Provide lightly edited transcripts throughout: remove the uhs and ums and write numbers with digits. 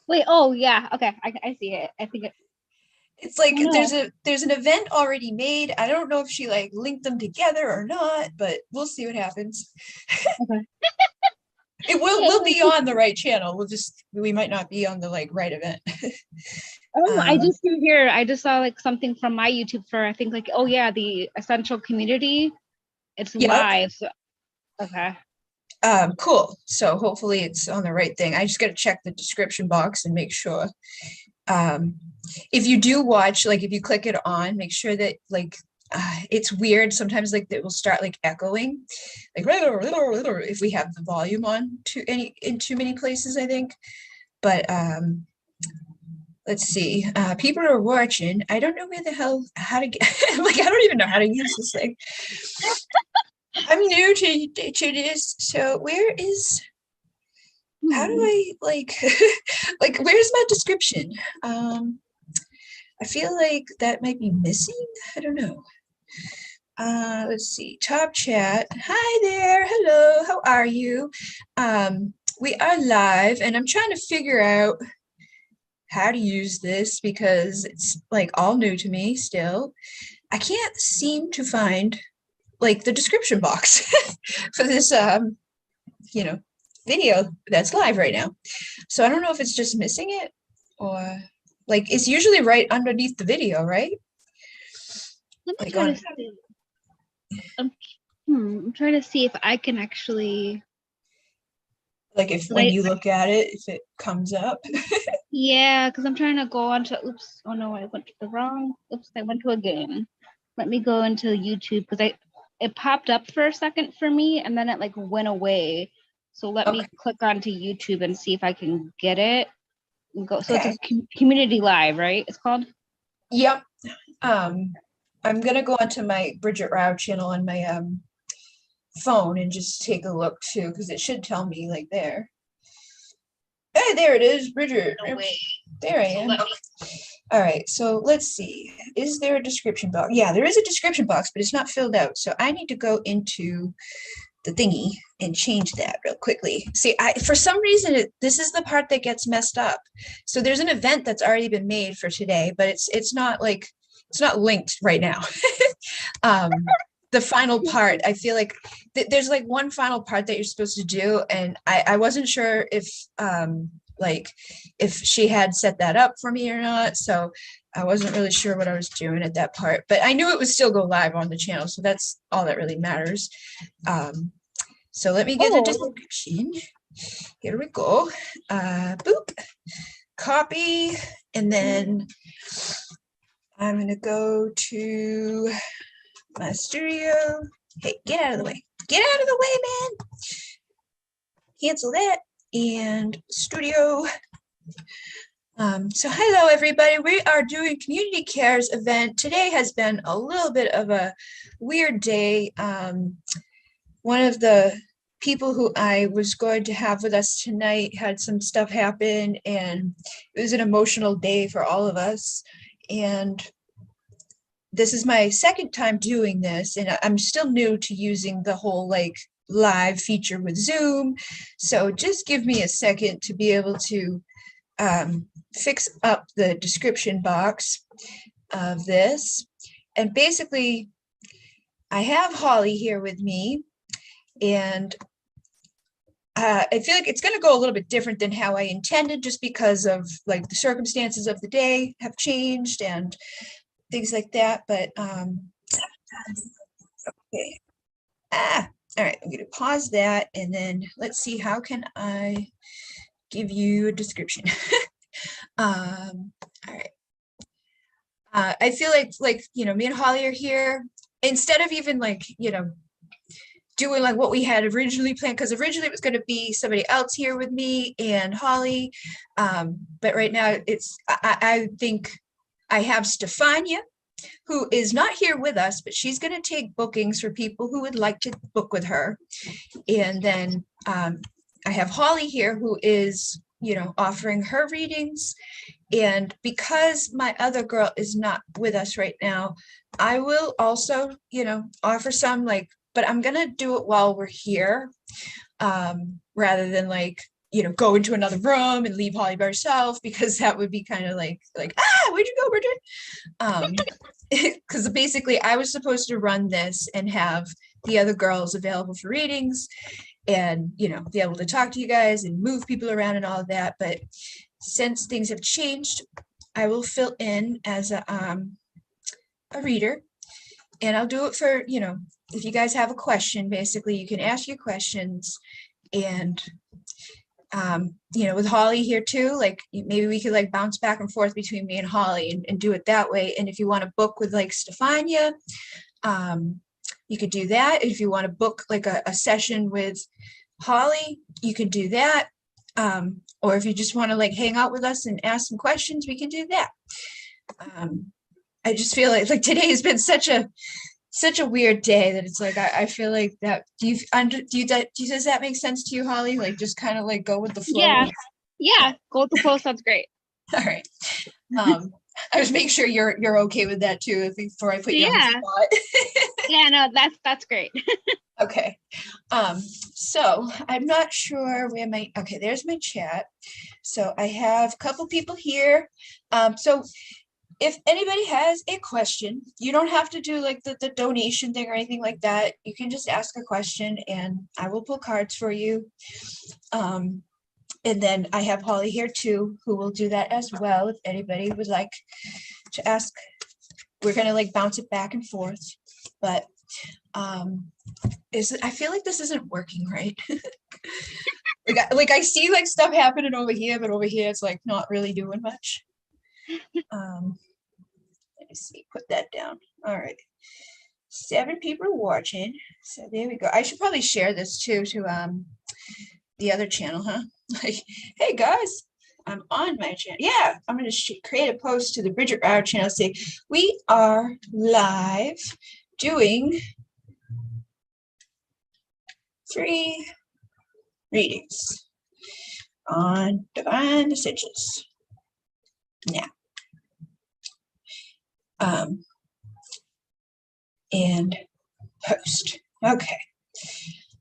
Wait, oh yeah, okay, I see it. I think It's like oh no. there's an event already made. I don't know if she like linked them together or not, but we'll see what happens. Okay. It will Yeah, we'll be on the right channel. We might not be on the like right event. oh, I um just see here. I just saw like something from my YouTube for I think like oh yeah, the essential community. It's yep. live. So, okay. Cool. So hopefully it's on the right thing. I just gotta check the description box and make sure. Um if you do watch, like if you click it on, make sure that like it's weird sometimes like it will start like echoing like if we have the volume on to any in too many places I think, but let's see, people are watching. I don't know where the hell how to get like I don't even know how to use this thing. I'm new to this, so where is how do Hmm. I like like where's my description? I feel like that might be missing. I don't know. Let's see, top chat. Hi there. Hello. How are you? We are live and I'm trying to figure out how to use this because it's like all new to me still. I can't seem to find like the description box for this you know, video that's live right now. So I don't know if it's just missing it or like it's usually right underneath the video, right? Let me Like try to on see. I'm, I'm trying to see if I can actually. like if 'Cause when you look at it, if it comes up. yeah, because I'm trying to go on to. Oops! Oh no, I went to the wrong. Oops! I went to a game. Let me go into YouTube because I it popped up for a second for me and then it like went away. So let Okay. me click onto YouTube and see if I can get it. And go. So it's a Okay. community live, right? It's called. Yep. Um, I'm gonna go onto my Bridget Rao channel on my phone and just take a look too, because it should tell me like there. Hey, there it is, Bridget. No way. There I So am. let me. All right, so let's see. Is there a description box? Yeah, there is a description box, but it's not filled out. So I need to go into the thingy and change that real quickly. See, I for some reason this is the part that gets messed up. So there's an event that's already been made for today, but it's not like it's not linked right now. The final part, I feel like there's like one final part that you're supposed to do, and I wasn't sure if like if she had set that up for me or not. So I wasn't really sure what I was doing at that part, but I knew it would still go live on the channel, so that's all that really matters. So let me get the Oh, description. Here we go. Boop, copy, and then I'm gonna go to my studio. Hey, get out of the way. Get out of the way, man. Cancel that. And studio. So hello, everybody. We are doing Community Cares event. Today has been a little bit of a weird day. One of the people who I was going to have with us tonight had some stuff happen, and it was an emotional day for all of us. And this is my second time doing this, and I'm still new to using the whole like live feature with Zoom. So just give me a second to be able to fix up the description box of this. And basically, I have Holly here with me, and I feel like it's going to go a little bit different than how I intended, just because of like the circumstances of the day have changed and things like that. But okay. All right, I'm going to pause that, and then let's see, how can I give you a description? All right. I feel like me and Holly are here. Instead of even like doing like what we had originally planned, because originally it was going to be somebody else here with me and Holly, but right now I think I have Stefania, who is not here with us, but she's going to take bookings for people who would like to book with her. And then I have Holly here, who is offering her readings. And because my other girl is not with us right now, I will also offer some, like, but I'm gonna do it while we're here, rather than like go into another room and leave Holly by herself, because that would be kind of like, where'd you go, Bridget? Because basically I was supposed to run this and have the other girls available for readings and, be able to talk to you guys and move people around and all of that. But since things have changed, I will fill in as a reader, and I'll do it for, if you guys have a question, basically you can ask your questions. And with Holly here too, like maybe we could like bounce back and forth between me and Holly and do it that way. And if you want to book with like Stefania, you could do that. If you want to book like a session with Holly, you could do that. Or if you just want to like hang out with us and ask some questions, we can do that. I just feel like today has been such a weird day that it's like I feel like that. Does that make sense to you, Holly? Like just kind of like go with the flow. Yeah, go with the flow sounds great. All right. I was making sure you're okay with that too before I put you on the spot. Yeah, no, that's great. Okay. So I'm not sure where okay, there's my chat. So I have a couple people here. So if anybody has a question, you don't have to do like the donation thing or anything like that. You can just ask a question and I will pull cards for you. And then I have Holly here too, who will do that as well. If anybody would like to ask, we're gonna like bounce it back and forth. But I feel like this isn't working right. like I see like stuff happening over here, but over here it's like not really doing much. Let me see, put that down. All right. 7 people are watching. So there we go. I should probably share this too to the other channel, huh? Like, hey guys, I'm on my channel. Yeah, I'm going to create a post to the Bridget Rauer channel. Say, we are live doing free readings on divine messages now. And post. Okay.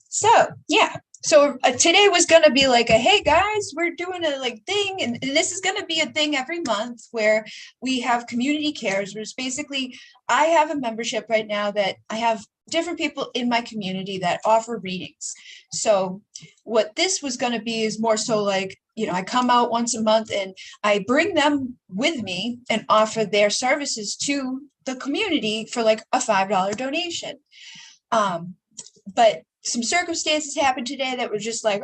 So yeah. So today was going to be like a, hey guys, we're doing a like thing. And this is going to be a thing every month where we have community cares, which basically I have a membership right now that I have different people in my community that offer readings. So what this was going to be is more so like, I come out once a month and I bring them with me and offer their services to the community for like a $5 donation. But some circumstances happened today that were just like,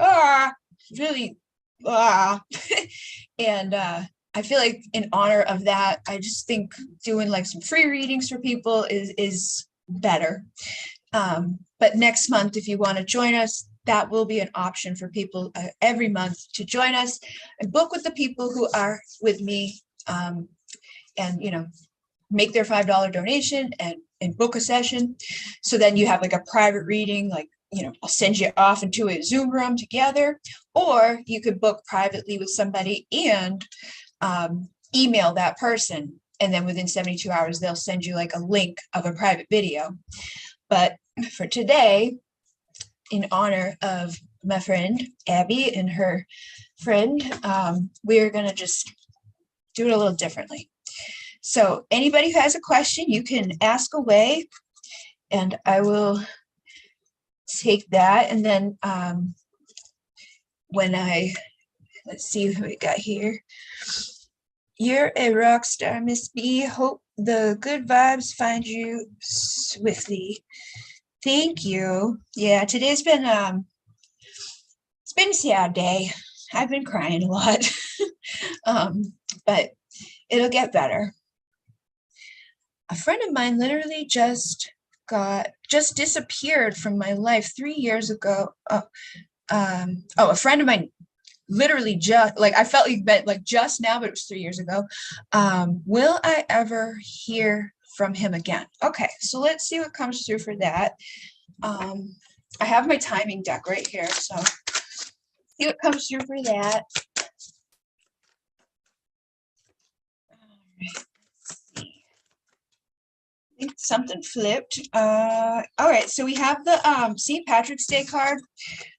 really, and I feel like in honor of that, I just think doing like some free readings for people is better. But next month, if you want to join us, that will be an option for people every month to join us and book with the people who are with me, and make their $5 donation and book a session. So then you have like a private reading, like, I'll send you off into a Zoom room together, or you could book privately with somebody and email that person. And then within 72 hours, they'll send you like a link of a private video. But for today, in honor of my friend Abby and her friend, we're going to just do it a little differently. So anybody who has a question, you can ask away and I will take that. And then let's see who we got here. You're a rock star, Miss B. Hope the good vibes find you swiftly. Thank you. Yeah, today's been it's been a sad day. I've been crying a lot. But it'll get better. A friend of mine literally just disappeared from my life 3 years ago. A friend of mine literally just, like, I felt like just now, but it was 3 years ago. Will I ever hear from him again? Okay, so let's see what comes through for that. I have my timing deck right here, so see what comes through for that. I think something flipped. All right, so we have the St. Patrick's Day card.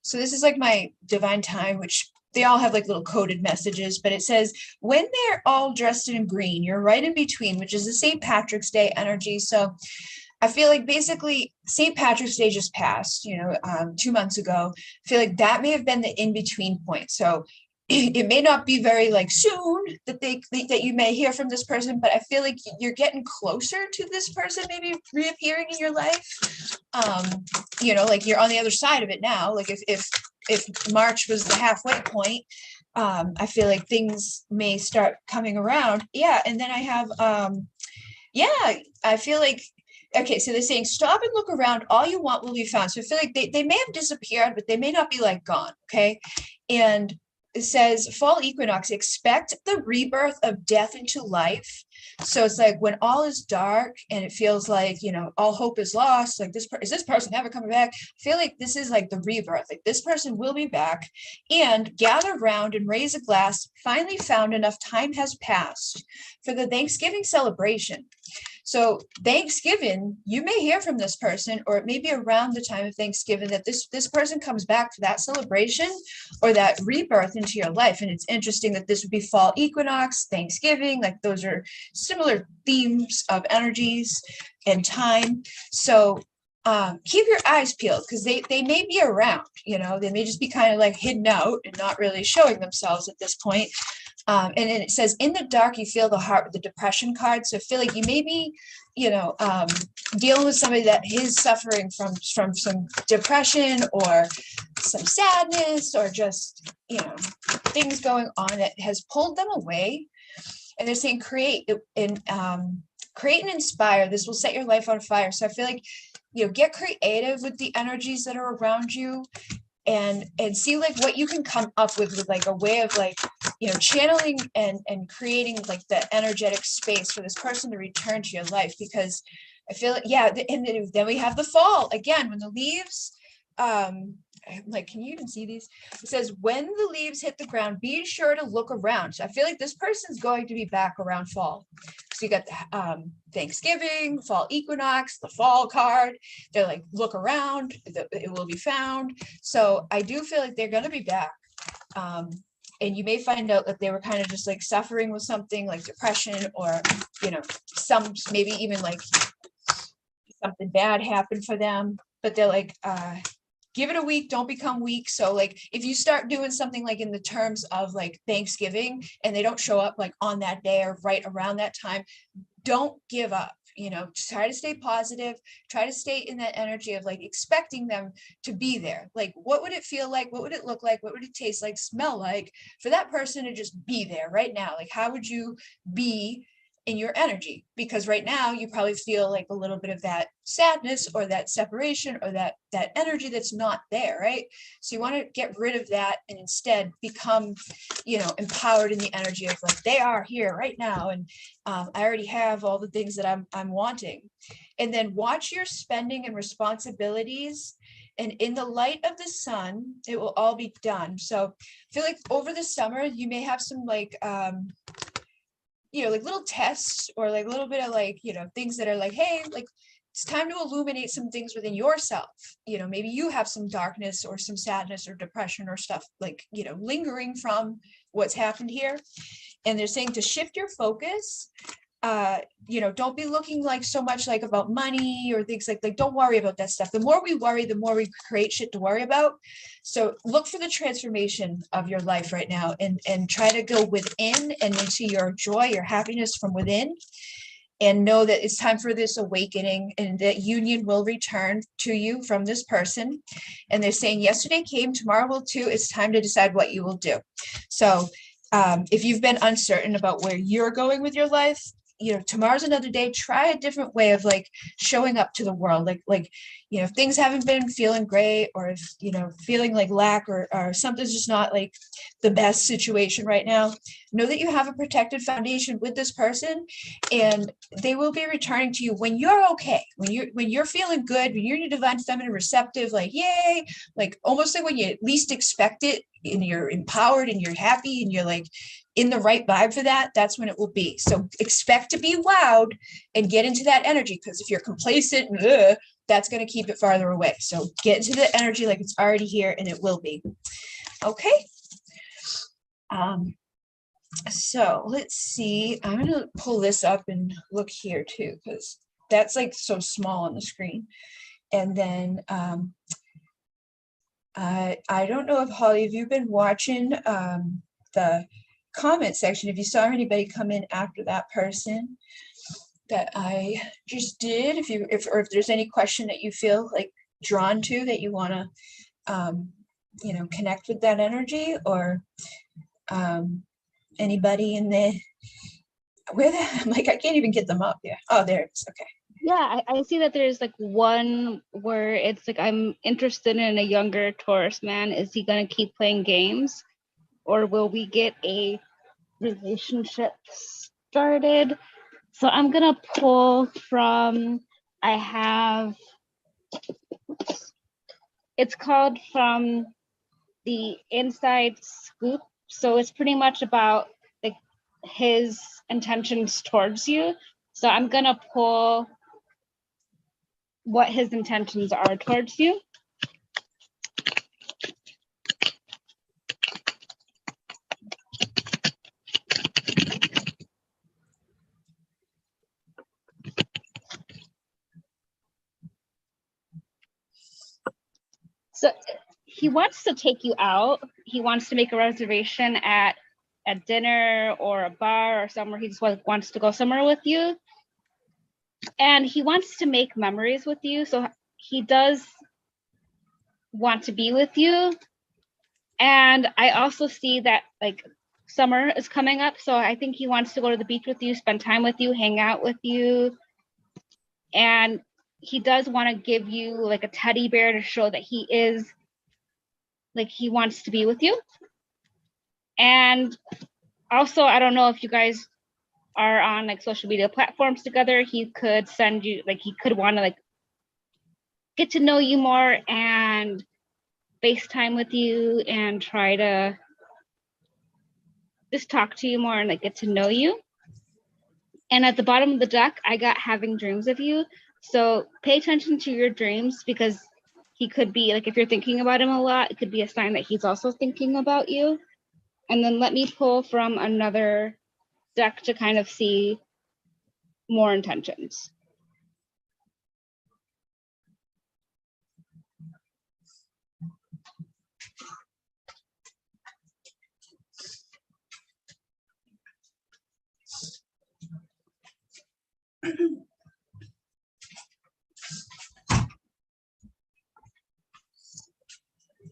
So this is like my divine time, which they all have like little coded messages, but it says, when they're all dressed in green, you're right in between, which is the St. Patrick's Day energy. So I feel like basically St. Patrick's Day just passed, 2 months ago. I feel like that may have been the in-between point. So it may not be very like soon that that you may hear from this person, but I feel like you're getting closer to this person maybe reappearing in your life. Like you're on the other side of it now. Like if March was the halfway point, I feel like things may start coming around. Yeah, and then I have I feel like, okay, so they're saying stop and look around, all you want will be found. So I feel like they may have disappeared, but they may not be like gone. Okay. And it says fall equinox, expect the rebirth of death into life. So it's like when all is dark and it feels like, all hope is lost, like is this person ever coming back? I feel like this is like the rebirth, like this person will be back. And gather round and raise a glass, finally found enough time has passed for the Thanksgiving celebration. So Thanksgiving, you may hear from this person, or it may be around the time of Thanksgiving that this person comes back for that celebration or that rebirth into your life. And it's interesting that this would be fall equinox, Thanksgiving, like those are similar themes of energies and time. So keep your eyes peeled because they may be around, they may just be kind of like hidden out and not really showing themselves at this point. And then it says, in the dark, you feel the heart with the depression card. So I feel like you may be, dealing with somebody that is suffering from some depression or some sadness or just, things going on that has pulled them away. And they're saying create and inspire. This will set your life on fire. So I feel like, get creative with the energies that are around you. And see like what you can come up with like a way of like, channeling and creating like the energetic space for this person to return to your life. Because I feel like, and then we have the fall again, when the leaves, like, can you even see these? It says, when the leaves hit the ground, be sure to look around. So I feel like this person's going to be back around fall. So you got the Thanksgiving, fall equinox, the fall card. They're like, look around, it will be found. So I do feel like they're going to be back. And you may find out that they were kind of just like suffering with something like depression or, some maybe even like something bad happened for them, but they're like, give it a week, don't become weak. So like if you start doing something like in the terms of like Thanksgiving and they don't show up like on that day or right around that time, don't give up. Try to stay positive, try to stay in that energy of like expecting them to be there. Like, what would it feel like? What would it look like? What would it taste like, smell like for that person to just be there right now? Like, how would you be in your energy? Because right now you probably feel like a little bit of that sadness or that separation or that energy that's not there, right? So you want to get rid of that and instead become, empowered in the energy of like, they are here right now. And I already have all the things that I'm wanting. And then watch your spending and responsibilities. And in the light of the sun, it will all be done. So I feel like over the summer, you may have some like, like little tests or like a little bit of like, things that are like, hey, like it's time to illuminate some things within yourself. Maybe you have some darkness or some sadness or depression or stuff like, lingering from what's happened here. And they're saying to shift your focus. Don't be looking like so much like about money or things like don't worry about that stuff. The more we worry, the more we create shit to worry about. So look for the transformation of your life right now and try to go within and into your joy, your happiness from within. And know that it's time for this awakening and that union will return to you from this person. And they're saying yesterday came, tomorrow will too. It's time to decide what you will do. So if you've been uncertain about where you're going with your life, tomorrow's another day. Try a different way of like showing up to the world. Like, if things haven't been feeling great or if, feeling like lack or something's just not like the best situation right now, know that you have a protected foundation with this person and they will be returning to you when you're okay, when you're feeling good, when you're in your divine feminine receptive, like, yay, like almost like when you least expect it and you're empowered and you're happy and you're like in the right vibe for that, that's when it will be. So expect to be wowed and get into that energy, because if you're complacent, that's going to keep it farther away. So get into the energy like it's already here and it will be. Okay. So let's see, I'm gonna pull this up and look here too, because that's like so small on the screen. And then I don't know if Holly, have you been watching the comment section? If you saw anybody come in after that person that I just did, if there's any question that you feel like drawn to that you want to connect with that energy, or anybody in the I'm like, I can't even get them up. Yeah. Oh, there it is. Okay. Yeah, I see that there's like one where it's like, I'm interested in a younger Taurus man. Is he going to keep playing games, or will we get a relationship started? So I'm going to pull from, it's called From the Inside Scoop. So it's pretty much about like his intentions towards you. So I'm going to pull what his intentions are towards you. So he wants to take you out. He wants to make a reservation at dinner or a bar or somewhere. He just wants to go somewhere with you. And he wants to make memories with you. So he does want to be with you. And I also see that like summer is coming up. So I think he wants to go to the beach with you, spend time with you, hang out with you. And he does want to give you like a teddy bear to show that he is like, he wants to be with you. And also, I don't know if you guys are on like social media platforms together. He could send you, like, he could want to like get to know you more and FaceTime with you and try to just talk to you more and like get to know you. And at the bottom of the deck, I got having dreams of you. So pay attention to your dreams, because he could be like, if you're thinking about him a lot, it could be a sign that he's also thinking about you. And then let me pull from another deck to kind of see more intentions.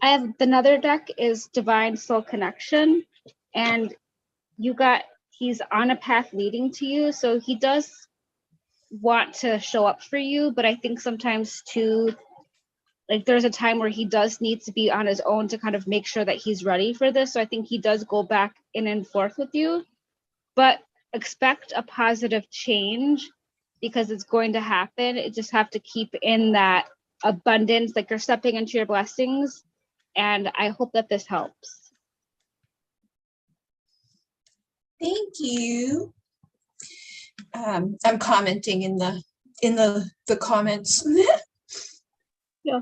I have another deck is Divine Soul Connection, and he's on a path leading to you. So he does want to show up for you, but I think sometimes too, like there's a time where he does need to be on his own to kind of make sure that he's ready for this. So I think he does go back in and forth with you, but expect a positive change because it's going to happen. You just have to keep in that abundance, like you're stepping into your blessings. And I hope that this helps. Thank you. I'm commenting in the comments. Yeah.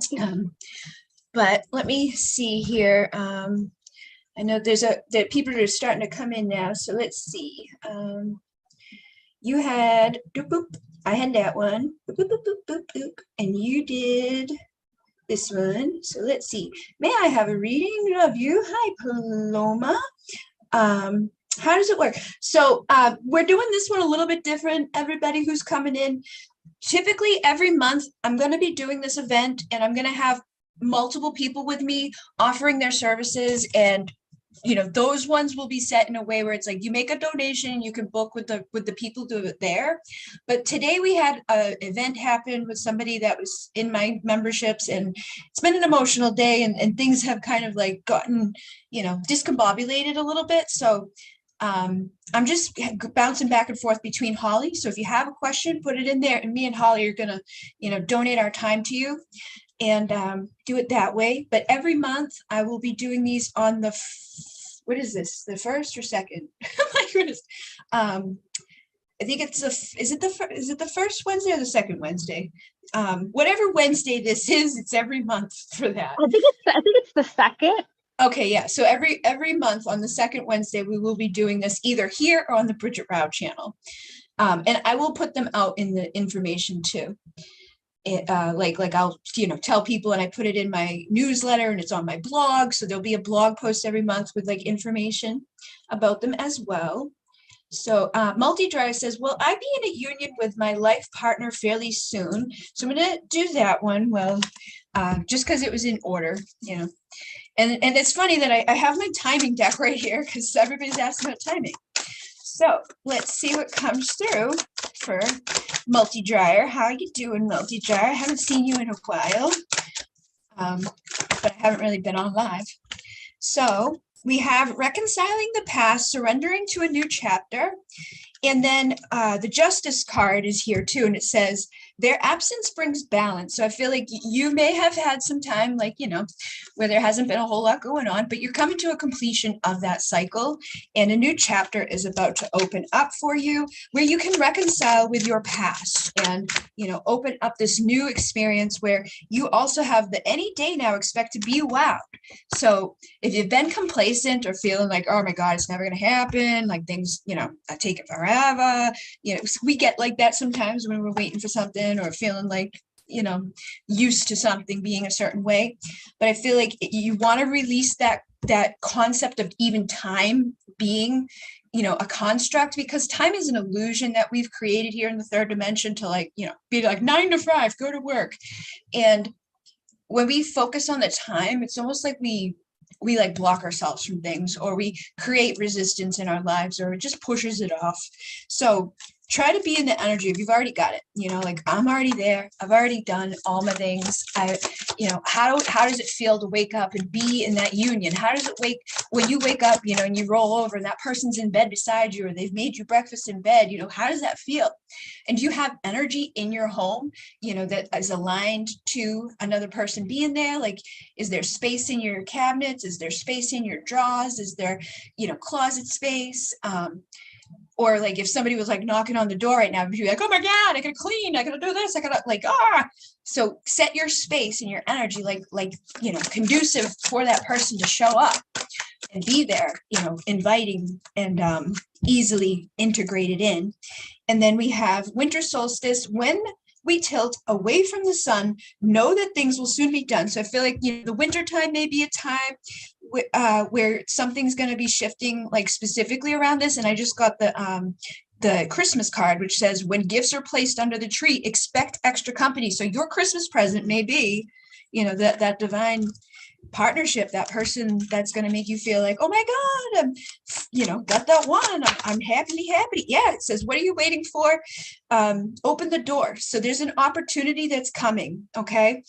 But let me see here. I know that people are starting to come in now. So let's see. You had I had that one, and you did this one. So let's see. May I have a reading of you? Hi, Paloma. How does it work? So we're doing this one a little bit different. Everybody who's coming in, typically every month, I'm going to be doing this event, and I'm going to have multiple people with me offering their services, and those ones will be set in a way where it's like you make a donation, you can book with the people do it there. But today we had an event happen with somebody that was in my memberships, and it's been an emotional day, and things have kind of like gotten discombobulated a little bit. So I'm just bouncing back and forth between Holly. So if you have a question, put it in there, and me and Holly are gonna donate our time to you and do it that way. But every month I will be doing these on the what is this, the first or second? My goodness. I think it's is it the first Wednesday or the second Wednesday? Whatever Wednesday this is, it's every month for that. I think it's the second. Okay, yeah. So every month on the second Wednesday, we will be doing this either here or on the Bridget Rao channel. And I will put them out in the information too. Like I'll tell people, and I put it in my newsletter, and it's on my blog. So there'll be a blog post every month with like information about them as well. So multi-dryer says, will I be in a union with my life partner fairly soon? So I'm gonna do that one. Well, just because it was in order, And it's funny that I have my timing deck right here because everybody's asking about timing. So let's see what comes through for multi-dryer. How you doing, multi-dryer? I haven't seen you in a while, but I haven't really been on live. So we have reconciling the past, surrendering to a new chapter. And then the justice card is here too. And it says, their absence brings balance. So I feel like you may have had some time, like, where there hasn't been a whole lot going on, but you're coming to a completion of that cycle. And a new chapter is about to open up for you where you can reconcile with your past and, open up this new experience where you also have the any day now expect to be wowed. So if you've been complacent or feeling like, oh my God, it's never going to happen, like things, I take it forever, we get like that sometimes when we're waiting for something or feeling like, used to something being a certain way. But I feel like you want to release that concept of even time being, a construct, because time is an illusion that we've created here in the third dimension to be like 9 to 5, go to work. And when we focus on the time, it's almost like we like block ourselves from things, or we create resistance in our lives, or it just pushes it off. So try to be in the energy of you've already got it, like I'm already there. I've already done all my things. How does it feel to wake up and be in that union? How does it when you wake up, and you roll over and that person's in bed beside you, or they've made you breakfast in bed, how does that feel? And do you have energy in your home, that is aligned to another person being there? Like, is there space in your cabinets? Is there space in your drawers? Is there, closet space? Or like if somebody was like knocking on the door right now, you'd be like, oh my God, I gotta clean, I gotta do this, I gotta So set your space and your energy like conducive for that person to show up and be there, inviting and easily integrated in. And then we have winter solstice. When we tilt away from the sun, know that things will soon be done. So I feel like, the winter time may be a time where something's going to be shifting, like specifically around this. And I just got the Christmas card, which says, when gifts are placed under the tree, expect extra company. So your Christmas present may be, that divine partnership, that person that's going to make you feel like, oh my God, I'm, got that one. I'm happy. Yeah, it says, what are you waiting for? Open the door. So there's an opportunity that's coming. Okay.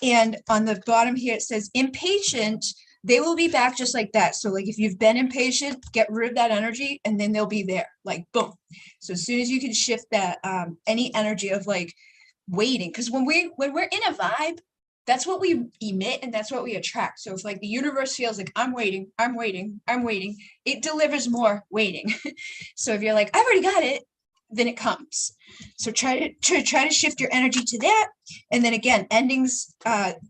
And on the bottom here, it says impatient. They will be back just like that. So like if you've been impatient, get rid of that energy and then they'll be there, like boom. So as soon as you can shift that, any energy of like waiting, because when we're in a vibe, that's what we emit and that's what we attract. So if like the universe feels like I'm waiting, it delivers more waiting. So if you're like, I've already got it, then it comes. So try to shift your energy to that. And then again, endings,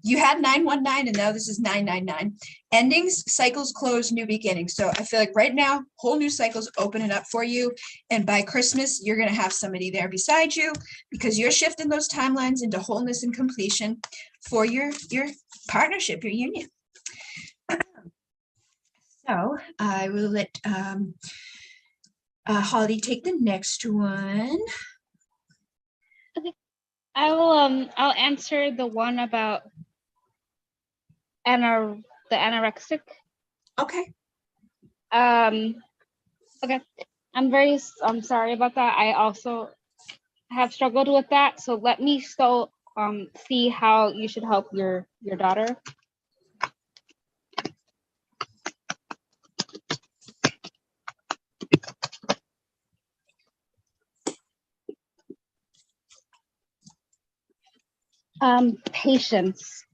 you had 919 and now this is 999. Endings, cycles close, new beginnings. So I feel like right now, whole new cycles opening up for you. And by Christmas, you're going to have somebody there beside you because you're shifting those timelines into wholeness and completion for your partnership, your union. So I will let Holly take the next one. Okay. I'll answer the one about the anorexic. Okay. Okay. I'm sorry about that. I also have struggled with that. So let me still see how you should help your daughter. Patience.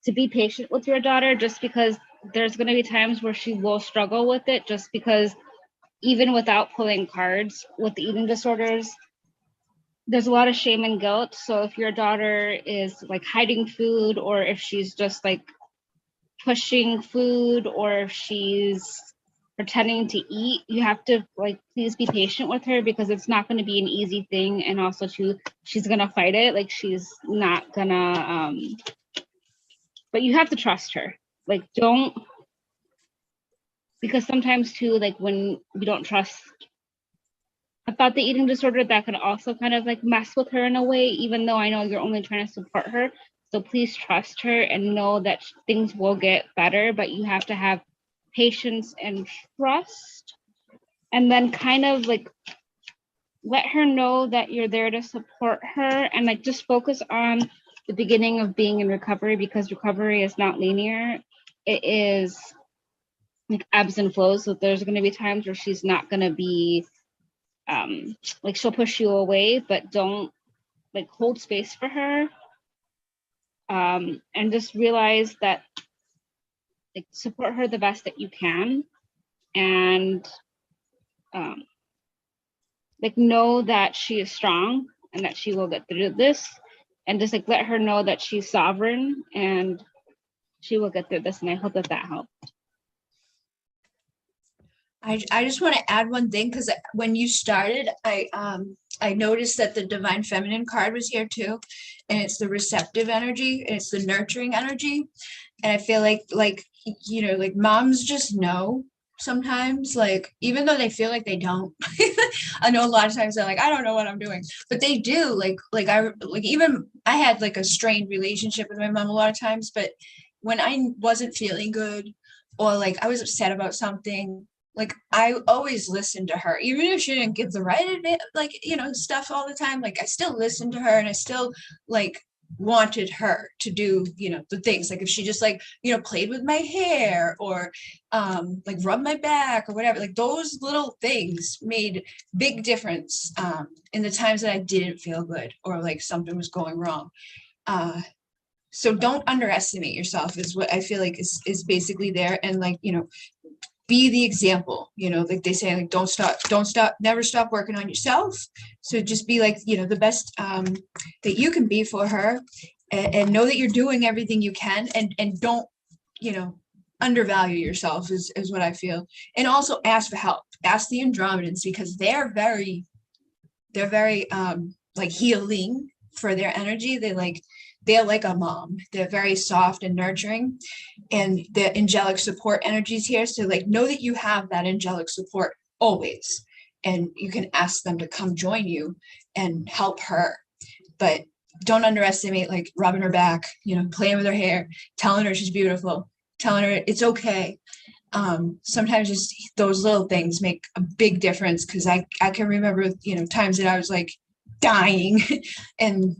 To be patient with your daughter, just because there's going to be times where she will struggle with it, just because even without pulling cards with the eating disorders, there's a lot of shame and guilt. So if your daughter is like hiding food, or if she's just like pushing food or if she's pretending to eat, you have to like please be patient with her because it's not going to be an easy thing. And also too, she's gonna fight it. Like she's not gonna but you have to trust her. Like don't, because sometimes too, like when you don't trust about the eating disorder, that can also kind of like mess with her in a way, even though I know you're only trying to support her. So please trust her and know that things will get better, but you have to have patience and trust. And then kind of like let her know that you're there to support her and like just focus on the beginning of being in recovery, because recovery is not linear. It is like ebbs and flows. So there's going to be times where she's not going to be like she'll push you away, but don't like hold space for her. And just realize that like support her the best that you can, and like know that she is strong and that she will get through this, and just like let her know that she's sovereign and she will get through this. And I hope that that helped. I just want to add one thing, because when you started, I noticed that the Divine Feminine card was here too, and it's the receptive energy, and it's the nurturing energy, and I feel like you know, like moms just know sometimes, like even though they feel like they don't. I know a lot of times they're like, I don't know what I'm doing, but they do. Even I had like a strained relationship with my mom a lot of times, but when I wasn't feeling good or like I was upset about something, like I always listened to her, even if she didn't give the right advice, like, you know, stuff all the time. Like I still listened to her, and I still like wanted her to do, you know, the things. Like if she just like, you know, played with my hair or like rubbed my back or whatever, like those little things made big difference in the times that I didn't feel good or like something was going wrong. So don't underestimate yourself is what I feel like is basically there. And like, you know, be the example, you know, like they say, like, don't stop, never stop working on yourself. So just be like, you know, the best that you can be for her, and know that you're doing everything you can, and don't, you know, undervalue yourself is what I feel. And also ask for help, ask the Andromedans, because they're very like healing for their energy. They're like a mom. They're very soft and nurturing, and the angelic support energies here. So like know that you have that angelic support always, and you can ask them to come join you and help her. But don't underestimate like rubbing her back, you know, playing with her hair, telling her she's beautiful, telling her it's okay. Sometimes just those little things make a big difference, because I can remember, you know, times that I was like dying and,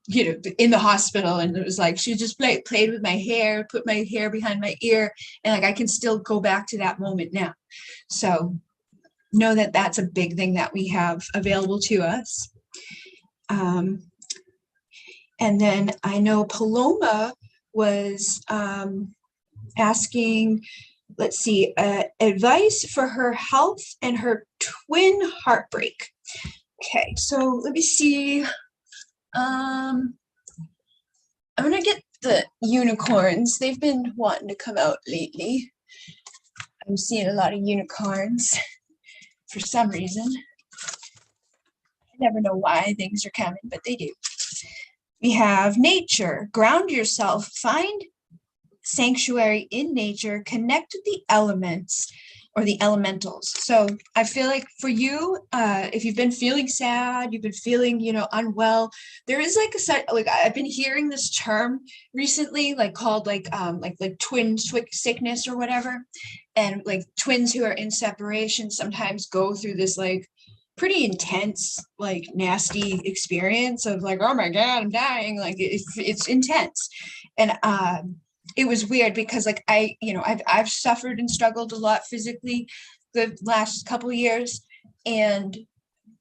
you know, in the hospital, and it was like she just played with my hair, put my hair behind my ear, and like I can still go back to that moment now. So know that that's a big thing that we have available to us. And then I know Paloma was asking, let's see, advice for her health and her twin heartbreak. Okay, so let me see. I'm gonna get the unicorns. They've been wanting to come out lately. I'm seeing a lot of unicorns for some reason. I never know why things are coming, but they do. We have nature. Ground yourself. Find sanctuary in nature. Connect with the elements or the elementals. So I feel like for you, if you've been feeling sad, you've been feeling, you know, unwell, there is like like I've been hearing this term recently, like called like twin sickness or whatever. And like twins who are in separation sometimes go through this like pretty intense, like nasty experience of like, oh my God, I'm dying. Like it's intense. And it was weird because like I've suffered and struggled a lot physically the last couple of years, and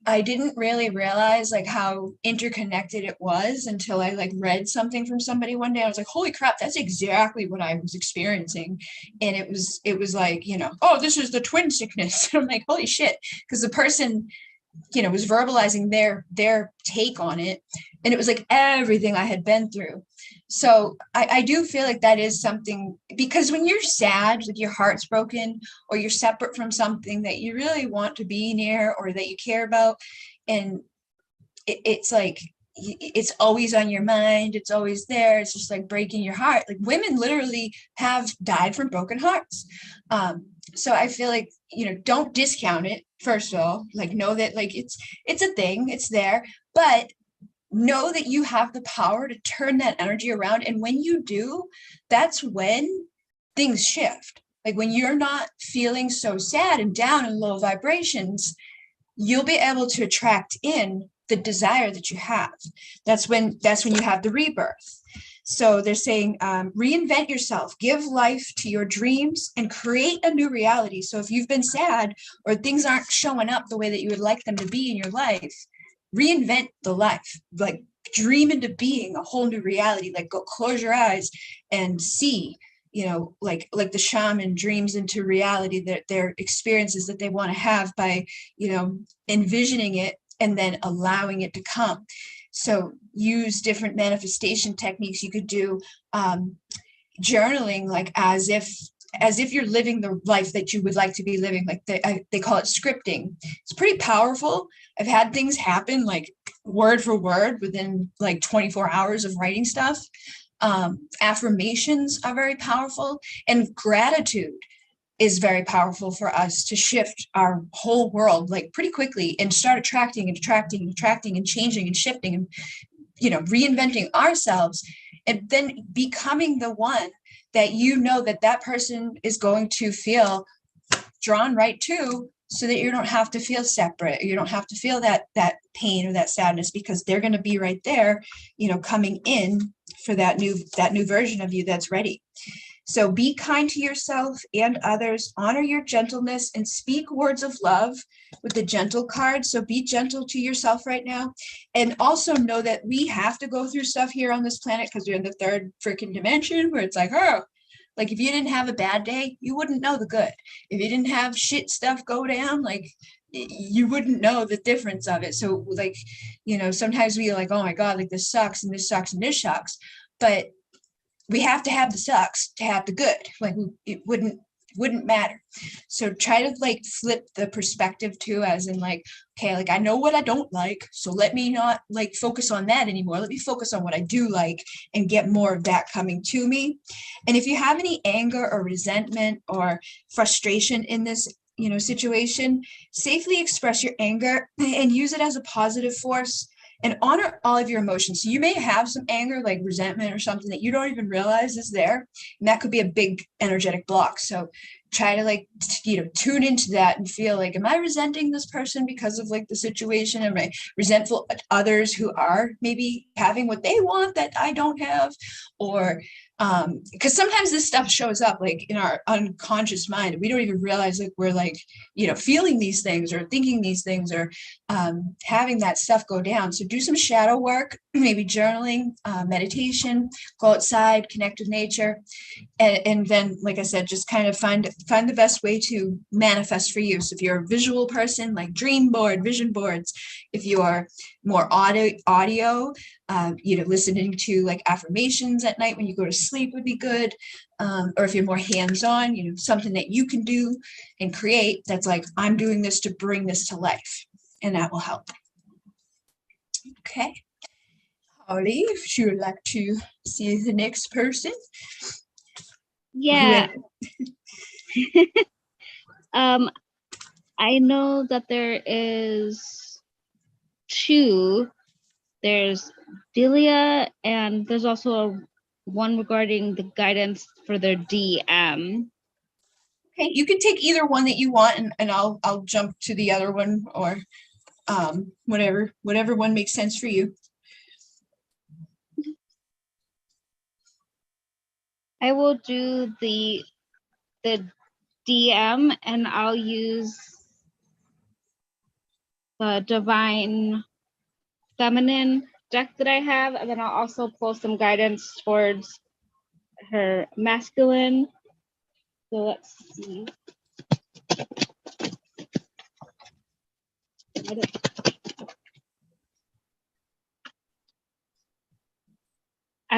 I didn't really realize like how interconnected it was until I like read something from somebody one day. I was like, holy crap, that's exactly what I was experiencing. And it was like, you know, oh, this is the twin sickness. I'm like, holy shit. Because the person was verbalizing their take on it, and it was like everything I had been through. So I do feel like that is something, because when you're sad, like your heart's broken, or you're separate from something that you really want to be near or that you care about, and it's like it's always on your mind, it's always there, it's just like breaking your heart. Like women literally have died from broken hearts. So I feel like, don't discount it. First of all, like, know that like it's a thing, it's there, but know that you have the power to turn that energy around. And when you do, that's when things shift. Like when you're not feeling so sad and down and low vibrations, you'll be able to attract in the desire that you have. That's when you have the rebirth. So they're saying, reinvent yourself, give life to your dreams, and create a new reality. So if you've been sad or things aren't showing up the way that you would like them to be in your life, reinvent the life, like dream into being a whole new reality. Like go close your eyes and see, like the shaman dreams into reality, their experiences that they want to have by, envisioning it and then allowing it to come. So use different manifestation techniques. You could do journaling, like as if you're living the life that you would like to be living. Like they call it scripting. It's pretty powerful. I've had things happen like word for word within like 24 hours of writing stuff. Affirmations are very powerful, and gratitude is very powerful for us to shift our whole world like pretty quickly and start attracting and attracting and attracting and changing and shifting and reinventing ourselves, and then becoming the one that that person is going to feel drawn right to, so that you don't have to feel separate. You don't have to feel that pain or that sadness, because they're going to be right there, coming in for that new version of you that's ready. So be kind to yourself and others, honor your gentleness, and speak words of love with the gentle card. So be gentle to yourself right now. And also know that we have to go through stuff here on this planet because we're in the third freaking dimension, where it's like, oh, like if you didn't have a bad day, you wouldn't know the good. If you didn't have shit stuff go down, like you wouldn't know the difference of it. So like, sometimes we like, oh my God, like this sucks and this sucks and this sucks. But we have to have the sucks to have the good. Like it wouldn't matter. So try to like flip the perspective too, as in like, okay, like I know what I don't like, so let me not like focus on that anymore. Let me focus on what I do like and get more of that coming to me. And if you have any anger or resentment or frustration in this situation, safely express your anger and use it as a positive force. And honor all of your emotions. So you may have some anger, like resentment or something that you don't even realize is there. And that could be a big energetic block. So try to like, tune into that and feel like, am I resenting this person because of like the situation? Am I resentful at others who are maybe having what they want that I don't have? Or because sometimes this stuff shows up like in our unconscious mind. We don't even realize like we're like, feeling these things or thinking these things or having that stuff go down. So do some shadow work, maybe journaling, meditation, go outside, connect with nature. And then, like I said, just kind of find the best way to manifest for you. So if you're a visual person, like dream board, vision boards. If you are more audio, listening to like affirmations at night when you go to sleep would be good. Or if you're more hands-on, something that you can do and create that's like, I'm doing this to bring this to life, and that will help. Okay. Holly, if you would like to see the next person. Yeah. I know that there is two. There's Delia, and there's also one regarding the guidance for their DM. Okay, you can take either one that you want, and I'll jump to the other one, or whatever one makes sense for you. I will do the DM, and I'll use the Divine Feminine deck that I have, and then I'll also pull some guidance towards her masculine. So let's see.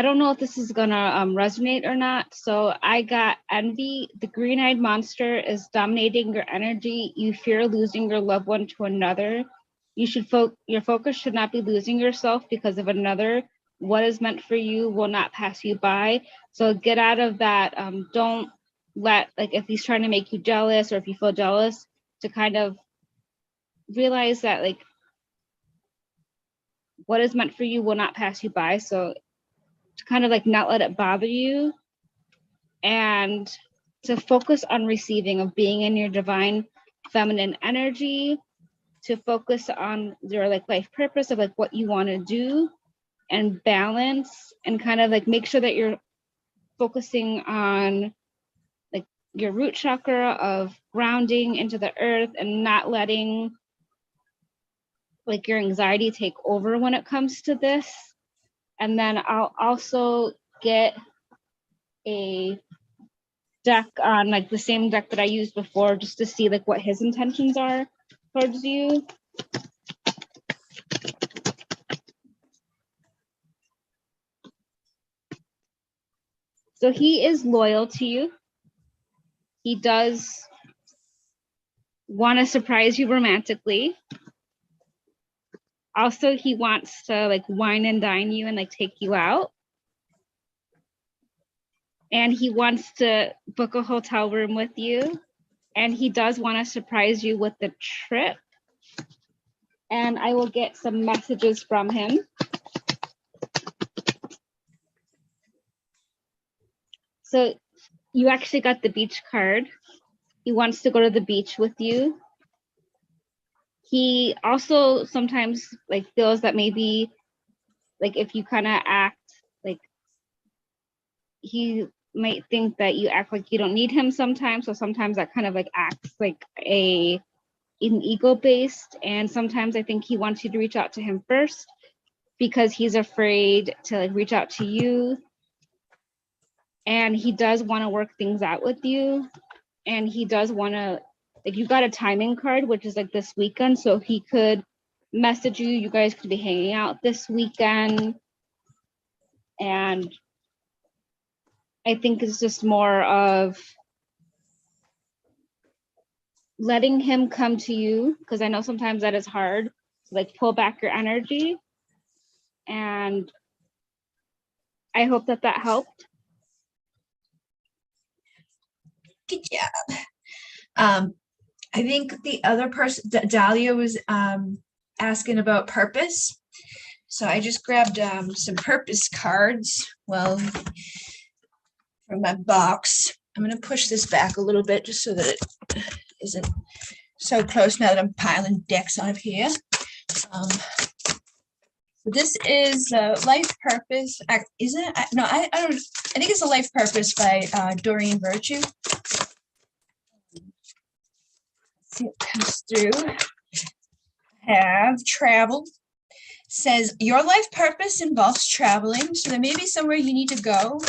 I don't know if this is gonna resonate or not. So I got envy. The green-eyed monster is dominating your energy. You fear losing your loved one to another. You should your focus should not be losing yourself because of another. What is meant for you will not pass you by. So get out of that. Don't let, like, if he's trying to make you jealous or if you feel jealous, to kind of realize that, like, what is meant for you will not pass you by. So to kind of like not let it bother you, and to focus on receiving, of being in your divine feminine energy, to focus on your like life purpose of like what you want to do, and balance, and kind of like make sure that you're focusing on like your root chakra of grounding into the earth and not letting like your anxiety take over when it comes to this. And then I'll also get a deck on like the same deck that I used before, just to see like what his intentions are towards you. So he is loyal to you. He does want to surprise you romantically. Also, he wants to like wine and dine you and like take you out. And he wants to book a hotel room with you. And he does want to surprise you with the trip. And I will get some messages from him. So you actually got the beach card. He wants to go to the beach with you. He also sometimes like feels that maybe like if you kind of act like, he might think that you act like you don't need him sometimes. So sometimes that kind of like acts like an ego based. And sometimes I think he wants you to reach out to him first because he's afraid to like reach out to you. And he does want to work things out with you. And he does want to, like, you got a timing card, which is like this weekend. So he could message you. You guys could be hanging out this weekend. And I think it's just more of letting him come to you, because I know sometimes that is hard to like pull back your energy. And I hope that that helped. Good job. I think the other person, Dahlia, was asking about purpose. So I just grabbed some purpose cards, well, from my box. I'm going to push this back a little bit just so that it isn't so close now that I'm piling decks on here. So this is Life Purpose. Isn't it? No, I don't. I think it's a Life Purpose by Doreen Virtue. See what comes through. Have travel. Says your life purpose involves traveling, so there may be somewhere you need to go,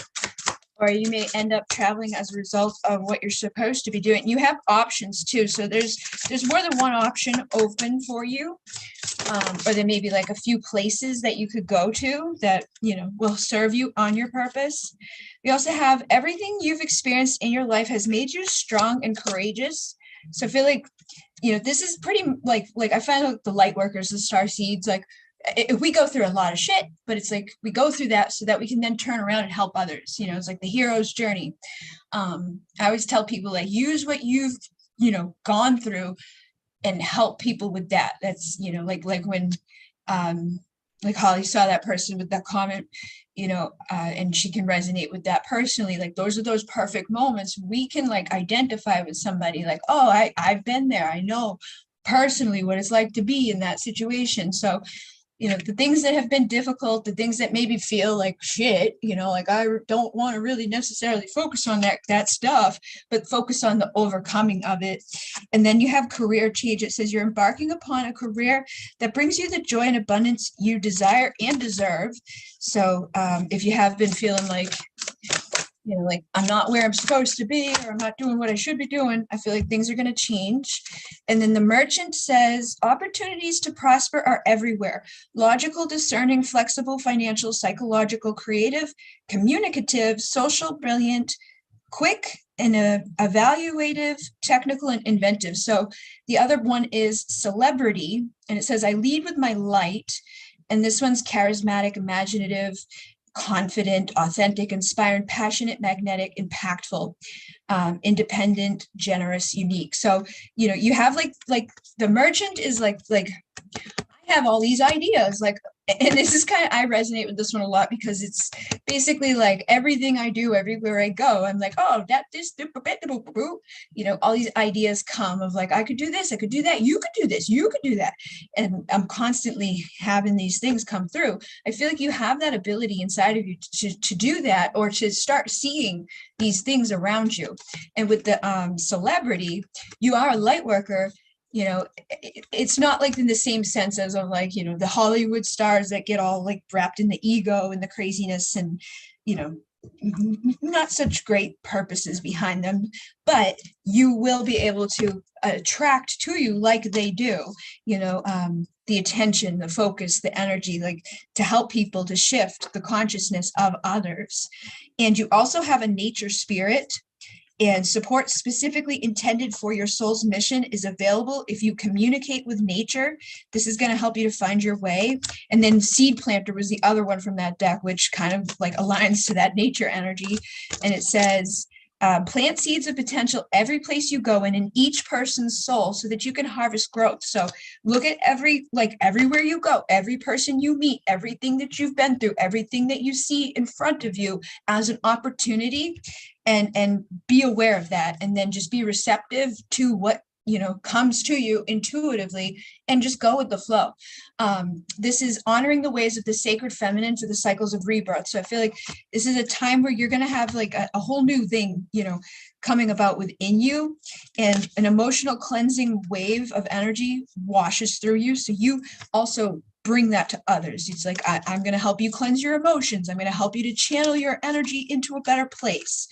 or you may end up traveling as a result of what you're supposed to be doing. You have options too, so there's more than one option open for you, or there may be like a few places that you could go to that will serve you on your purpose. We also have everything you've experienced in your life has made you strong and courageous. So I feel like, this is pretty like I find like the light workers, the star seeds, like we go through a lot of shit, but it's like we go through that so that we can then turn around and help others. It's like the hero's journey. I always tell people, like, use what you've, gone through and help people with that. That's, like when, like Holly saw that person with that comment, and she can resonate with that personally. Like those are those perfect moments we can like identify with somebody, like, oh, I've been there. I know personally what it's like to be in that situation. So, the things that have been difficult, the things that maybe feel like shit, like I don't want to really necessarily focus on that stuff, but focus on the overcoming of it. And then you have career change. It says you're embarking upon a career that brings you the joy and abundance you desire and deserve. So if you have been feeling like you know, like I'm not where I'm supposed to be, or I'm not doing what I should be doing, I feel like things are going to change. And then the Merchant says opportunities to prosper are everywhere. Logical, discerning, flexible, financial, psychological, creative, communicative, social, brilliant, quick, and evaluative, technical, and inventive. So the other one is celebrity, and it says I lead with my light. And this one's charismatic, imaginative, confident, authentic, inspired, passionate, magnetic, impactful, independent, generous, unique. So, you know, you have like the Merchant is like I have all these ideas, like, and this is kind of, I resonate with this one a lot because it's basically like everything I do, everywhere I go, I'm like, oh, you know, all these ideas come of like, I could do this, I could do that, you could do this, you could do that. And I'm constantly having these things come through. I feel like you have that ability inside of you to do that, or to start seeing these things around you. And with the celebrity, you are a light worker. You know, it's not like in the same sense as of like, you know, the Hollywood stars that get all like wrapped in the ego and the craziness and, you know, not such great purposes behind them, but you will be able to attract to you, like they do, you know, the attention, the focus, the energy, like to help people to shift the consciousness of others. And you also have a nature spirit. And support specifically intended for your soul's mission is available if you communicate with nature. This is going to help you to find your way. And then seed planter was the other one from that deck, which kind of like aligns to that nature energy. And it says, plant seeds of potential every place you go and in each person's soul so that you can harvest growth. So look at everywhere you go, every person you meet, everything that you've been through, everything that you see in front of you as an opportunity, and be aware of that, and then just be receptive to what, you know, comes to you intuitively, and just go with the flow. This is honoring the ways of the sacred feminine for the cycles of rebirth. So I feel like this is a time where you're going to have like a whole new thing, you know, coming about within you, and an emotional cleansing wave of energy washes through you. So you also bring that to others. It's like, I'm going to help you cleanse your emotions. I'm going to help you to channel your energy into a better place.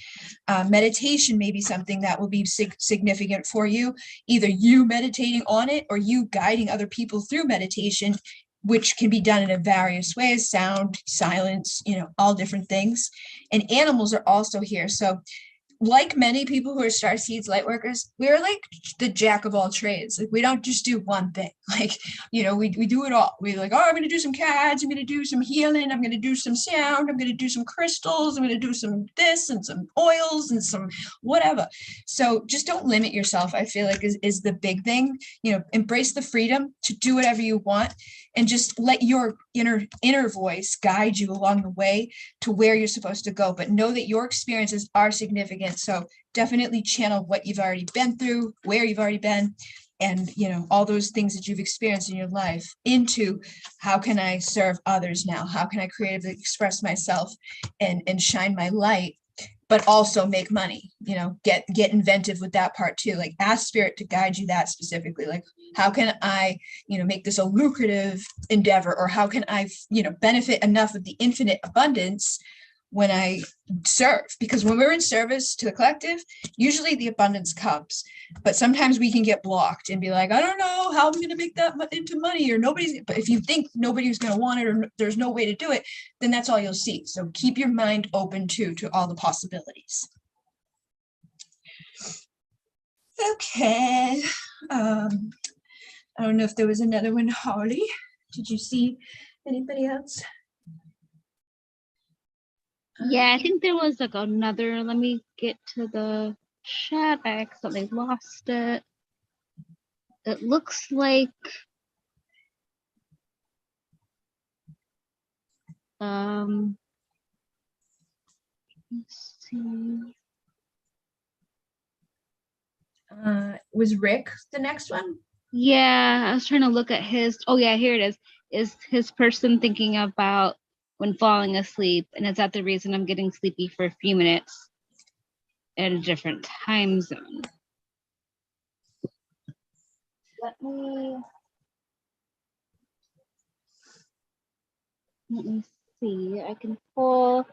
Meditation may be something that will be significant for you, either you meditating on it or you guiding other people through meditation, which can be done in various ways: sound, silence, you know, all different things. And animals are also here. So like many people who are star seeds light workers, we're like the jack of all trades. Like we don't just do one thing. Like, you know, we do it all. We're like, oh, I'm going to do some cards. I'm going to do some healing. I'm going to do some sound. I'm going to do some crystals. I'm going to do some this and some oils and some whatever. So just don't limit yourself, I feel like is the big thing. You know, embrace the freedom to do whatever you want, and just let your inner voice guide you along the way to where you're supposed to go. But know that your experiences are significant. So definitely channel what you've already been through, where you've already been, and, you know, all those things that you've experienced in your life into how can I serve others now? How can I creatively express myself and shine my light, but also make money? You know, get inventive with that part too. Like ask spirit to guide you that specifically. Like, how can I, you know, make this a lucrative endeavor, or how can I, you know, benefit enough of the infinite abundance when I serve? Because when we're in service to the collective, usually the abundance comes, but sometimes we can get blocked and be like, I don't know how I'm going to make that into money, or nobody's, but if you think nobody's going to want it, or there's no way to do it, then that's all you'll see. So keep your mind open to all the possibilities. Okay. I don't know if there was another one. Holly, did you see anybody else? Yeah, I think there was like another. Let me get to the chat. I accidentally lost it. It looks like let's see. Was Rick the next one? Yeah, I was trying to look at his. Oh yeah, here it is. Is his person thinking about when falling asleep, and is that the reason I'm getting sleepy for a few minutes in a different time zone? Let me see. I can pull.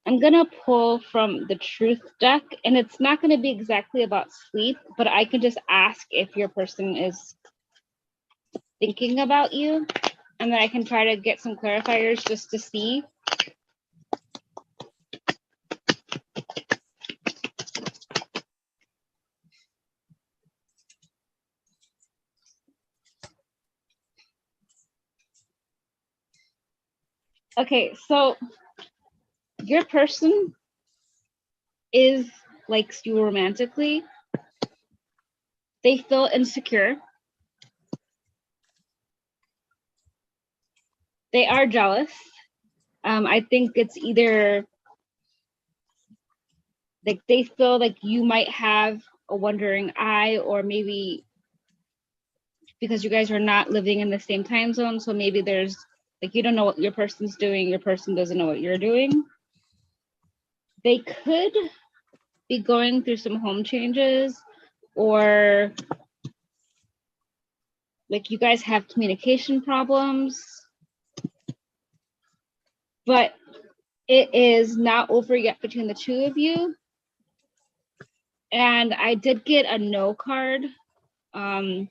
I'm gonna pull from the truth deck, and it's not gonna be exactly about sleep, but I can just ask if your person is thinking about you, and then I can try to get some clarifiers just to see. Okay, so your person likes you romantically. They feel insecure. They are jealous. I think it's either like they feel like you might have a wandering eye, or maybe because you guys are not living in the same time zone, so maybe there's like you don't know what your person's doing, your person doesn't know what you're doing. They could be going through some home changes, or like you guys have communication problems, but it is not over yet between the two of you. And I did get a no card. Let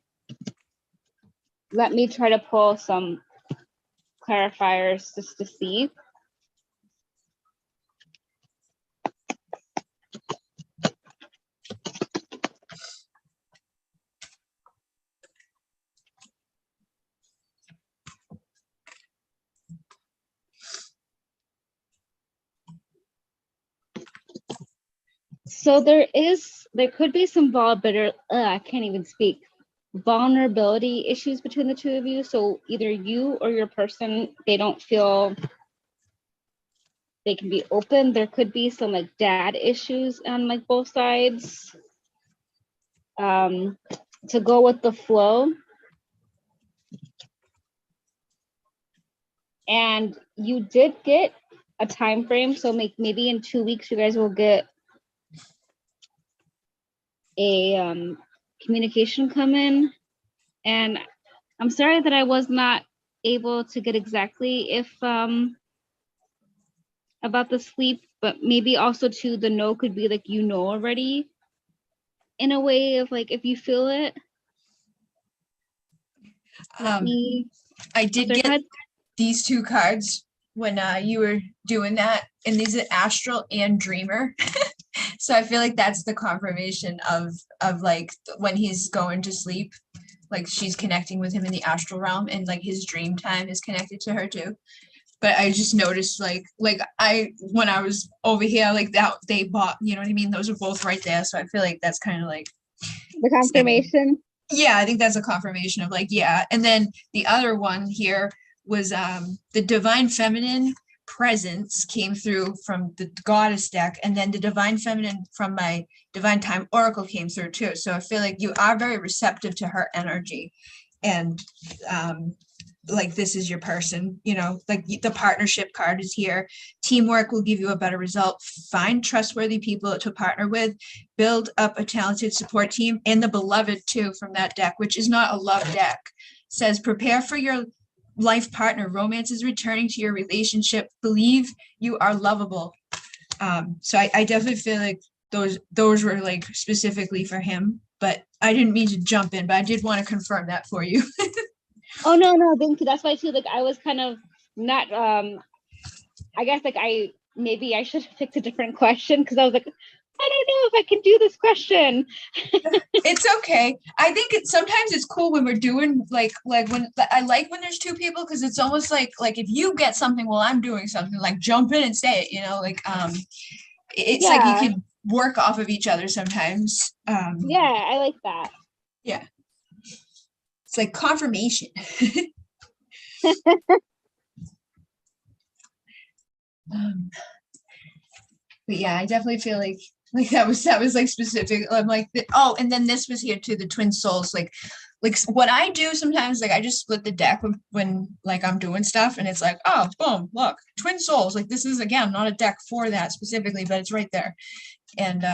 me try to pull some clarifiers just to see. So there could be some I can't even speak, vulnerability issues between the two of you. So either you or your person, they don't feel they can be open. There could be some like dad issues on like both sides. To go with the flow. And you did get a time frame, so maybe in 2 weeks you guys will get a communication come in. And I'm sorry that I was not able to get exactly if about the sleep, but maybe also too the no could be like you know already, in a way of like if you feel it. I did get these two cards when you were doing that, and these are astral and dreamer. So I feel like that's the confirmation of like when he's going to sleep, like she's connecting with him in the astral realm, and like his dream time is connected to her too. But I just noticed like I when I was over here like that they bought, you know what I mean? Those are both right there. So I feel like that's kind of like the confirmation. Yeah, I think that's a confirmation of like, yeah. And then the other one here was the divine feminine presence came through from the goddess deck, and then the divine feminine from my divine time oracle came through too. So I feel like you are very receptive to her energy, and like this is your person, you know, like the partnership card is here. Teamwork will give you a better result. Find trustworthy people to partner with, build up a talented support team. And the beloved too from that deck, which is not a love deck, says prepare for your life partner. Romance is returning to your relationship. Believe you are lovable. So I definitely feel like those were like specifically for him, but I didn't mean to jump in, but I did want to confirm that for you. Oh no, thank you. That's why too, like I was kind of not I guess like maybe I should have picked a different question, because I was like, I don't know if I can do this question. It's okay. I think sometimes it's cool when we're doing like when I like when there's two people, because it's almost like if you get something while I'm doing something, like jump in and say it, you know, like it's like you can work off of each other sometimes. Yeah, I like that. Yeah. It's like confirmation. But yeah, I definitely feel like that was like specific. I'm like, oh, and then this was here too, the twin souls, like like what I do sometimes, like I just split the deck when like I'm doing stuff and it's like, oh, boom, look, twin souls. Like this is again not a deck for that specifically, but it's right there. And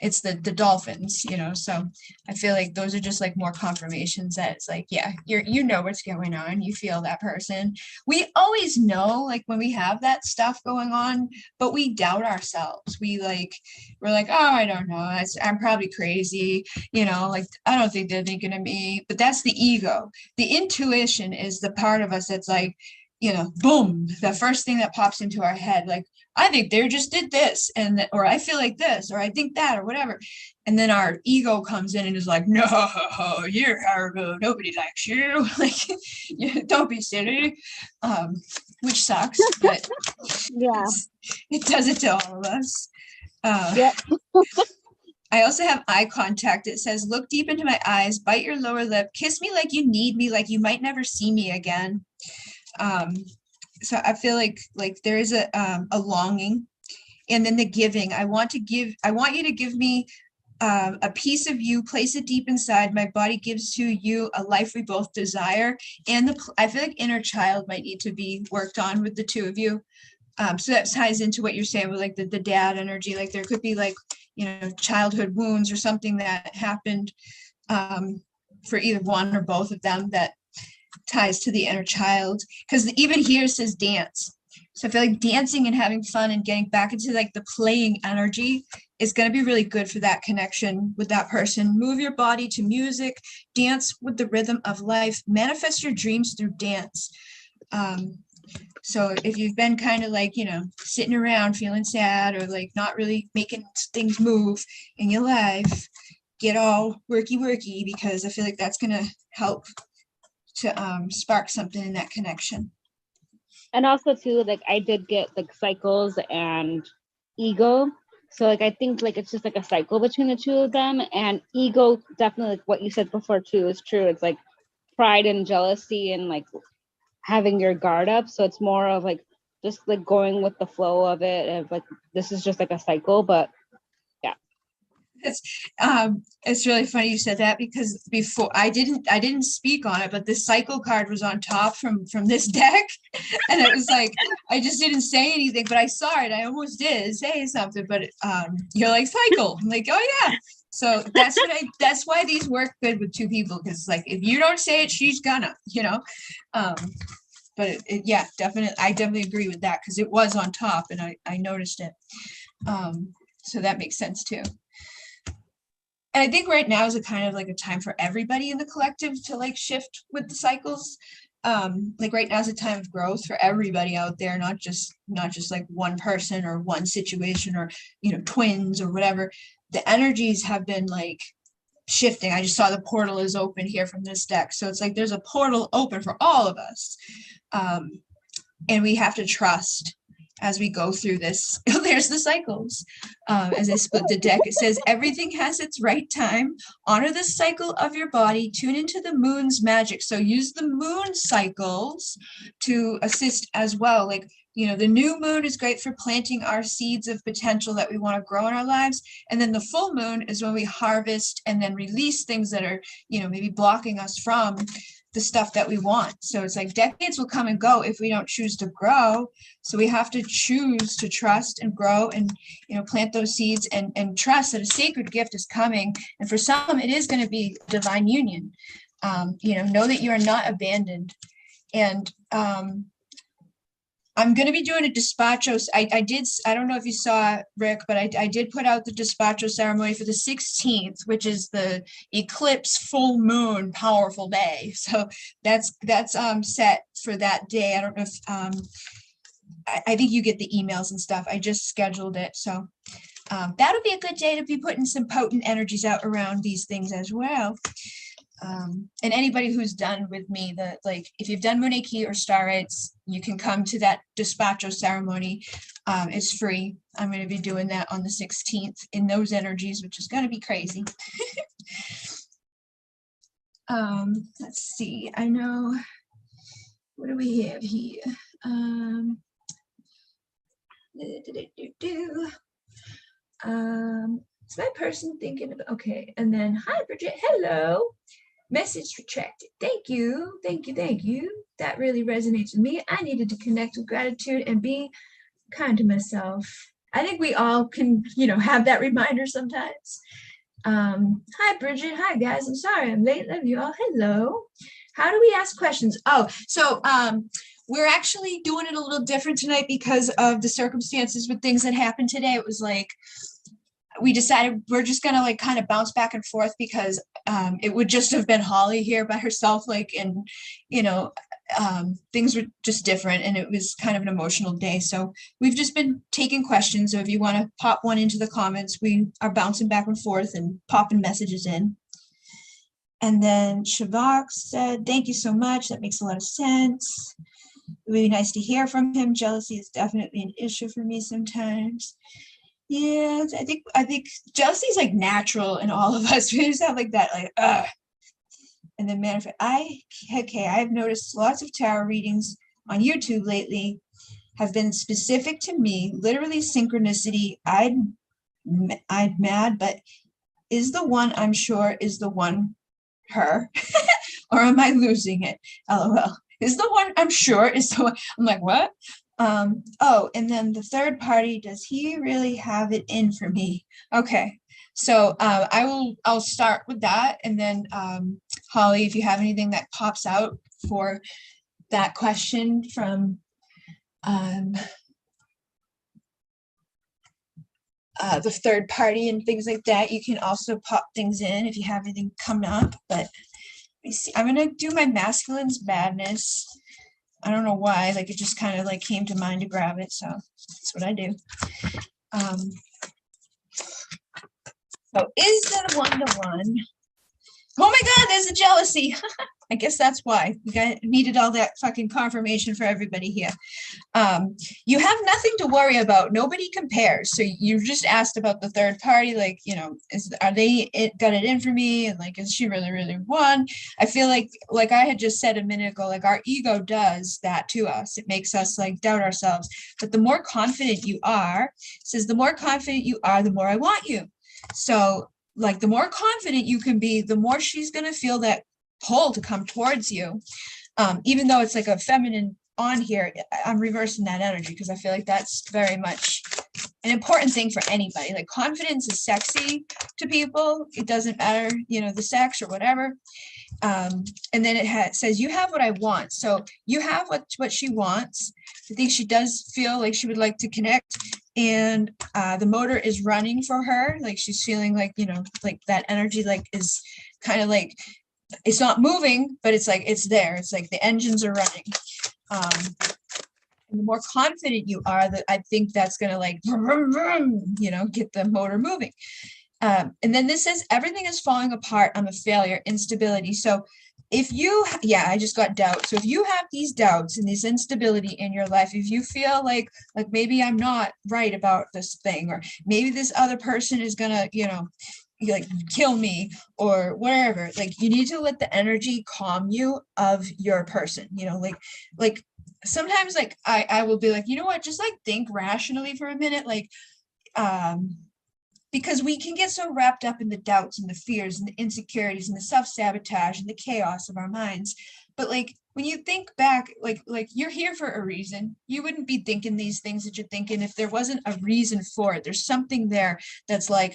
it's the dolphins, you know. So I feel like those are just like more confirmations that it's like, yeah, you know what's going on, you feel that person. We always know like when we have that stuff going on, but we doubt ourselves. We're like, oh, I don't know, I'm probably crazy, you know, like I don't think they're thinking of me. But that's the ego. The intuition is the part of us that's like, you know, boom, the first thing that pops into our head, like I think they just did this, and or I feel like this, or I think that, or whatever. And then our ego comes in and is like, no, you're horrible, nobody likes you. Like, don't be silly. Which sucks, but Yeah. it does it to all of us. Yep. I also have eye contact. It says, look deep into my eyes, bite your lower lip, kiss me like you need me, like you might never see me again. So I feel like there is a longing. And then the giving. I want you to give me a piece of you, place it deep inside. My body gives to you a life we both desire. And I feel like inner child might need to be worked on with the two of you. So that ties into what you're saying with like the dad energy. Like there could be like, you know, childhood wounds or something that happened for either one or both of them that ties to the inner child. Because even here it says dance. So I feel like dancing and having fun and getting back into like the playing energy is going to be really good for that connection with that person. Move your body to music, dance with the rhythm of life, manifest your dreams through dance. So if you've been kind of like, you know, sitting around feeling sad or like not really making things move in your life, get all worky, because I feel like that's going to help to spark something in that connection. And also too, like I did get like cycles and ego. So like I think like it's just like a cycle between the two of them. And ego, definitely like what you said before too is true. It's like pride and jealousy and like having your guard up. So it's more of like just like going with the flow of it, of like this is just like a cycle. But yeah. It's really funny you said that, because before I didn't speak on it, but the cycle card was on top from this deck, and it was like I just didn't say anything, but I saw it. I almost did say something, but you're like cycle. I'm like, oh yeah. So that's why these work good with two people, because like if you don't say it, she's gonna, you know. But yeah, definitely, I definitely agree with that, because it was on top and I noticed it. So that makes sense too. And I think right now is a kind of like a time for everybody in the collective to like shift with the cycles. Like right now is a time of growth for everybody out there, not just like one person or one situation or, you know, twins or whatever. The energies have been like shifting. I just saw the portal is open here from this deck. So it's like there's a portal open for all of us. And we have to trust as we go through this. There's the cycles. As I split the deck, it says everything has its right time. Honor the cycle of your body. Tune into the moon's magic. So use the moon cycles to assist as well. Like, you know, the new moon is great for planting our seeds of potential that we want to grow in our lives. And then the full moon is when we harvest and then release things that are, you know, maybe blocking us from the stuff that we want. So it's like decades will come and go if we don't choose to grow. So we have to choose to trust and grow and, you know, plant those seeds and trust that a sacred gift is coming. And for some, it is going to be divine union. You know that you are not abandoned. And I'm going to be doing a despacho. I don't know if you saw it, Rick, but I did put out the despacho ceremony for the 16th, which is the eclipse full moon powerful day. So that's set for that day. I don't know if I think you get the emails and stuff. I just scheduled it. So that'll be a good day to be putting some potent energies out around these things as well. And anybody who's done with me, if you've done Muneki or Star Rites, you can come to that despacho ceremony. It's free. I'm going to be doing that on the 16th in those energies, which is going to be crazy. Let's see. I know. What do we have here? Is my person thinking of, okay. And then, hi, Bridget. Hello. Message retracted. Thank you. Thank you. Thank you. That really resonates with me. I needed to connect with gratitude and be kind to myself. I think we all can, have that reminder sometimes. Hi, Bridget. Hi, guys. I'm sorry I'm late. Love you all. Hello. How do we ask questions? Oh, so we're actually doing it a little different tonight because of the circumstances with things that happened today. It was like, we decided we're just gonna like kind of bounce back and forth because it would just have been Holly here by herself, and things were just different and it was kind of an emotional day. So we've just been taking questions. So if you want to pop one into the comments, we are bouncing back and forth and popping messages in. And then Shavak said, thank you so much. That makes a lot of sense. It would be nice to hear from him. Jealousy is definitely an issue for me sometimes. Yeah, I think jealousy is like natural in all of us. We just have like that, and then manifest. I've noticed lots of tarot readings on YouTube lately have been specific to me, literally synchronicity. I'm mad, but is the one I'm sure is the one her, or am I losing it? LOL. Is the one I'm sure is the one? I'm like, what? Oh, and then the third party, does he really have it in for me? Okay, so I'll start with that, and then Holly, if you have anything that pops out for that question from the third party and things like that, you can also pop things in if you have anything coming up. But let me see, I'm gonna do my masculine's madness. I don't know why, like it just kind of like came to mind to grab it, so that's what I do. So is that a one-to-one? Oh my God, there's a jealousy. I guess that's why we needed all that fucking confirmation for everybody here. You have nothing to worry about. Nobody compares. So you just asked about the third party, like, are they got it in for me? And like, is she really one? I feel like I had just said a minute ago, like our ego does that to us. It makes us like doubt ourselves. But the more confident you are, says the more confident you are, the more I want you. So like the more confident you can be, the more she's going to feel that pull to come towards you. Even though it's like a feminine on here, I'm reversing that energy because I feel like that's very much an important thing for anybody. Like confidence is sexy to people. It doesn't matter, the sex or whatever. And then it says, you have what I want. So you have what she wants. I think she does feel like she would like to connect. And the motor is running for her. Like she's feeling like, like that energy, like is kind of like, it's not moving, but it's like, it's there. It's like the engines are running. And the more confident you are, that I think that's going to like, vroom, vroom, get the motor moving. And then this says, everything is falling apart. I'm a failure, instability. So if you, I just got doubt. So if you have these doubts and this instability in your life, if you feel like maybe I'm not right about this thing, or maybe this other person is gonna, like kill me or whatever, like you need to let the energy calm you of your person, like sometimes like I will be like, you know what, just like think rationally for a minute, like, because we can get so wrapped up in the doubts and the fears and the insecurities and the self-sabotage and the chaos of our minds. But like, when you think back, like you're here for a reason. You wouldn't be thinking these things that you're thinking if there wasn't a reason for it. There's something there that's like,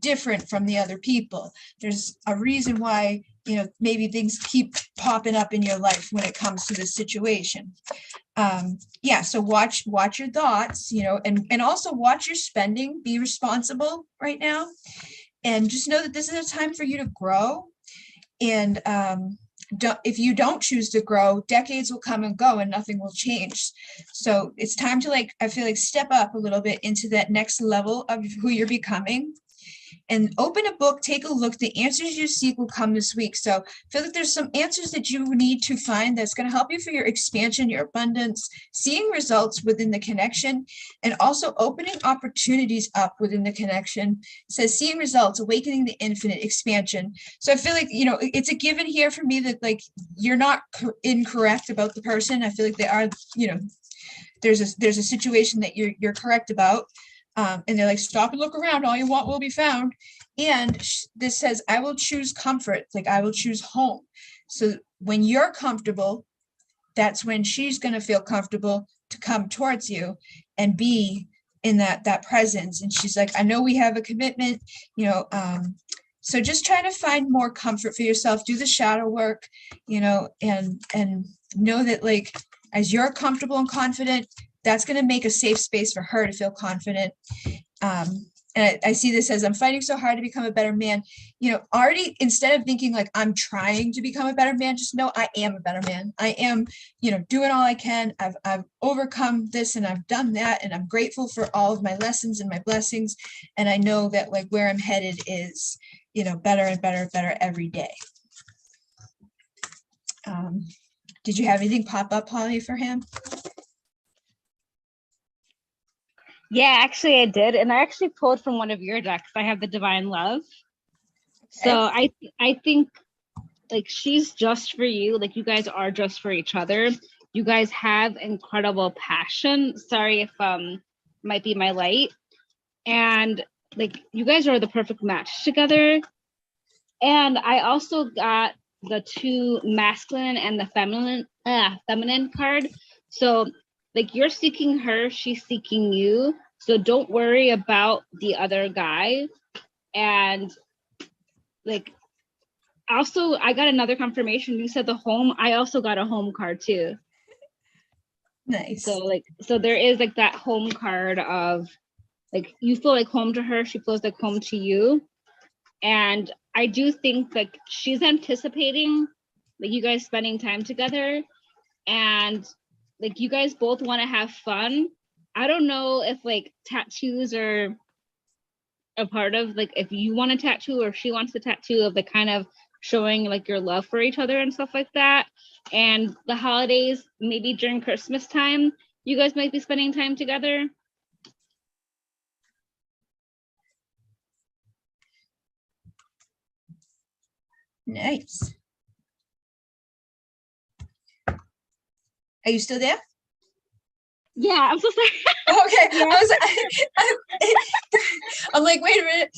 different from the other people. There's a reason why, maybe things keep popping up in your life when it comes to this situation. So watch your thoughts, and also watch your spending. Be responsible right now, and just know that this is a time for you to grow. And if you don't choose to grow, decades will come and go and nothing will change. So it's time to I feel like step up a little bit into that next level of who you're becoming. And open a book, take a look. The answers you seek will come this week. So I feel like there's some answers that you need to find that's going to help you for your expansion, your abundance, seeing results within the connection, and also opening opportunities up within the connection. It says seeing results, awakening the infinite, expansion. So I feel like, it's a given here for me that like you're not incorrect about the person. I feel like they are, there's a situation that you're correct about. And they're like, stop and look around, all you want will be found. And this says, I will choose comfort, like I will choose home. So when you're comfortable, that's when she's going to feel comfortable to come towards you and be in that presence. And she's like, I know we have a commitment, so just try to find more comfort for yourself, do the shadow work, and know that like, as you're comfortable and confident, that's going to make a safe space for her to feel confident. And I see this as, I'm fighting so hard to become a better man. Already, instead of thinking like I'm trying to become a better man, just know I am a better man. I am, doing all I can. I've overcome this and I've done that. And I'm grateful for all of my lessons and my blessings. And I know that like where I'm headed is, better and better and better every day. Did you have anything pop up, Holly, for him? Yeah, actually I did. And I actually pulled from one of your decks. I have the Divine Love. Okay. So I think like she's just for you. Like you guys are just for each other. You guys have incredible passion. Sorry if might be my light. And like you guys are the perfect match together. And I also got the two masculine and the feminine card. So like you're seeking her, she's seeking you. So don't worry about the other guy. And like, also I got another confirmation. You said the home. I also got a home card too. Nice. So there is like that home card of like, you feel like home to her. She feels like home to you. And I do think like she's anticipating like you guys spending time together, and like you guys both want to have fun. I don't know if like tattoos are a part of like if you want a tattoo or if she wants a tattoo of the kind of showing like your love for each other and stuff like that. And the holidays, maybe during Christmas time, you guys might be spending time together. Nice. Are you still there? Yeah, I'm so sorry. Okay. Yeah. I'm like, wait a minute.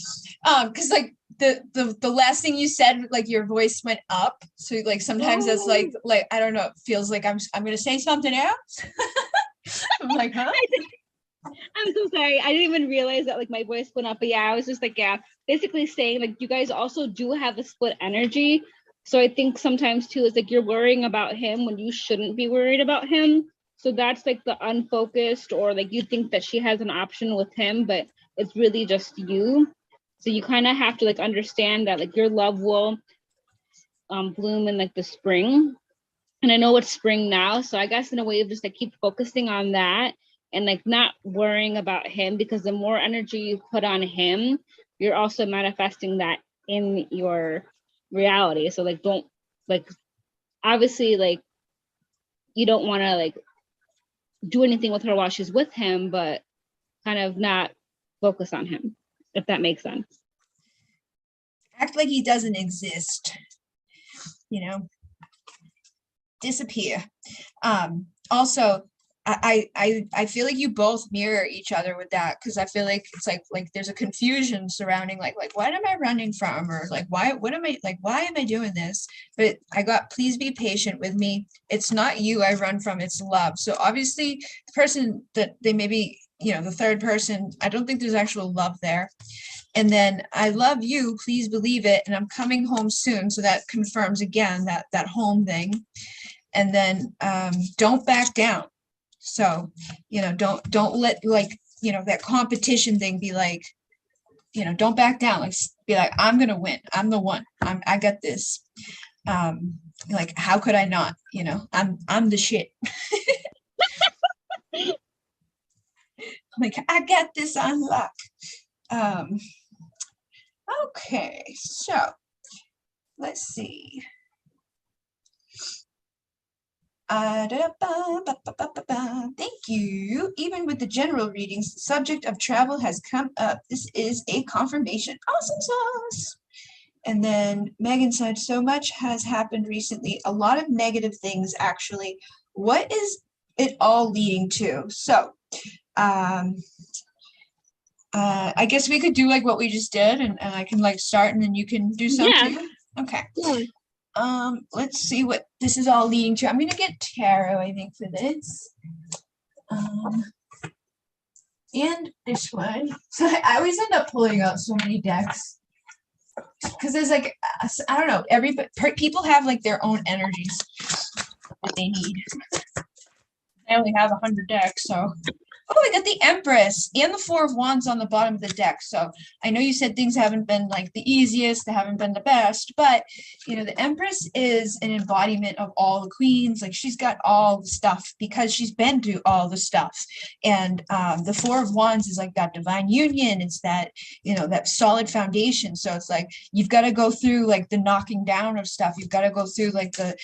Because like the last thing you said, like your voice went up. So like sometimes that's like I don't know, it feels like I'm gonna say something else. I'm like, huh? I'm so sorry. I didn't even realize that like my voice went up. But yeah, I was just like, yeah, basically saying like you guys also do have a split energy. So I think sometimes too is like you're worrying about him when you shouldn't be worried about him. So that's like the unfocused, or like you think that she has an option with him, but it's really just you. So you kind of have to like understand that like your love will bloom in like the spring. And I know it's spring now. So I guess in a way of just like keep focusing on that and like not worrying about him, because the more energy you put on him, you're also manifesting that in your reality. So like don't like, obviously like you don't want to like do anything with her while she's with him, but kind of not focus on him, if that makes sense. Act like he doesn't exist, disappear. Also, I feel like you both mirror each other with that, because I feel like it's like there's a confusion surrounding like what am I running from, or like why am I doing this? But I got, please be patient with me. It's not you I run from, it's love. So obviously the person that they maybe, the third person, I don't think there's actual love there. And then I love you, please believe it, and I'm coming home soon. So that confirms again that home thing. And then don't back down. So, don't let like, that competition thing be like, don't back down. Like be like, I'm gonna win. I'm the one. I got this. Like, how could I not? I'm the shit. Like, I got this on lock. Okay, so let's see. Thank you. Even with the general readings, the subject of travel has come up. This is a confirmation. Awesome sauce. And then Megan said, so much has happened recently. A lot of negative things, actually. What is it all leading to? So, I guess we could do like what we just did, and I can like start, and then you can do some Yeah. too. Okay. Yeah. Let's see what this is all leading to. I'm gonna get tarot, I think, for this. And this one. So I always end up pulling out so many decks because there's like I don't know. People have like their own energies that they need. I only have 100 decks, so. Oh, we got the Empress and the Four of Wands on the bottom of the deck. So I know you said things haven't been like the easiest, they haven't been the best, but you know, the Empress is an embodiment of all the queens. Like she's got all the stuff because she's been through all the stuff. And the Four of Wands is like that divine union. It's that, you know, that solid foundation. So it's like you've got to go through like the knocking down of stuff. You've got to go through like the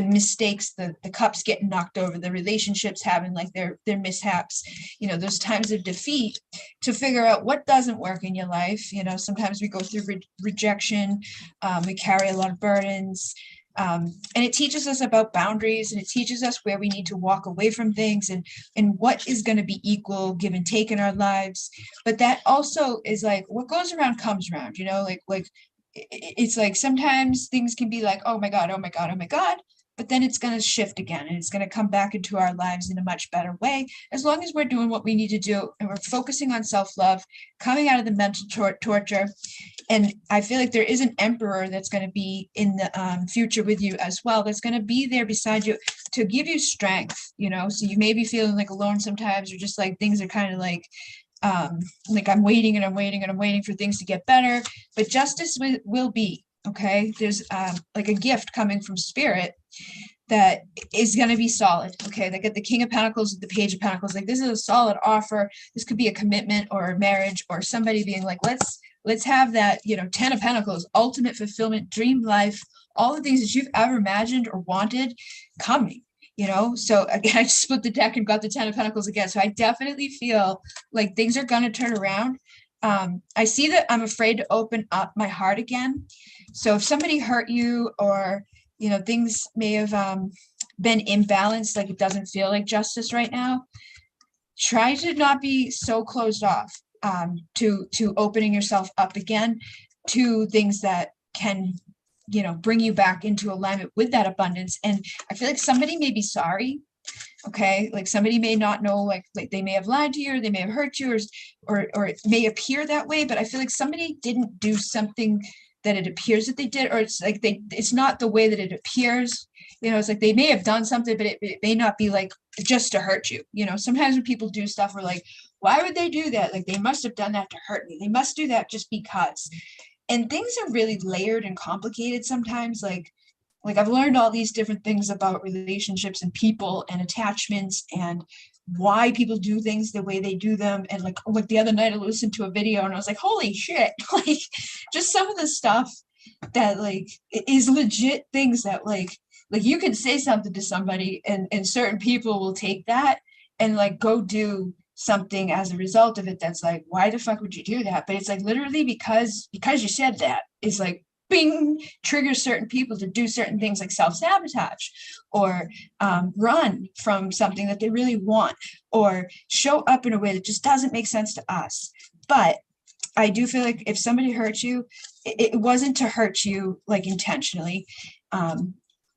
mistakes, the cups getting knocked over, the relationships having like their mishaps, you know, those times of defeat, to figure out what doesn't work in your life. You know, sometimes we go through rejection, we carry a lot of burdens, and it teaches us about boundaries, and it teaches us where we need to walk away from things, and what is going to be equal give and take in our lives. But that also is like what goes around comes around, you know, like it's like sometimes things can be like, oh my God, oh my God, oh my God. But then it's going to shift again, and it's going to come back into our lives in a much better way, as long as we're doing what we need to do and we're focusing on self-love, coming out of the mental torture. And I feel like there is an emperor that's going to be in the future with you as well, that's going to be there beside you to give you strength, you know. So you may be feeling like alone sometimes, or just like things are kind of like I'm waiting and I'm waiting and I'm waiting for things to get better, but justice will be. Okay, there's like a gift coming from spirit that is going to be solid. Okay, they get the King of Pentacles, the Page of Pentacles. Like this is a solid offer. This could be a commitment or a marriage, or somebody being like, let's have that, you know, 10 of Pentacles, ultimate fulfillment, dream life, all the things that you've ever imagined or wanted coming. You know, so again, I just split the deck and got the 10 of Pentacles again. So I definitely feel like things are going to turn around. I see that I'm afraid to open up my heart again. So if somebody hurt you, or, you know, things may have been imbalanced, like it doesn't feel like justice right now, try to not be so closed off to opening yourself up again to things that can, you know, bring you back into alignment with that abundance. And I feel like somebody may be sorry. Okay, like somebody may not know, like they may have lied to you, or they may have hurt you, or it may appear that way, but I feel like somebody didn't do something that it appears that they did, or it's like it's not the way that it appears. You know, it's like they may have done something, but it may not be like just to hurt you. You know, sometimes when people do stuff, we're like, why would they do that? Like they must have done that to hurt me. They must do that just because. And things are really layered and complicated sometimes. Like I've learned all these different things about relationships and people and attachments, and why people do things the way they do them. And like the other night I listened to a video and I was like, holy shit, like just some of the stuff that like is legit things that like you can say something to somebody, and certain people will take that and like go do something as a result of it that's like, why the fuck would you do that? But it's like literally because you said that, it's like bing, triggers certain people to do certain things, like self-sabotage, or run from something that they really want, or show up in a way that just doesn't make sense to us. But I do feel like if somebody hurts you, it wasn't to hurt you like intentionally.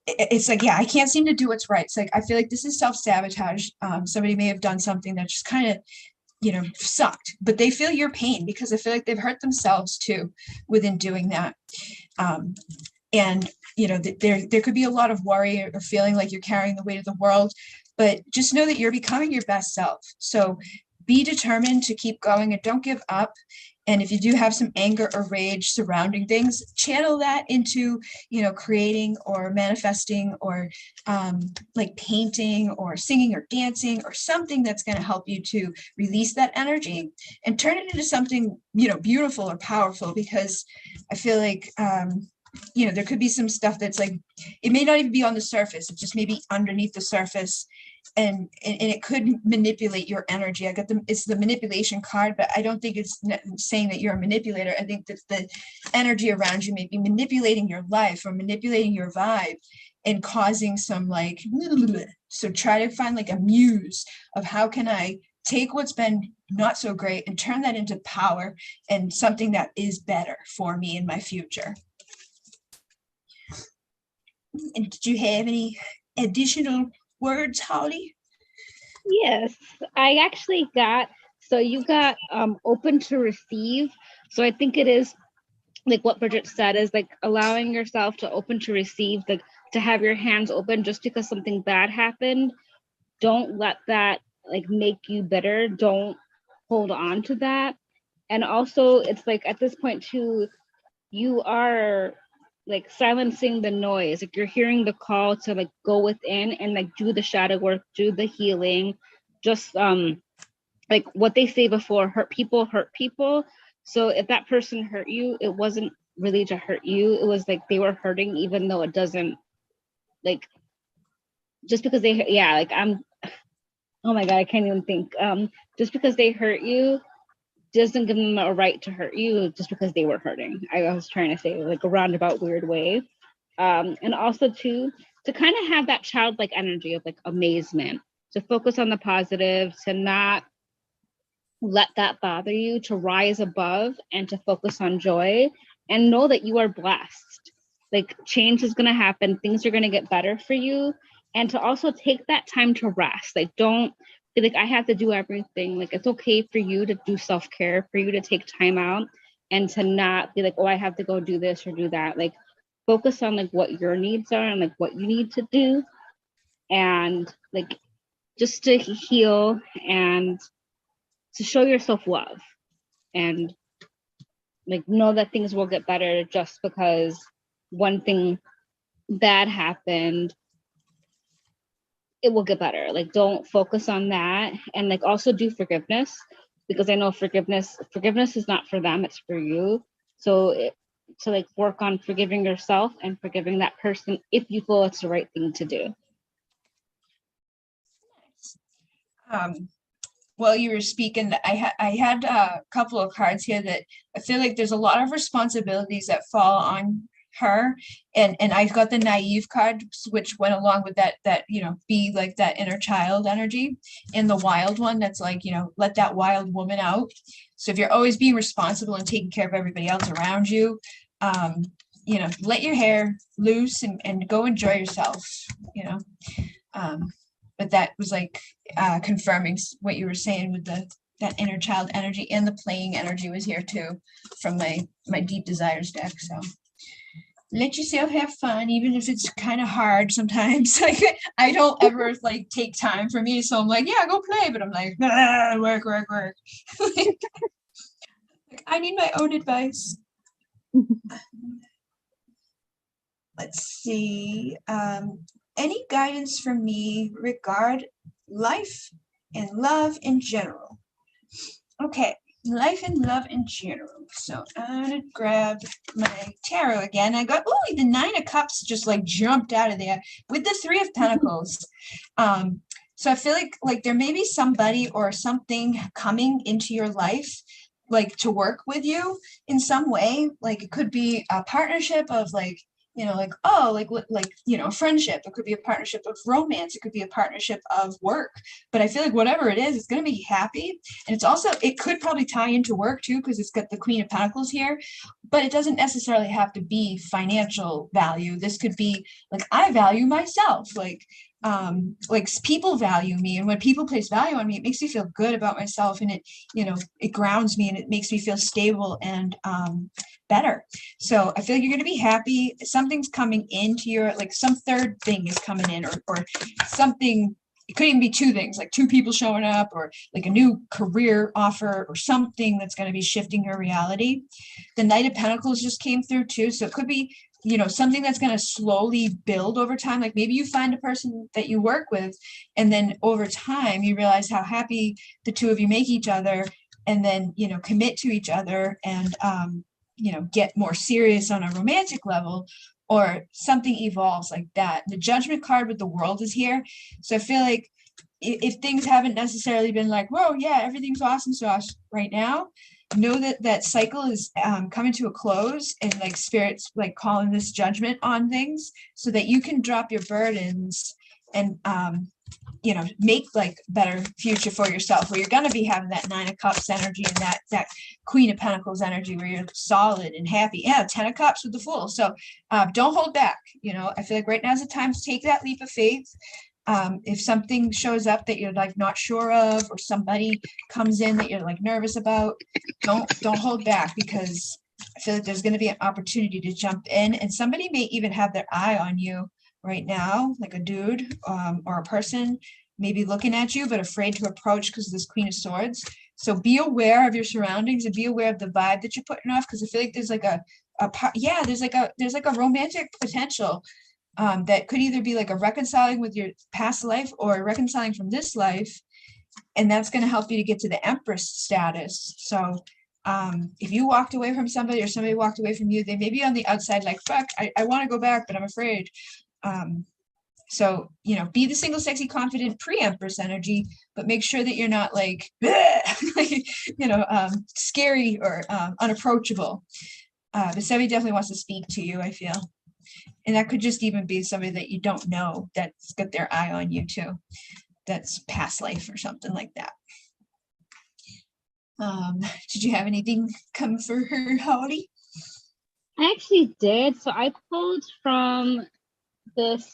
It's like, yeah, I can't seem to do what's right. It's like, I feel like this is self-sabotage. Somebody may have done something that just kind of, you know, sucked, but they feel your pain because I feel like they've hurt themselves too within doing that. And, you know, there could be a lot of worry or feeling like you're carrying the weight of the world, but just know that you're becoming your best self. So be determined to keep going and don't give up. And if you do have some anger or rage surrounding things, channel that into, you know, creating or manifesting, or like painting or singing or dancing, or something that's going to help you to release that energy and turn it into something, you know, beautiful or powerful. Because I feel like, you know, there could be some stuff that's like, it may not even be on the surface. It's just maybe underneath the surface. And it could manipulate your energy. It's the manipulation card, but I don't think it's saying that you're a manipulator. I think that the energy around you may be manipulating your life or manipulating your vibe and causing some like, so try to find like a muse of how can I take what's been not so great and turn that into power and something that is better for me in my future. And did you have any additional words, Holly? Yes, I actually got, so you got open to receive. So I think it is like what Bridget said, is like allowing yourself to open to receive, like to have your hands open. Just because something bad happened, don't let that like make you bitter. Don't hold on to that. And also it's like at this point too, you are like silencing the noise. Like you're hearing the call to like go within and like do the shadow work, do the healing. Just like what they say before, hurt people hurt people. So if that person hurt you, it wasn't really to hurt you. It was like they were hurting, even though it doesn't, like, just because they, yeah, like oh my God, I can't even think. Just because they hurt you doesn't give them a right to hurt you just because they were hurting. I was trying to say like a roundabout weird way. And also to kind of have that childlike energy of like amazement, to focus on the positive, to not let that bother you, to rise above and to focus on joy and know that you are blessed. Like change is going to happen, things are going to get better for you. And to also take that time to rest. Like don't feel like I have to do everything. Like it's okay for you to do self-care, for you to take time out and to not be like, oh, I have to go do this or do that. Like focus on like what your needs are and like what you need to do. And like just to heal and to show yourself love and like know that things will get better. Just because one thing bad happened, it will get better. Like don't focus on that. And like also do forgiveness, because I know forgiveness is not for them, it's for you. So to like work on forgiving yourself and forgiving that person if you feel it's the right thing to do. While you were speaking, I had a couple of cards here that I feel like there's a lot of responsibilities that fall on her, and I got the naive card, which went along with that be like that inner child energy, and the wild one that's like, let that wild woman out. So if you're always being responsible and taking care of everybody else around you, let your hair loose and go enjoy yourself. But that was like confirming what you were saying with that inner child energy, and the playing energy was here too from my deep desires deck. So let yourself have fun, even if it's kind of hard sometimes. Like I don't ever like take time for me, so I'm like, yeah, go play, but I'm like, nah, work. Like, I need my own advice. Let's see. Any guidance for me regard life and love in general? Okay, life and love in general. So I'm gonna grab my tarot again. I got, oh, the Nine of Cups just like jumped out of there with the Three of Pentacles. So I feel like there may be somebody or something coming into your life, like to work with you in some way. Like it could be a partnership of like, a friendship. It could be a partnership of romance. It could be a partnership of work. But I feel like whatever it is, it's going to be happy. And it's also, it could probably tie into work too, because it's got the Queen of Pentacles here. But it doesn't necessarily have to be financial value. This could be like, I value myself. Like people value me, and when people place value on me, it makes me feel good about myself, and it grounds me, and it makes me feel stable and better. So I feel like you're going to be happy. Something's coming into your, like some third thing is coming in, or something. It could even be two things, like two people showing up, or like a new career offer, or something that's going to be shifting your reality. The Knight of Pentacles just came through too, so it could be something that's going to slowly build over time. Like maybe you find a person that you work with, and then over time you realize how happy the two of you make each other, and then commit to each other, and get more serious on a romantic level, or something evolves like that. The Judgment card with the World is here, so I feel like if things haven't necessarily been like, whoa, yeah, everything's awesome sauce right now, know that cycle is coming to a close, and like spirit's like calling this judgment on things, so that you can drop your burdens and make like better future for yourself, where you're going to be having that Nine of Cups energy and that Queen of Pentacles energy, where you're solid and happy. Yeah, Ten of Cups with the Fool. So don't hold back. I feel like right now is the time to take that leap of faith. If something shows up that you're like not sure of, or somebody comes in that you're like nervous about, don't hold back, because I feel like there's going to be an opportunity to jump in, and somebody may even have their eye on you right now, like a dude or a person maybe looking at you, but afraid to approach because of this Queen of Swords. So be aware of your surroundings and be aware of the vibe that you're putting off, because I feel like there's like there's like a romantic potential that could either be like a reconciling with your past life or a reconciling from this life, and that's going to help you to get to the Empress status. So if you walked away from somebody, or somebody walked away from you, they may be on the outside like, fuck, I want to go back, but I'm afraid. So, be the single, sexy, confident pre-Empress energy, but make sure that you're not like, scary or unapproachable. But somebody definitely wants to speak to you, I feel. And that could just even be somebody that you don't know that's got their eye on you too. That's past life or something like that. Did you have anything come for her, Holly? I actually did. So I pulled from this,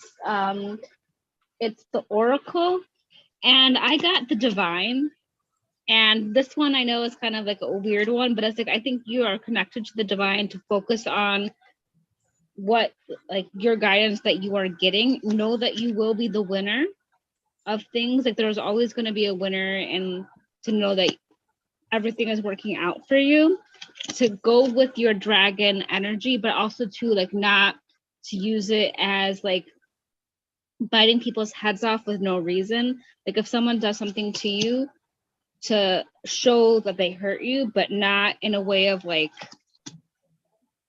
it's the Oracle, and I got the Divine. And this one I know is kind of like a weird one, but it's like, I think you are connected to the Divine to focus on what, like, your guidance that you are getting. Know that you will be the winner of things. Like, there's always going to be a winner, and to know that everything is working out for you, to go with your dragon energy, but also to like not to use it as like biting people's heads off with no reason. Like, if someone does something to you, to show that they hurt you, but not in a way of like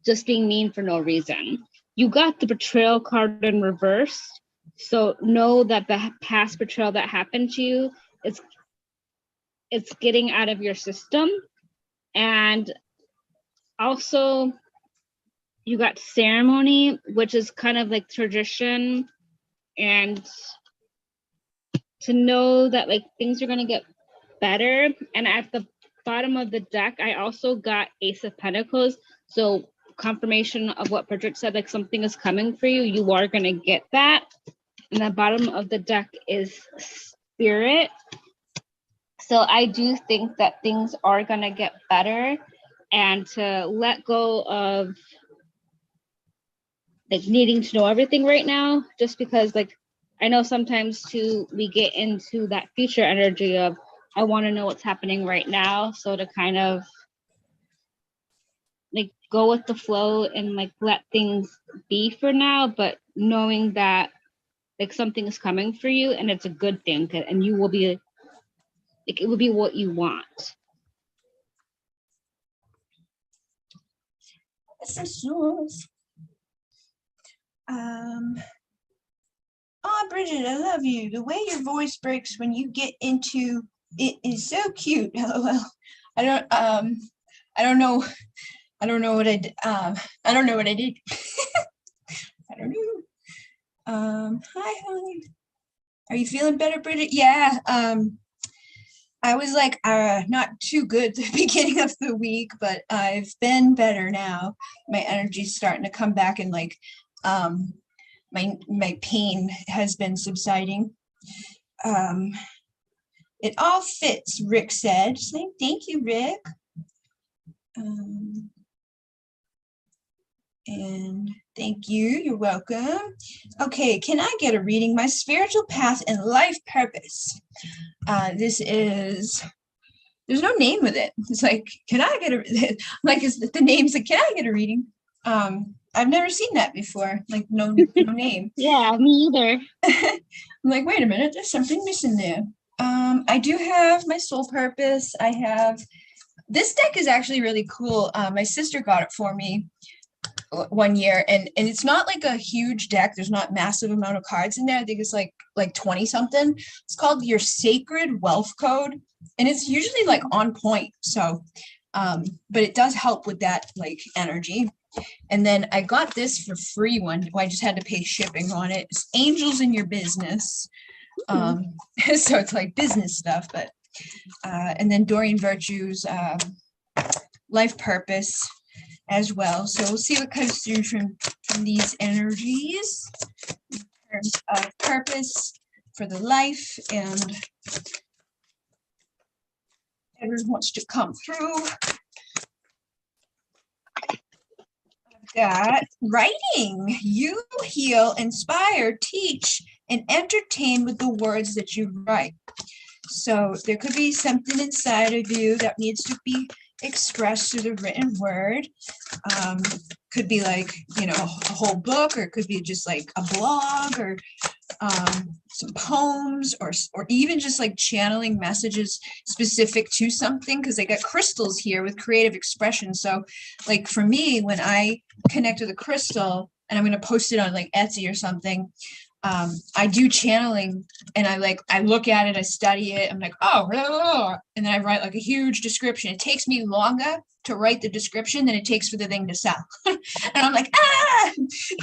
just being mean for no reason. You got the Betrayal card in reverse, so know that the past betrayal that happened to you, it's getting out of your system. And also you got Ceremony, which is kind of like tradition, and to know that like things are going to get better. And at the bottom of the deck, I also got Ace of Pentacles, so confirmation of what Bridget said, like something is coming for you, you are going to get that. And the bottom of the deck is Spirit. So I do think that things are going to get better, and to let go of like needing to know everything right now, just because like I know sometimes too we get into that future energy of I want to know what's happening right now. So to kind of like go with the flow and like let things be for now, but knowing that like something is coming for you and it's a good thing, and you will be like, it will be what you want. Oh, Bridget, I love you. The way your voice breaks when you get into it is so cute. LOL. I don't know what I did. I don't know what I did. I don't know. Hi, honey. Are you feeling better, Bridget? Yeah. I was like not too good at the beginning of the week, but I've been better now. My energy's starting to come back, and like my pain has been subsiding. It all fits, Rick said. Thank you, Rick. And thank you. You're welcome. Okay, can I get a reading? My spiritual path and life purpose. This is, there's no name with it. It's like, can I get a, like, is the name's like, can I get a reading? I've never seen that before. Like, no name. Yeah, me either. I'm like, wait a minute, there's something missing there. I do have my soul purpose. I have, this deck is actually really cool. My sister got it for me one year, and it's not like a huge deck. There's not massive amount of cards in there. I think it's like 20 something. It's called your Sacred Wealth Code, and it's usually like on point. So but it does help with that like energy. And then I got this for free one. I just had to pay shipping on it. It's Angels in Your Business. So it's like business stuff, but and then Doreen Virtue's life purpose as well. So we'll see what comes through from these energies in terms of purpose for the life, and everyone wants to come through. I've got writing. You heal, inspire, teach, and entertain with the words that you write. So there could be something inside of you that needs to be expressed through the written word. Could be like, you know, a whole book, or it could be just like a blog, or some poems, or even just like channeling messages specific to something, because they got crystals here with creative expression. So like for me, when I connect with a crystal and I'm going to post it on like Etsy or something, I do channeling, and I look at it, I study it, I'm like, oh, blah, blah, blah, and then I write like a huge description. It takes me longer to write the description than it takes for the thing to sell. And I'm like,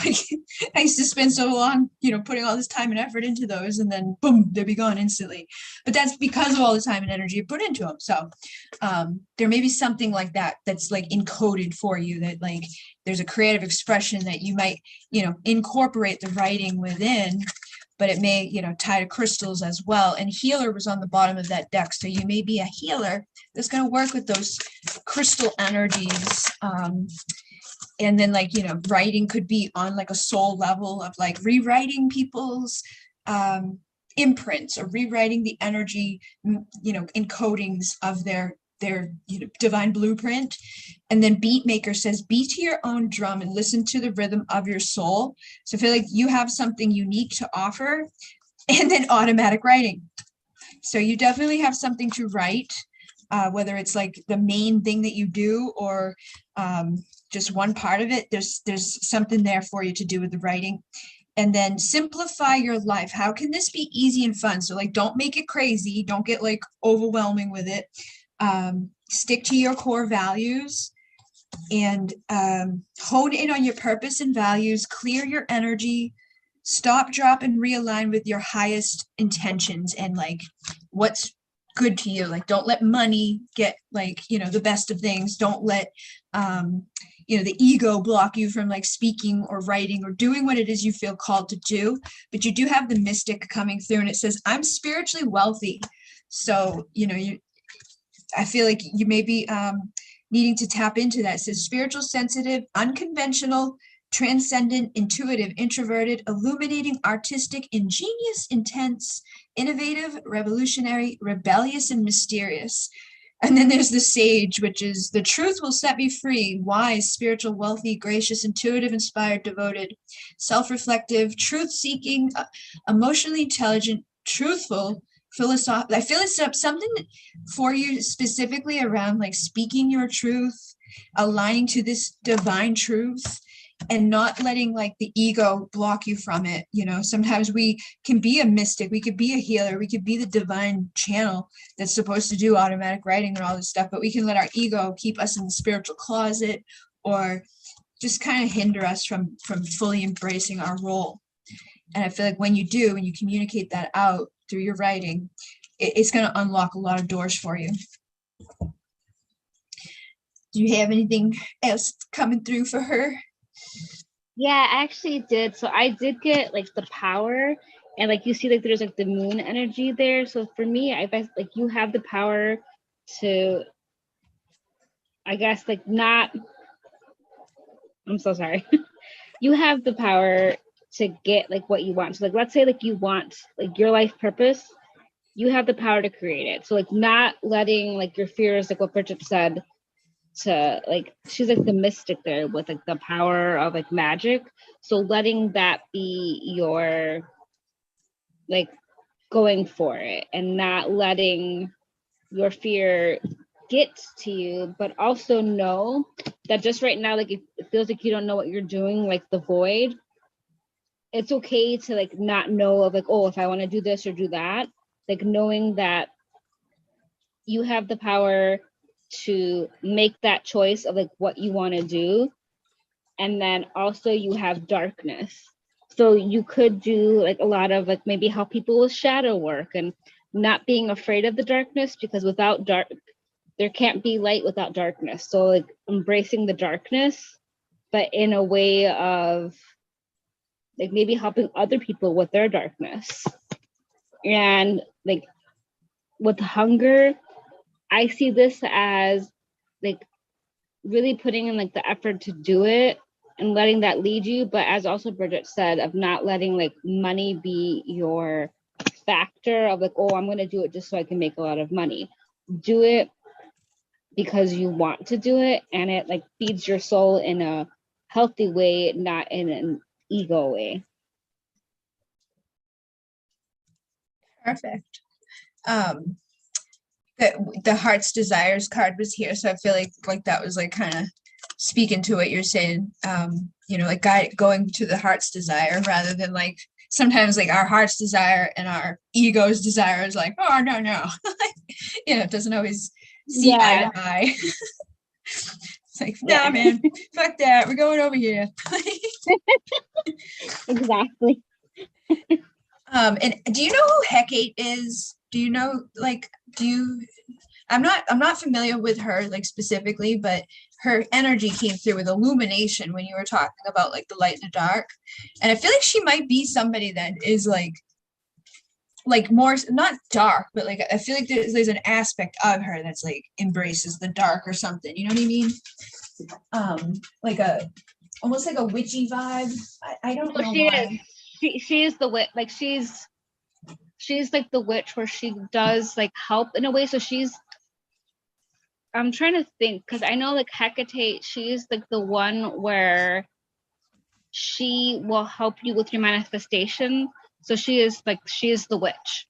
like, I used to spend so long, you know, putting all this time and effort into those, and then boom, they'll be gone instantly. But that's because of all the time and energy you put into them. So there may be something like that that's like encoded for you, that like there's a creative expression that you might, you know, incorporate the writing within, but it may, you know, tie to crystals as well. And healer was on the bottom of that deck. So you may be a healer that's going to work with those crystal energies. And then like, you know, writing could be on like a soul level of like rewriting people's imprints, or rewriting the energy, you know, encodings of their you know, divine blueprint. And then beat maker says, beat to your own drum and listen to the rhythm of your soul. So I feel like you have something unique to offer. And then automatic writing. So you definitely have something to write, whether it's like the main thing that you do, or just one part of it. There's something there for you to do with the writing. And then simplify your life. How can this be easy and fun? So like, don't make it crazy. Don't get like overwhelming with it. Stick to your core values, and hone in on your purpose and values. Clear your energy. Stop, drop, and realign with your highest intentions and like what's good to you. Like, don't let money get like, you know, the best of things. Don't let you know, the ego block you from like speaking or writing or doing what it is you feel called to do. But you do have the mystic coming through, and it says, I'm spiritually wealthy. So, you know, I feel like you may be needing to tap into that. It says spiritual, sensitive, unconventional, transcendent, intuitive, introverted, illuminating, artistic, ingenious, intense, innovative, revolutionary, rebellious, and mysterious. And then there's the sage, which is the truth will set me free, wise, spiritual, wealthy, gracious, intuitive, inspired, devoted, self-reflective, truth-seeking, emotionally intelligent, truthful, philosophical. I feel it's something for you specifically around like speaking your truth, aligning to this divine truth, and not letting like the ego block you from it. You know, sometimes we can be a mystic, we could be a healer, we could be the divine channel that's supposed to do automatic writing and all this stuff, but we can let our ego keep us in the spiritual closet, or just kind of hinder us from fully embracing our role. And I feel like when you do, when you communicate that out through your writing, it's going to unlock a lot of doors for you. Do you have anything else coming through for her? Yeah, I actually did. So I did get like the power, and like you see, like there's like the moon energy there. So for me, I guess like you have the power to, I guess, like not, I'm so sorry. You have the power to get like what you want. So like, let's say like you want like your life purpose, you have the power to create it. So like not letting like your fears, like what Bridget said, to like, she's like the mystic there with like the power of like magic. So letting that be your like going for it, and not letting your fear get to you, but also know that just right now, like if it feels like you don't know what you're doing, like the void, it's okay to like not know of like, oh, if I want to do this or do that, like knowing that you have the power to make that choice of like what you want to do. And then also you have darkness. So you could do like a lot of like maybe help people with shadow work and not being afraid of the darkness, because without dark, there can't be light without darkness. So like embracing the darkness, but in a way of like maybe helping other people with their darkness. And like with hunger, I see this as like really putting in like the effort to do it and letting that lead you. But as also Bridget said, of not letting like money be your factor of like, oh, I'm going to do it just so I can make a lot of money. Do it because you want to do it, and it like feeds your soul in a healthy way, not in an ego way. Perfect. The heart's desires card was here, so I feel like that was like kind of speaking to what you're saying. You know, like going to the heart's desire rather than like sometimes like our heart's desire and our ego's desire is like, oh no. You know, it doesn't always see eye to eye. It's like, nah, man, fuck that. We're going over here. Exactly. And do you know who Hecate is? Do you know, like, I'm not familiar with her like specifically, but her energy came through with illumination when you were talking about like the light and the dark. And I feel like she might be somebody that is like more not dark, but like I feel like there's an aspect of her that's like embraces the dark or something. You know what I mean? Like almost like a witchy vibe. I don't know why. She is the witch. Like she's like the witch where she does like help in a way. So I'm trying to think, because I know like Hecate, she's like the one where she will help you with your manifestation. So she is the witch.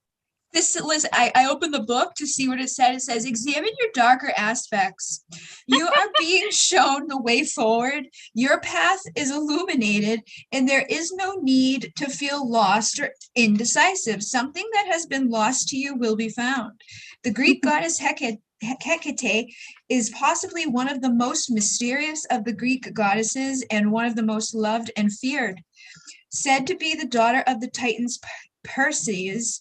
Listen, I opened the book to see what it said. It says, examine your darker aspects. You are being shown the way forward. Your path is illuminated, and there is no need to feel lost or indecisive. Something that has been lost to you will be found. The Greek goddess Hecate is possibly one of the most mysterious of the Greek goddesses and one of the most loved and feared. Said to be the daughter of the Titans Perseus,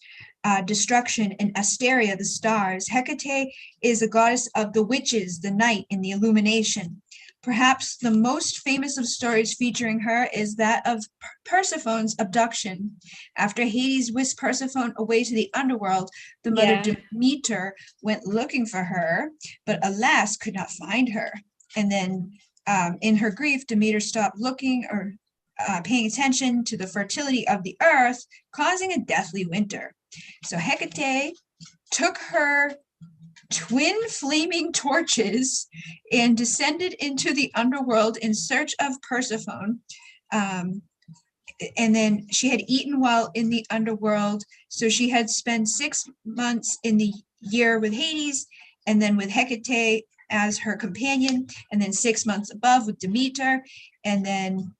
destruction, and Asteria, the stars, Hecate is a goddess of the witches, the night, and the illumination. Perhaps the most famous of stories featuring her is that of Persephone's abduction. After Hades whisked Persephone away to the underworld, the mother Demeter went looking for her, but alas, could not find her. And then in her grief, Demeter stopped looking or paying attention to the fertility of the earth, causing a deathly winter. So Hecate took her twin flaming torches and descended into the underworld in search of Persephone. And then she had eaten while in the underworld. So she had spent 6 months in the year with Hades, and then with Hecate as her companion, and then 6 months above with Demeter. And then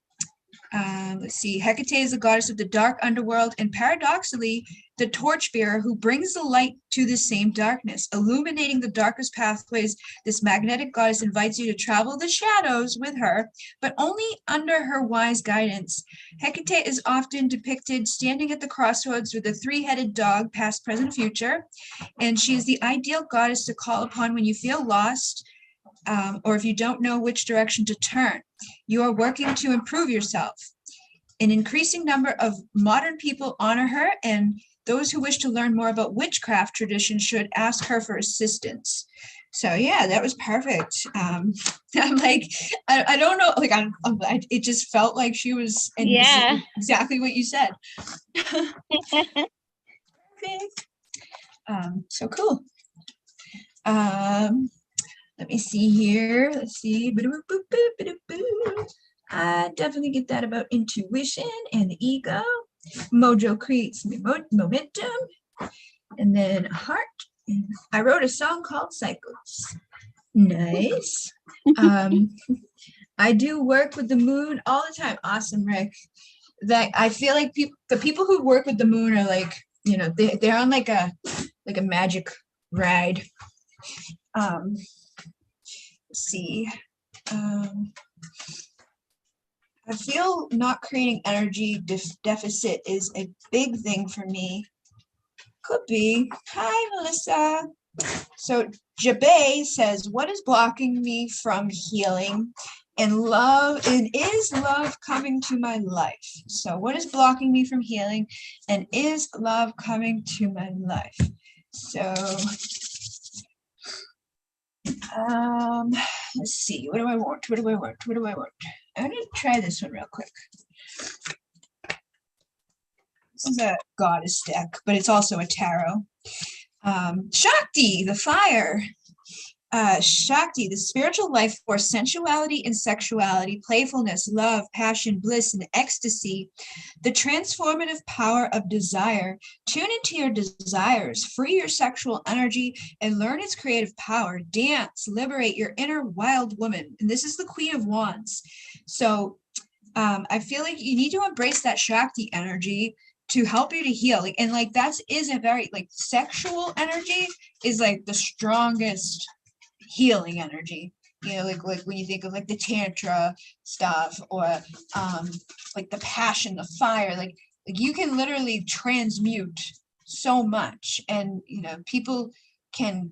let's see, Hecate is the goddess of the dark underworld, and paradoxically, the torchbearer who brings the light to the same darkness, illuminating the darkest pathways. This magnetic goddess invites you to travel the shadows with her, but only under her wise guidance. Hecate is often depicted standing at the crossroads with a three-headed dog, past, present, future, and she is the ideal goddess to call upon when you feel lost, or if you don't know which direction to turn. You are working to improve yourself. An increasing number of modern people honor her, and those who wish to learn more about witchcraft tradition should ask her for assistance. So yeah, that was perfect. I'm like, I don't know, like it just felt like she was, and this is exactly what you said. Perfect. So cool. Let me see here. Let's see. I definitely get that about intuition and the ego. Mojo creates momentum. And then heart. I wrote a song called Cycles. Nice. I do work with the moon all the time. Awesome, Rick. That I feel like the people who work with the moon are like, you know, they're on like a magic ride. Let's see. I feel not creating energy deficit is a big thing for me. Could be. Hi, Melissa. So Jabe says, what is blocking me from healing and love? And is love coming to my life? So what is blocking me from healing and is love coming to my life? So let's see. What do I want? What do I want? What do I want? I'm gonna try this one real quick. This is a goddess deck, but it's also a tarot. Shakti, the fire. Shakti, the spiritual life force, sensuality and sexuality, playfulness, love, passion, bliss, and ecstasy. The transformative power of desire. Tune into your desires, free your sexual energy, and learn its creative power. Dance, liberate your inner wild woman. And this is the Queen of Wands. So I feel like you need to embrace that Shakti energy to help you to heal. Like, and like that is a very like sexual energy is like the strongest healing energy, you know, like when you think of like the tantra stuff or like the passion, the fire, like you can literally transmute so much. And you know, people can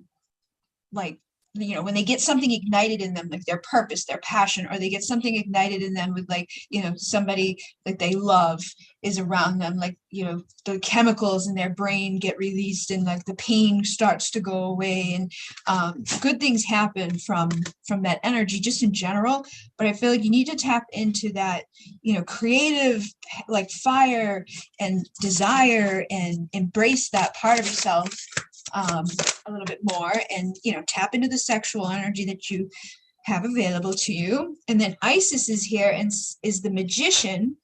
like, you know, when they get something ignited in them, like their purpose, their passion, or they get something ignited in them with like, you know, somebody that they love is around them, like, you know, the chemicals in their brain get released and like the pain starts to go away and good things happen from that energy just in general. But I feel like you need to tap into that, you know, creative like fire and desire and embrace that part of yourself a little bit more, and you know, tap into the sexual energy that you have available to you. And then Isis is here and is the magician,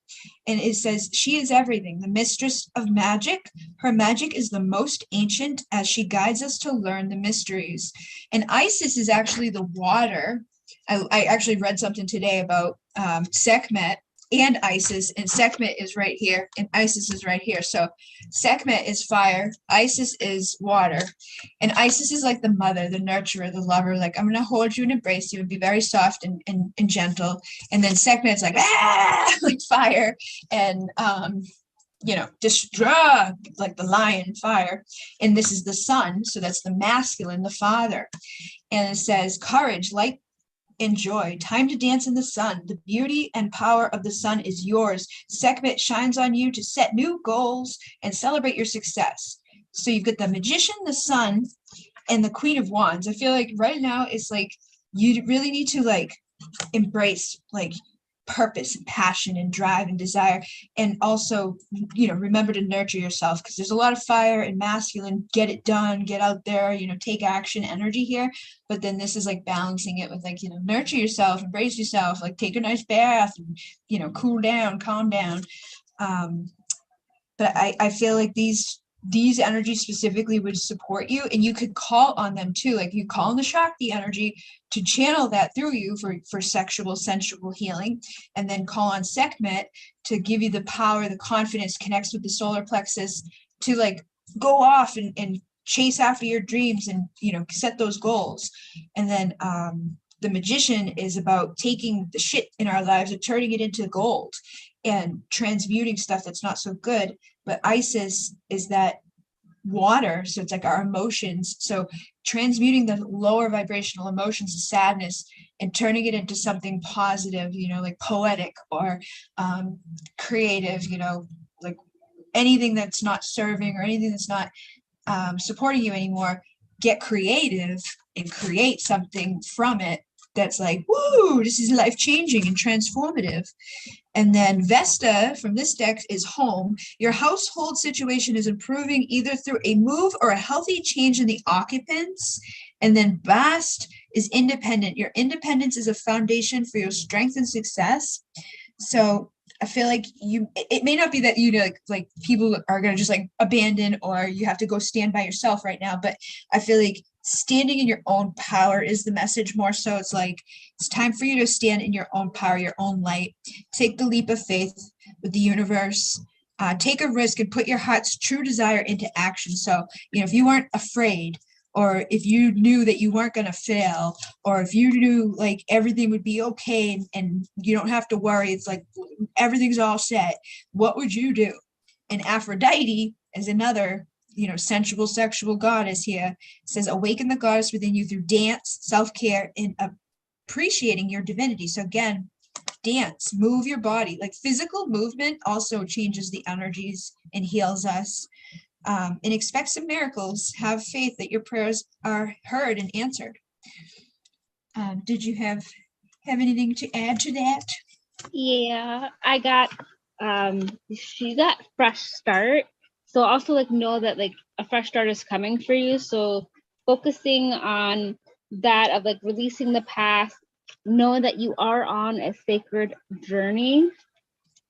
and it says she is everything, the mistress of magic. Her magic is the most ancient as she guides us to learn the mysteries. And Isis is actually the water. I actually read something today about Sekhmet and Isis, and Sekhmet is right here and Isis is right here. So Sekhmet is fire, Isis is water, and Isis is like the mother, the nurturer, the lover, like I'm gonna hold you and embrace you and be very soft and gentle. And then Sekhmet's like like fire and you know, destroy, like the lion fire. And this is the sun, so that's the masculine, the father. And it says courage, light and joy, time to dance in the sun. The beauty and power of the sun is yours. Sekhmet shines on you to set new goals and celebrate your success. So you've got the magician, the sun, and the Queen of Wands. I feel like right now it's like you really need to like embrace like purpose and passion and drive and desire, and also, you know, remember to nurture yourself, because there's a lot of fire and masculine, get it done, get out there, you know, take action energy here. But then this is like balancing it with like, you know, nurture yourself, embrace yourself, like take a nice bath and, you know, cool down, calm down. But I feel like these energies specifically would support you, and you could call on them too. Like you call on the Shakti energy to channel that through you for sexual, sensual healing, and then call on Sekhmet to give you the power, the confidence, connects with the solar plexus to like go off and chase after your dreams and, you know, set those goals. And then the magician is about taking the shit in our lives and turning it into gold and transmuting stuff that's not so good. But Isis is that water, so it's like our emotions, so transmuting the lower vibrational emotions of sadness and turning it into something positive, you know, like poetic or creative, you know, like anything that's not serving or anything that's not supporting you anymore. Get creative and create something from it that's like, woo, this is life-changing and transformative. And then Vesta from this deck is home. Your household situation is improving either through a move or a healthy change in the occupants. And then Bast is independent. Your independence is a foundation for your strength and success. So I feel like it may not be that, you know, like people are going to just like abandon or you have to go stand by yourself right now. But I feel like standing in your own power is the message more so. It's like, it's time for you to stand in your own power, your own light. Take the leap of faith with the universe. Take a risk and put your heart's true desire into action. So, you know, if you weren't afraid or if you knew that you weren't going to fail, or if you knew like everything would be okay and you don't have to worry, it's like everything's all set, what would you do? And Aphrodite is another, sensual, sexual goddess here, says, awaken the goddess within you through dance, self-care, and appreciating your divinity. So again, dance, move your body. Like physical movement also changes the energies and heals us. And expect some miracles. Have faith that your prayers are heard and answered. Did you have anything to add to that? Yeah, I got she got fresh start. So also like know that like a fresh start is coming for you. So focusing on that of like releasing the past, know that you are on a sacred journey,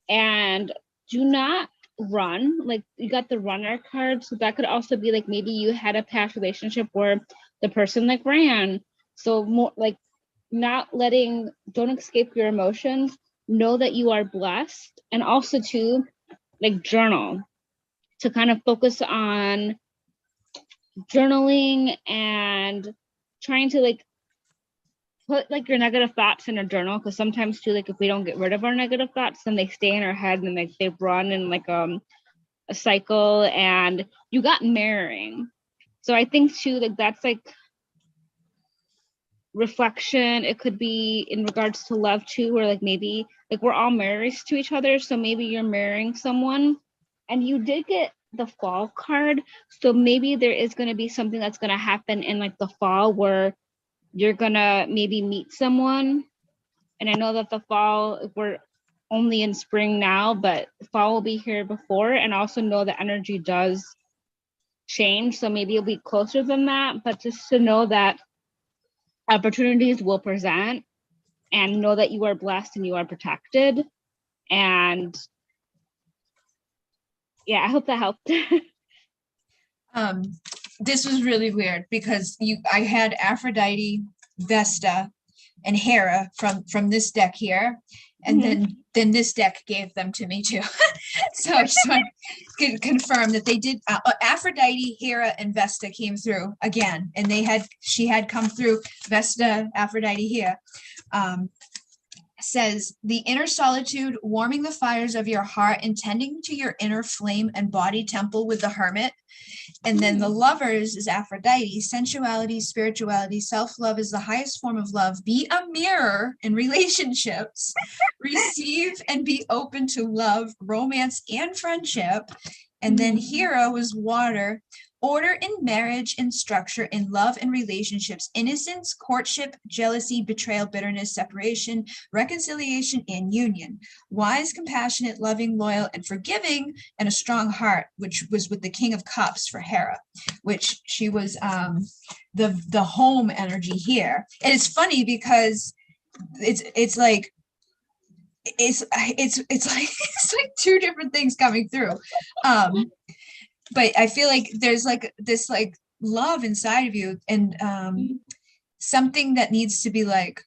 and do not run. Like you got the runner card, so that could also be like maybe you had a past relationship where the person like ran. So more like don't escape your emotions. Know that you are blessed, and also to like journal, to kind of focus on journaling and trying to like put like your negative thoughts in a journal, because sometimes too, like if we don't get rid of our negative thoughts, then they stay in our head and like they run in like a cycle. And you got mirroring. So I think too, like that's like reflection. It could be in regards to love too, or like maybe like we're all mirrors to each other. So maybe you're mirroring someone, and you did get the fall card. So maybe there is going to be something that's going to happen in like the fall where you're going to maybe meet someone. And I know that the fall, we're only in spring now, but fall will be here before. And also know that energy does change. So maybe you'll be closer than that, but just to know that opportunities will present, and know that you are blessed and you are protected. And yeah, I hope that helped. This was really weird because I had Aphrodite, Vesta, and Hera from this deck here, and then this deck gave them to me too. So I just want to confirm that they did. Aphrodite, Hera, and Vesta came through again, and she had come through. Vesta, Aphrodite here. Says the inner solitude, warming the fires of your heart and tending to your inner flame and body temple with the hermit. And then the lovers is Aphrodite, sensuality, spirituality, self-love is the highest form of love. Be a mirror in relationships. Receive and be open to love, romance, and friendship. And then Hera was water, order in marriage and structure in love and relationships, innocence, courtship, jealousy, betrayal, bitterness, separation, reconciliation, and union. Wise, compassionate, loving, loyal, and forgiving, and a strong heart, which was with the King of Cups for Hera, which she was the home energy here. And it's funny because it's like two different things coming through. But I feel like there's like this like love inside of you, and something that needs to be like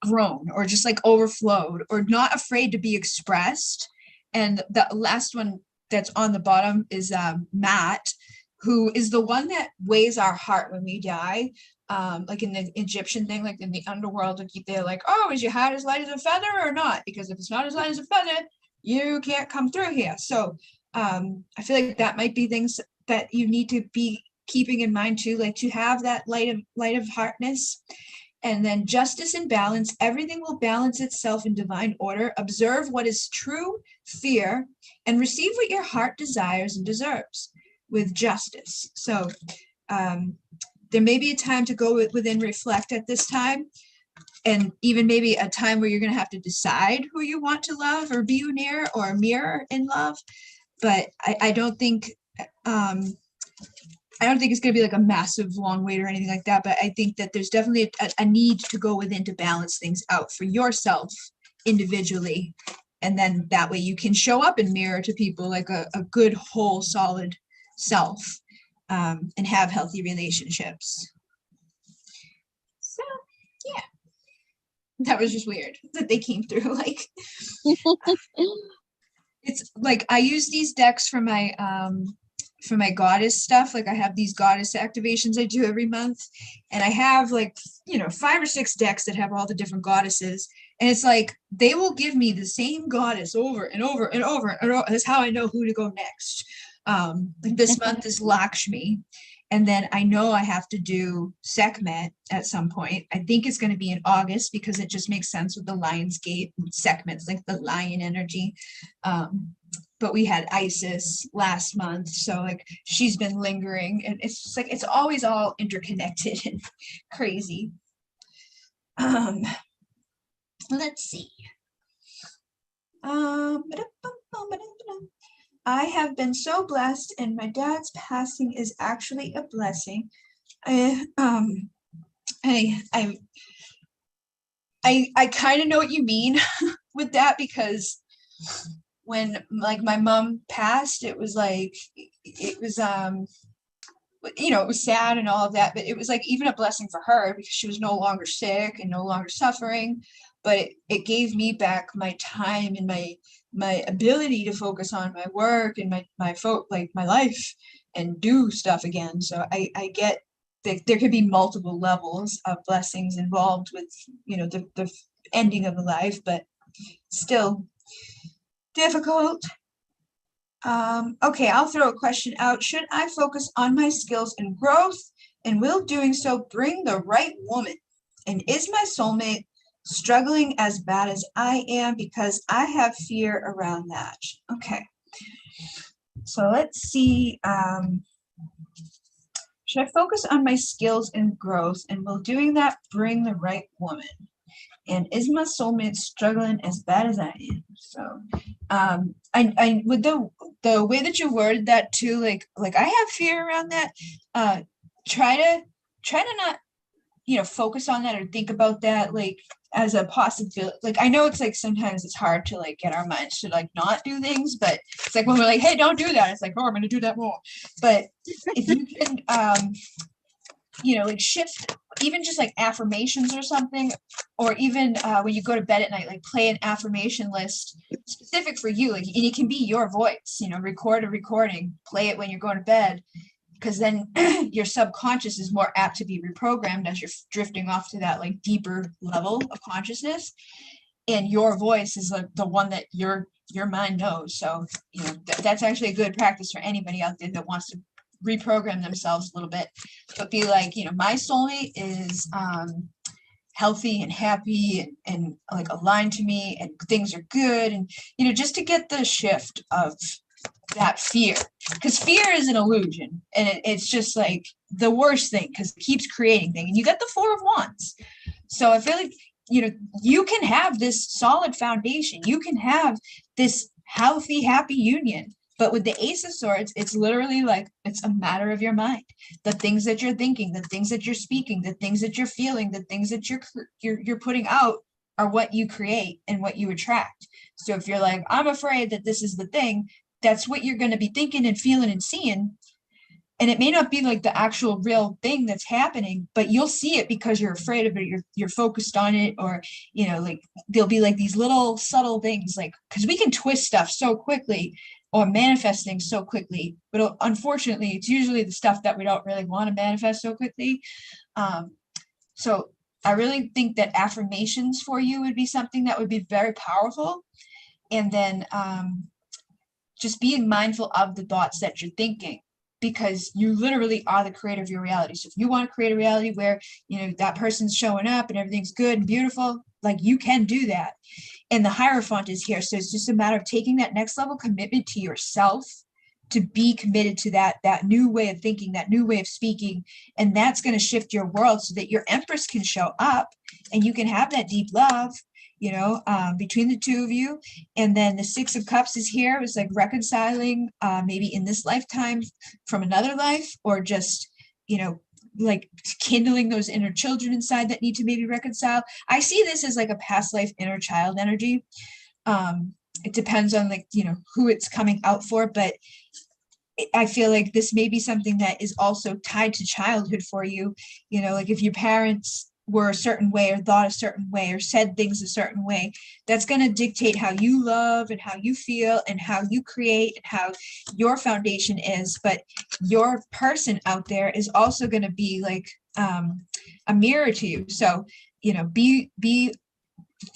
grown or just like overflowed or not afraid to be expressed. And the last one that's on the bottom is Matt, who is the one that weighs our heart when we die. Like in the Egyptian thing, like in the underworld, they're like, oh, is your heart as light as a feather or not? Because if it's not as light as a feather, you can't come through here. So I feel like that might be things that you need to be keeping in mind too, like to have that light of heartness. And then justice and balance, everything will balance itself in divine order. Observe what is true, fear, and receive what your heart desires and deserves with justice. So there may be a time to go within, reflect at this time, and even maybe a time where you're going to have to decide who you want to love or be near or mirror in love. But I don't think it's going to be like a massive long wait or anything like that. But I think that there's definitely a need to go within to balance things out for yourself individually. And then that way you can show up and mirror to people like a good, whole, solid self, and have healthy relationships. So, yeah, that was just weird that they came through. Like, it's like I use these decks for my for my goddess stuff. Like I have these goddess activations I do every month, and I have like, 5 or 6 decks that have all the different goddesses. And it's like they will give me the same goddess over and over and over and over. That's how I know who to go next. Like this month is Lakshmi. And then I know I have to do Sekhmet at some point. I think it's going to be in August because it just makes sense with the Lion's Gate. Sekhmet's like the lion energy. But we had Isis last month. So like she's been lingering, and it's just like it's always all interconnected and crazy. Let's see. I have been so blessed, and my dad's passing is actually a blessing. I kind of know what you mean with that, because when like my mom passed, it was like it was it was sad and all of that, but it was like even a blessing for her because she was no longer sick and no longer suffering. But it gave me back my time and my ability to focus on my work and my life and do stuff again. So I get that there could be multiple levels of blessings involved with the ending of the life, but still difficult. Okay, I'll throw a question out. Should I focus on my skills and growth, and will doing so bring the right woman? And is my soulmate struggling as bad as I am, because I have fear around that? Okay, so let's see. Should I focus on my skills and growth, and will doing that bring the right woman? And is my soulmate struggling as bad as I am? So I with the way that you worded that too, like I have fear around that. Try to not focus on that or think about that like as a possibility. Like I know it's like sometimes it's hard to like get our minds to like not do things, but it's like when we're like, hey, don't do that, it's like, oh, I'm gonna do that more. But if you can like shift even just like affirmations or something, or even when you go to bed at night, like play an affirmation list specific for you, like, and it can be your voice, record a recording, play it when you're going to bed, because then your subconscious is more apt to be reprogrammed as you're drifting off to that like deeper level of consciousness, and your voice is like the one that your mind knows. So that's actually a good practice for anybody out there that wants to reprogram themselves a little bit, but be like, my soulmate is healthy and happy and like aligned to me, and things are good, and just to get the shift of that fear, because fear is an illusion, and it's just like the worst thing because it keeps creating things. And you get the 4 of Wands, so I feel like you can have this solid foundation, you can have this healthy, happy union. But with the Ace of Swords, it's literally like it's a matter of your mind. The things that you're thinking, the things that you're speaking, the things that you're feeling, the things that you're putting out are what you create and what you attract. So if you're like, I'm afraid that this is the thing, that's what you're going to be thinking and feeling and seeing. And it may not be like the actual real thing that's happening, but you'll see it because you're afraid of it. You're focused on it, or, like there'll be like these little subtle things, like, because we can twist stuff so quickly or manifest things so quickly, but unfortunately, it's usually the stuff that we don't really want to manifest so quickly. So I really think that affirmations for you would be something that would be very powerful. And then just being mindful of the thoughts that you're thinking, because you literally are the creator of your reality. So if you want to create a reality where, that person's showing up and everything's good and beautiful, like you can do that. And the Hierophant is here. So it's just a matter of taking that next level commitment to yourself, to be committed to that new way of thinking, that new way of speaking. And that's going to shift your world so that your Empress can show up and you can have that deep love, between the two of you. And then the 6 of Cups is here. It's like reconciling maybe in this lifetime from another life, or just, like kindling those inner children inside that need to maybe reconcile. I see this as like a past life inner child energy. It depends on like, who it's coming out for, but I feel like this may be something that is also tied to childhood for you. Like if your parents were a certain way or thought a certain way or said things a certain way, that's going to dictate how you love and how you feel and how you create and how your foundation is. But your person out there is also going to be like a mirror to you. So, you know, be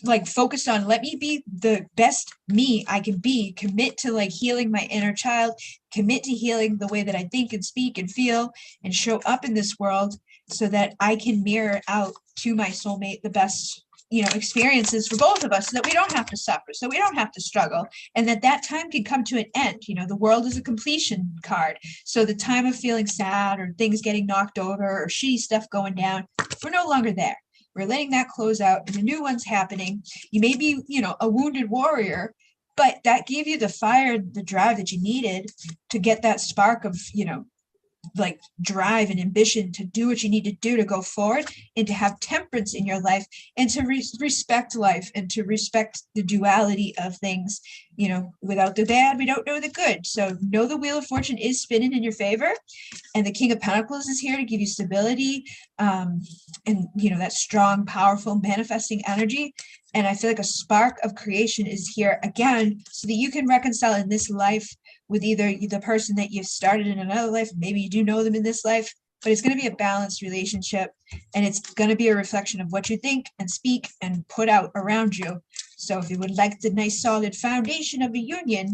like focused on, let me be the best me I can be, commit to like healing my inner child, commit to healing the way that I think and speak and feel and show up in this world, so that I can mirror out to my soulmate the best, you know, experiences for both of us, so that we don't have to suffer, so we don't have to struggle, and that time can come to an end. You know, the world is a completion card. So the time of feeling sad or things getting knocked over or shitty stuff going down, we're no longer there. We're letting that close out and a new one's happening. You may be, you know, a wounded warrior, but that gave you the fire, the drive that you needed to get that spark of, you know, like drive and ambition to do what you need to do to go forward, and to have temperance in your life, and to respect life, and to respect the duality of things. You know, without the bad, we don't know the good. So know the wheel of fortune is spinning in your favor, and the King of Pentacles is here to give you stability, and, you know, that strong, powerful manifesting energy. And I feel like a spark of creation is here again, so that you can reconcile in this life with either the person that you've started in another life, maybe you do know them in this life, but it's going to be a balanced relationship, and it's going to be a reflection of what you think and speak and put out around you. So if you would like the nice solid foundation of a union,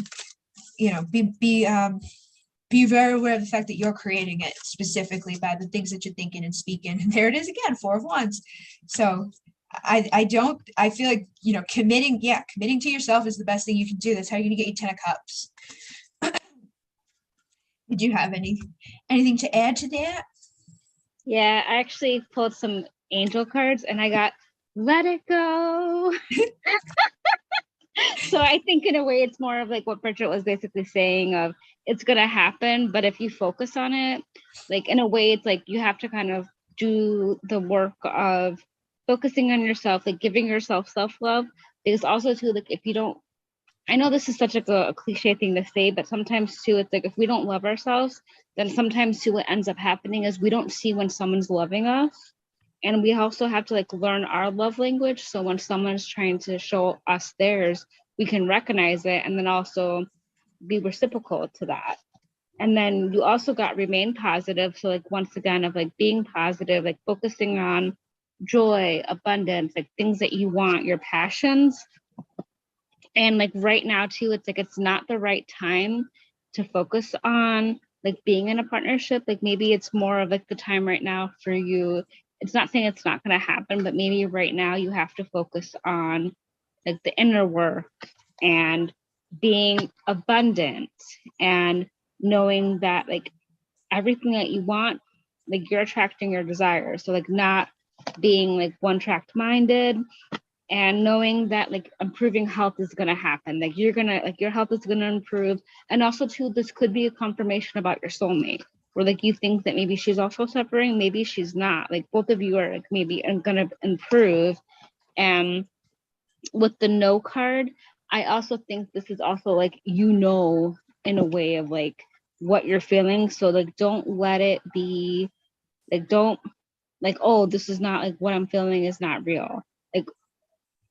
you know, be very aware of the fact that you're creating it specifically by the things that you're thinking and speaking. And there it is again, 4 of Wands. So I feel like, you know, committing to yourself is the best thing you can do. That's how you're gonna get your 10 of Cups. Did you have anything to add to that? Yeah, I actually pulled some angel cards and I got let it go. So I think in a way it's more of like what Bridget was basically saying of it's gonna happen, but if you focus on it, like in a way it's like you have to kind of do the work of focusing on yourself, like giving yourself self-love. Because also too, like if you don't, I know this is such like a cliche thing to say, but sometimes too, it's like if we don't love ourselves, then sometimes too what ends up happening is we don't see when someone's loving us. And we also have to like learn our love language. So when someone's trying to show us theirs, we can recognize it and then also be reciprocal to that. And then you also got remain positive. So like once again of like being positive, like focusing on joy, abundance, like things that you want, your passions. And like right now too, it's like it's not the right time to focus on like being in a partnership. Like maybe it's more of like the time right now for you. It's not saying it's not going to happen, but maybe right now you have to focus on like the inner work and being abundant and knowing that like everything that you want, like you're attracting your desires. So like not being like one-track minded, and knowing that like improving health is going to happen. Like you're going to like your health is going to improve. And also too, this could be a confirmation about your soulmate, where like you think that maybe she's also suffering, maybe she's not. Like both of you are like maybe going to improve. And with the no card, I also think this is also like, you know, in a way of like what you're feeling. So like don't let it be like, don't like, oh, this is not like what I'm feeling is not real. Like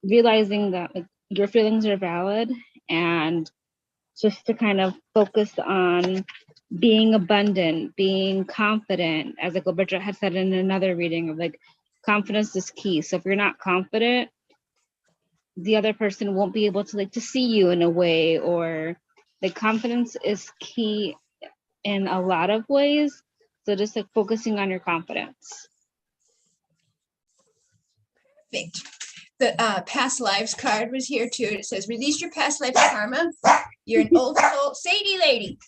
realizing that like your feelings are valid, and just to kind of focus on being abundant, being confident, as like Bridget had said in another reading of like confidence is key. So if you're not confident, the other person won't be able to like to see you in a way, or like confidence is key in a lot of ways. So just like focusing on your confidence. Perfect. The past lives card was here too. It says, release your past life karma. You're an old soul, Sadie lady.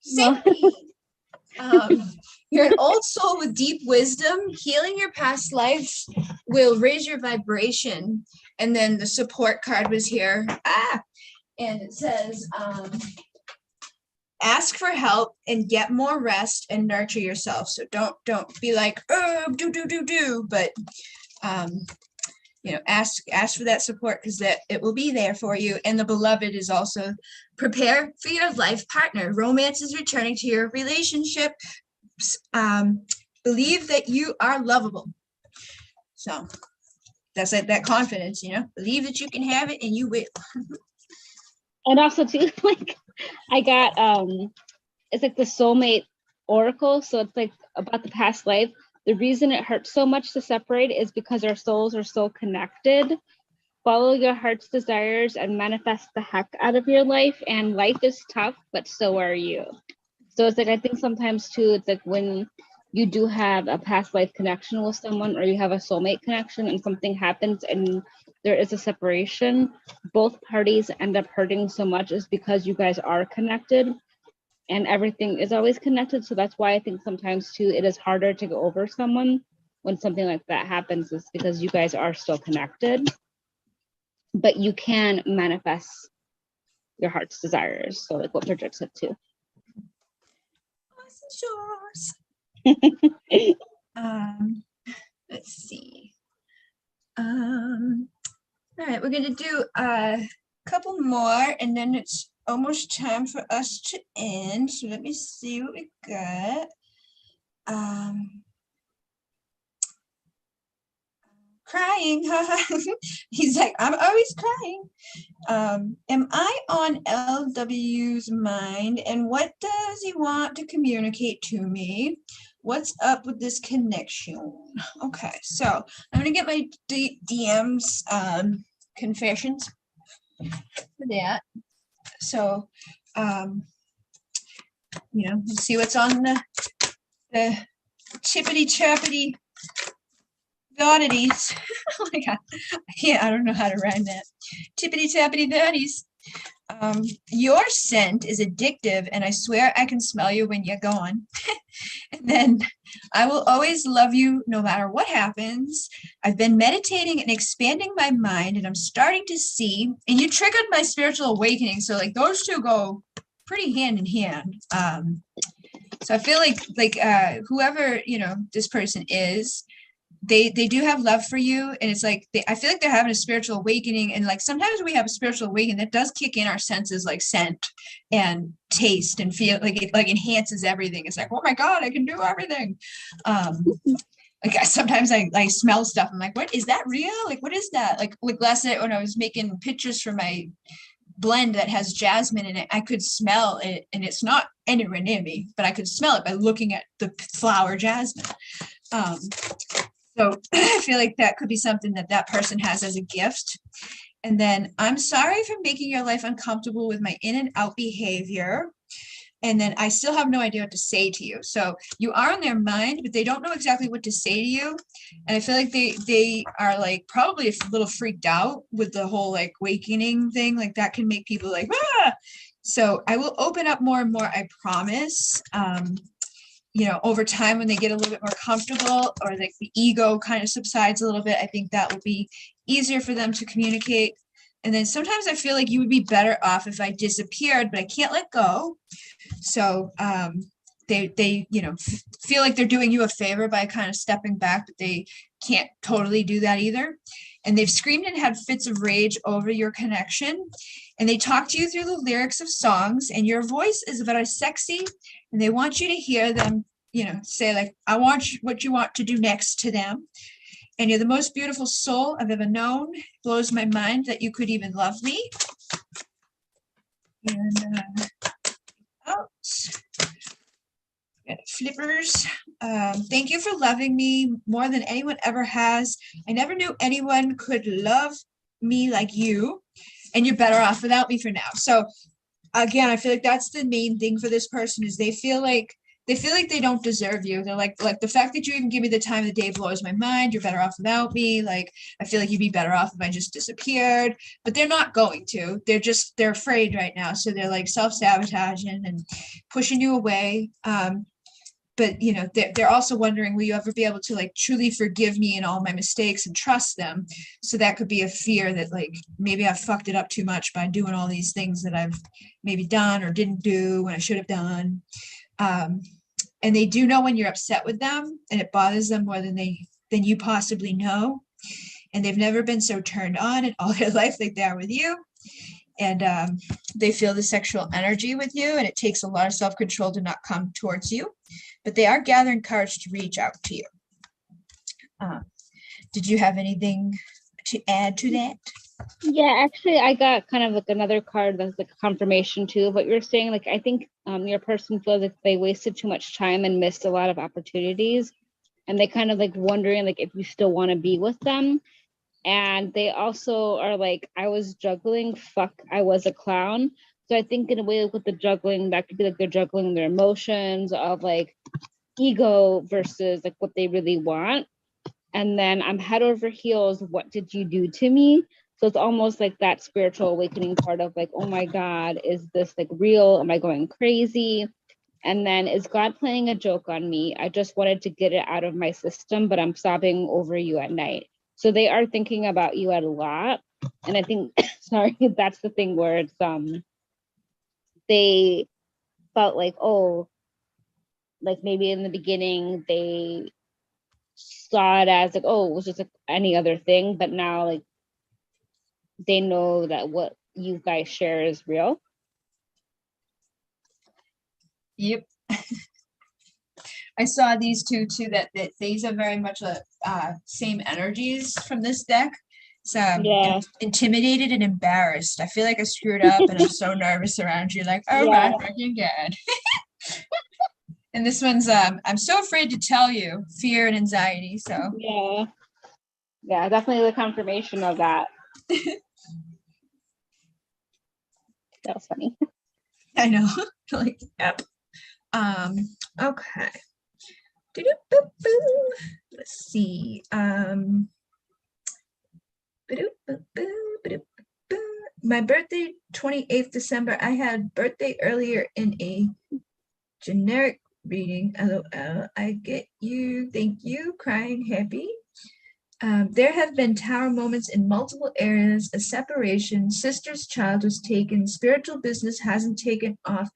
Sadie. You're an old soul with deep wisdom. Healing your past lives will raise your vibration. And then the support card was here. And it says, ask for help and get more rest and nurture yourself. So don't be like, oh, do, but you know, ask for that support, because that it will be there for you. And the beloved is also prepare for your life partner. Romance is returning to your relationship. Believe that you are lovable. So that's like that confidence, believe that you can have it and you will. And also too, like I got it's like the soulmate oracle. So it's like about the past life. The reason it hurts so much to separate is because our souls are so connected. Follow your heart's desires and manifest the heck out of your life. And life is tough, but so are you. So it's like, I think sometimes too, it's like when you do have a past life connection with someone, or you have a soulmate connection and something happens and there is a separation, both parties end up hurting so much is because you guys are connected and everything is always connected. So that's why I think sometimes too, it is harder to go over someone when something like that happens, is because you guys are still connected, but you can manifest your heart's desires. So like what Bridget said too. Let's see. All right, we're gonna do a couple more and then it's almost time for us to end. So let me see what we got. Crying. He's like, I'm always crying. Am I on LW's mind and what does he want to communicate to me? What's up with this connection? Okay, so I'm gonna get my DMs confessions for that. So see what's on the chippity chappity oddities. Oh my god, I don't know how to rhyme that. Tippity tappity daddies. Your scent is addictive and I swear I can smell you when you're gone. And then I will always love you no matter what happens. I've been meditating and expanding my mind and I'm starting to see, and you triggered my spiritual awakening. So like those two go pretty hand in hand. So I feel like whoever, this person is, they do have love for you, and it's like I feel like they're having a spiritual awakening, and like sometimes we have a spiritual awakening that does kick in our senses like scent and taste and feel like it like enhances everything. It's like, oh my god, I can do everything. Like sometimes I smell stuff. I'm like, what is that real? Like what is that? Like last night when I was making pictures for my blend that has jasmine in it, I could smell it, and it's not anywhere near me, but I could smell it by looking at the flower jasmine. So I feel like that could be something that person has as a gift. And then I'm sorry for making your life uncomfortable with my in and out behavior. And then I still have no idea what to say to you. So you are on their mind, but they don't know exactly what to say to you. And I feel like they are like probably a little freaked out with the whole like awakening thing. Like that can make people like, ah. So I will open up more and more, I promise. Over time when they get a little bit more comfortable or like the ego kind of subsides a little bit, I think that will be easier for them to communicate. And then sometimes I feel like you would be better off if I disappeared, but I can't let go. So they feel like they're doing you a favor by kind of stepping back, but they can't totally do that either. And they've screamed and had fits of rage over your connection. And they talk to you through the lyrics of songs, and your voice is very sexy. And they want you to hear them, say like, I want what you want to do next to them. And you're the most beautiful soul I've ever known. It blows my mind that you could even love me. And out. Got flippers. Thank you for loving me more than anyone ever has. I never knew anyone could love me like you. And you're better off without me for now. So again, I feel like that's the main thing for this person is they feel like they don't deserve you. They're like the fact that you even give me the time of the day blows my mind. You're better off without me. Like, I feel like you'd be better off if I just disappeared, but they're not going to. They're afraid right now. So they're like self-sabotaging and pushing you away. But they're also wondering, will you ever be able to like truly forgive me and all my mistakes and trust them? So that could be a fear that like maybe I've fucked it up too much by doing all these things that I've maybe done or didn't do when I should have done. And they do know when you're upset with them, and it bothers them more than you possibly know. And they've never been so turned on in all their life like they are with you. And they feel the sexual energy with you, and it takes a lot of self-control to not come towards you. But they are gathering courage to reach out to you. Did you have anything to add to that? Yeah, actually, I got kind of like another card that's like confirmation too of what you're saying. Like, I think your person feels like they wasted too much time and missed a lot of opportunities, and they kind of like wondering like if you still want to be with them. And they also are like, I was juggling, fuck, I was a clown. So I think in a way with the juggling, that could be like they're juggling their emotions of like ego versus like what they really want. And then I'm head over heels, what did you do to me? So it's almost like that spiritual awakening part of like, oh my God, is this like real? Am I going crazy? And then is God playing a joke on me? I just wanted to get it out of my system, but I'm sobbing over you at night. So they are thinking about you a lot. And I think, sorry, that's the thing where it's they felt like, oh, like maybe in the beginning they saw it as like, oh, it was just like any other thing, but now like they know that what you guys share is real. Yep. I saw these two too, that these are very much same energies from this deck. So Yeah. intimidated and embarrassed. I feel like I screwed up and I'm so nervous around you, like, oh Yeah. my fucking God. And this one's I'm so afraid to tell you, fear and anxiety. So yeah, definitely the confirmation of that. That was funny. I know. Like, yep. Okay. Let's see. My birthday, 28th December. I had birthday earlier in a generic reading. LOL. I get you. Thank you. Crying happy. There have been tower moments in multiple areas, a separation, sister's child was taken, spiritual business hasn't taken off,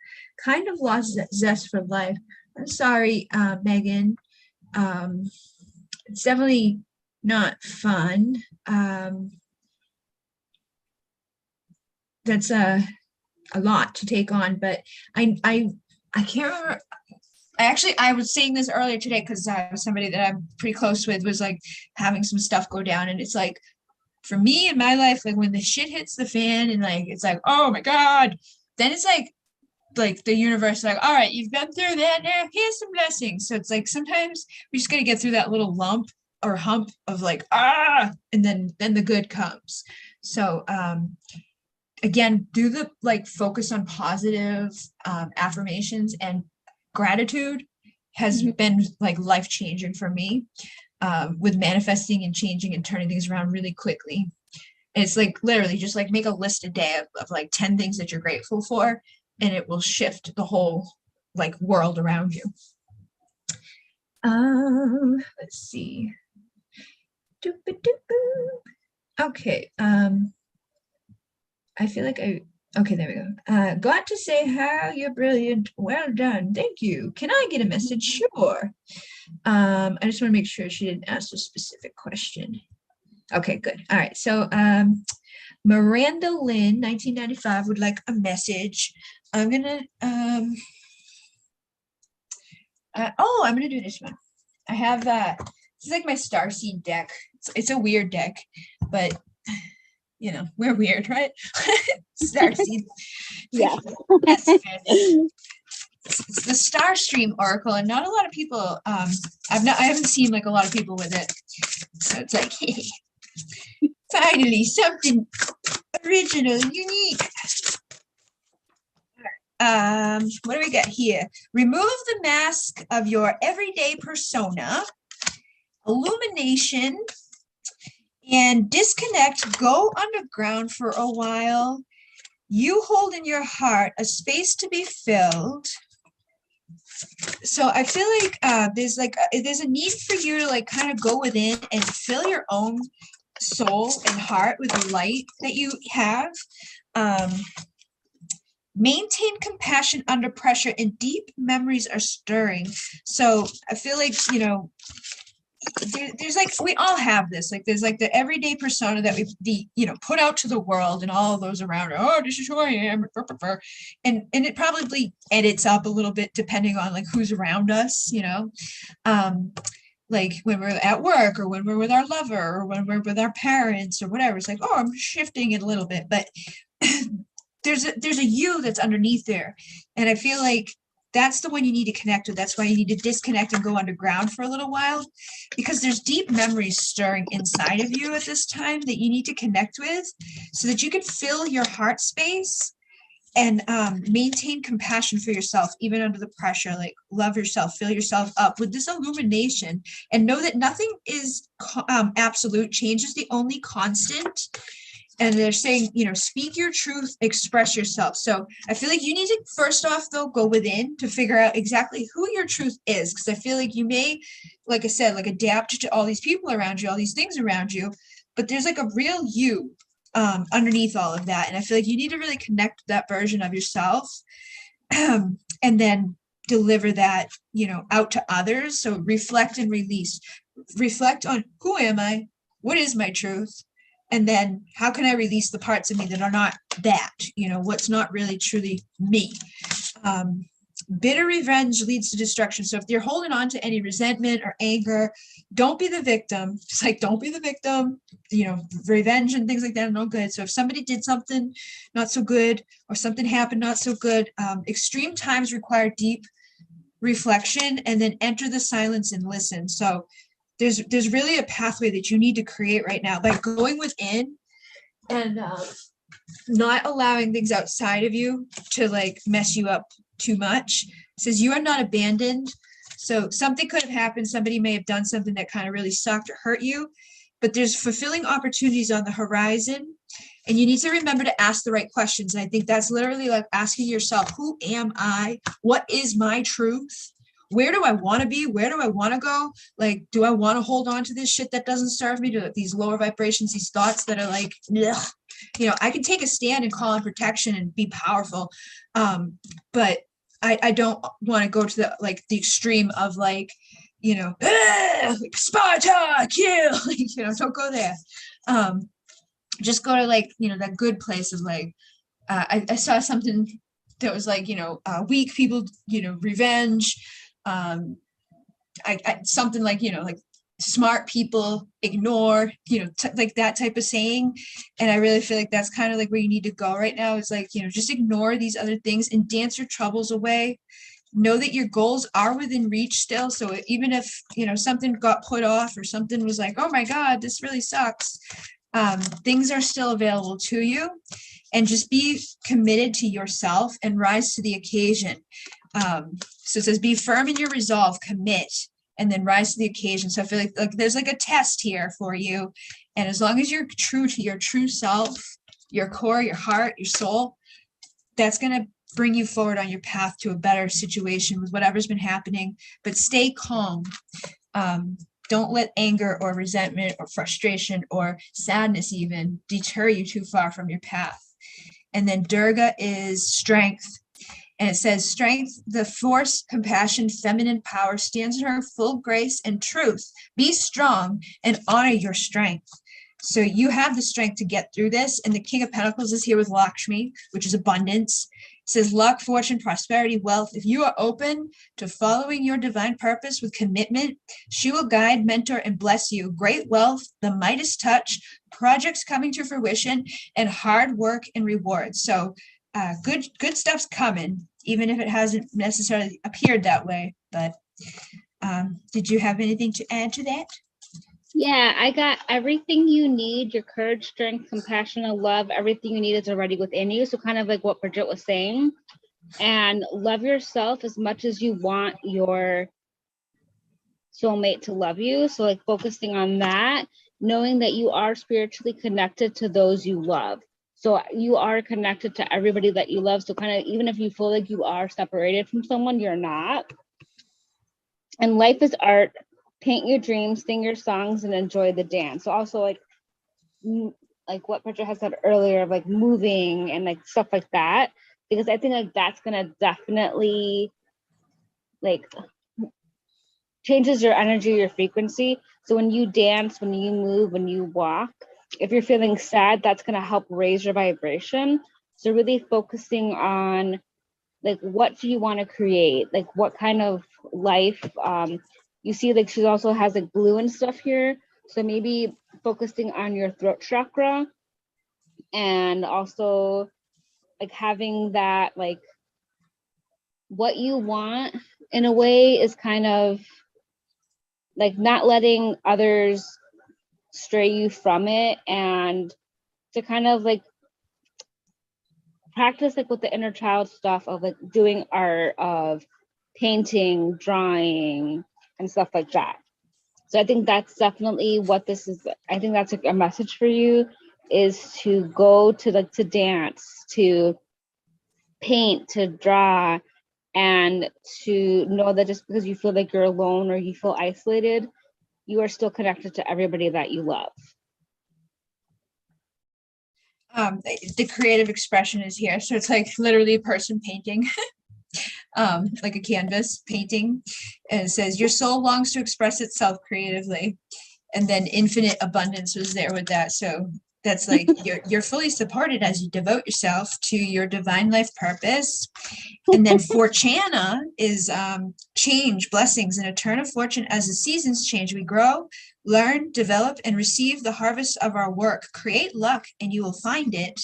kind of lost zest for life. I'm sorry, Megan. It's definitely not fun. That's a lot to take on, but I can't remember. I was saying this earlier today because somebody that I'm pretty close with was like having some stuff go down, and it's like for me in my life, like when the shit hits the fan and like it's like, oh my God, then it's like the universe is like, all right, you've been through that, now here's some blessings. So it's like sometimes we just gotta get through that little lump or hump of like and then the good comes. So again, do the like focus on positive affirmations, and gratitude has been like life-changing for me with manifesting and changing and turning things around really quickly. And it's like literally just like make a list a day of like 10 things that you're grateful for, and it will shift the whole like world around you. Let's see. Okay. I feel like okay, there we go. Got to say how you're brilliant. Well done. Thank you. Can I get a message? Sure. I just want to make sure she didn't ask a specific question. Okay, good. All right. So Miranda Lynn, 1995, would like a message. I'm gonna I'm gonna do this one. I have this is like my starseed deck. It's a weird deck, but you know, we're weird, right? Starseed. Yeah. It's the Starstream Oracle, and not a lot of people, I haven't seen like a lot of people with it. So it's like, hey, finally something original, unique. What do we got here? Remove the mask of your everyday persona, illumination, and disconnect, go underground for a while. You hold in your heart a space to be filled. So I feel like there's a need for you to like kind of go within and fill your own soul and heart with the light that you have. Maintain compassion under pressure, and deep memories are stirring. So I feel like, you know, there's like, we all have this, like there's like the everyday persona that we put out to the world, and all of those around, oh, this is who I am, and it probably edits up a little bit depending on like who's around us, you know. like when we're at work or when we're with our lover or when we're with our parents or whatever. It's like, oh, I'm shifting it a little bit, but there's a you that's underneath there. And I feel like that's the one you need to connect with. That's why you need to disconnect and go underground for a little while, because there's deep memories stirring inside of you at this time that you need to connect with so that you can fill your heart space and maintain compassion for yourself, even under the pressure. Like, love yourself, fill yourself up with this illumination, and know that nothing is absolute. Change is the only constant. And they're saying, speak your truth, express yourself. So I feel like you need to, first off, though, go within to figure out exactly who your truth is. Because I feel like you may, like I said, like adapt to all these people around you, all these things around you, but there's like a real you underneath all of that. And I feel like you need to really connect that version of yourself and then deliver that, out to others. So reflect and release. Reflect on, who am I? What is my truth? And then how can I release the parts of me that are not that, what's not really truly me? Bitter revenge leads to destruction. So if you're holding on to any resentment or anger, don't be the victim. It's like, don't be the victim. Revenge and things like that are no good. So if somebody did something not so good or something happened not so good, extreme times require deep reflection and then enter the silence and listen. So there's really a pathway that you need to create right now by going within and not allowing things outside of you to like mess you up too much. It says you are not abandoned. So something could have happened. Somebody may have done something that kind of really sucked or hurt you, but there's fulfilling opportunities on the horizon. And you need to remember to ask the right questions. And I think that's literally like asking yourself, who am I? What is my truth? Where do I want to be? Where do I want to go? Like, do I want to hold on to this shit that doesn't serve me, to these lower vibrations, these thoughts that are like, ugh. I can take a stand and call on protection and be powerful. But I don't want to go to the extreme of like, like Sparta, kill, don't go there. Just go to like, that good place of like, I saw something that was like, weak people, revenge. Something like, like smart people ignore, like that type of saying. And I really feel like that's kind of like where you need to go right now, is like, just ignore these other things and dance your troubles away. Know that your goals are within reach still. So even if, something got put off or something was like, oh my God, this really sucks. Things are still available to you, and just be committed to yourself and rise to the occasion. So it says, be firm in your resolve, commit, and then rise to the occasion. So I feel like there's like a test here for you. And as long as you're true to your true self, your core, your heart, your soul, that's going to bring you forward on your path to a better situation with whatever's been happening. But stay calm. Don't let anger or resentment or frustration or sadness even deter you too far from your path. And then Durga is strength. And it says, strength, the force, compassion, feminine power stands in her full grace and truth. Be strong and honor your strength. So you have the strength to get through this. And the King of Pentacles is here with Lakshmi, which is abundance. It says luck, fortune, prosperity, wealth. If you are open to following your divine purpose with commitment, she will guide, mentor, and bless you. Great wealth, the Midas touch, projects coming to fruition, and hard work and rewards. So good stuff's coming, even if it hasn't necessarily appeared that way. But did you have anything to add to that? Yeah, I got everything you need. Your courage, strength, compassion, and love. Everything you need is already within you. So kind of like what Bridget was saying. And love yourself as much as you want your soulmate to love you. So like focusing on that, knowing that you are spiritually connected to those you love. So you are connected to everybody that you love. So kind of, even if you feel like you are separated from someone, you're not. And life is art. Paint your dreams, sing your songs, and enjoy the dance. So also like what Bridget has said earlier of like moving and like stuff like that, because I think like that's gonna definitely like changes your energy, your frequency. So when you dance, when you move, when you walk, if you're feeling sad, that's gonna help raise your vibration. So really focusing on like, what do you want to create? Like what kind of life? you see like she also has like blue and stuff here. So maybe focusing on your throat chakra, and also like having that like what you want in a way is kind of like not letting others stray you from it, and to kind of like practice like with the inner child stuff of like doing art, of painting, drawing, and stuff like that. So I think that's definitely what this is. I think that's a message for you, is to go to like to dance, to paint, to draw, and to know that just because you feel like you're alone or you feel isolated, you are still connected to everybody that you love. The creative expression is here. So it's like literally a person painting, like a canvas painting. And it says, your soul longs to express itself creatively. And then infinite abundance was there with that. So that's like, you're fully supported as you devote yourself to your divine life purpose. And then Fortuna is change, blessings, and a turn of fortune as the seasons change. We grow, learn, develop, and receive the harvest of our work. Create luck and you will find it.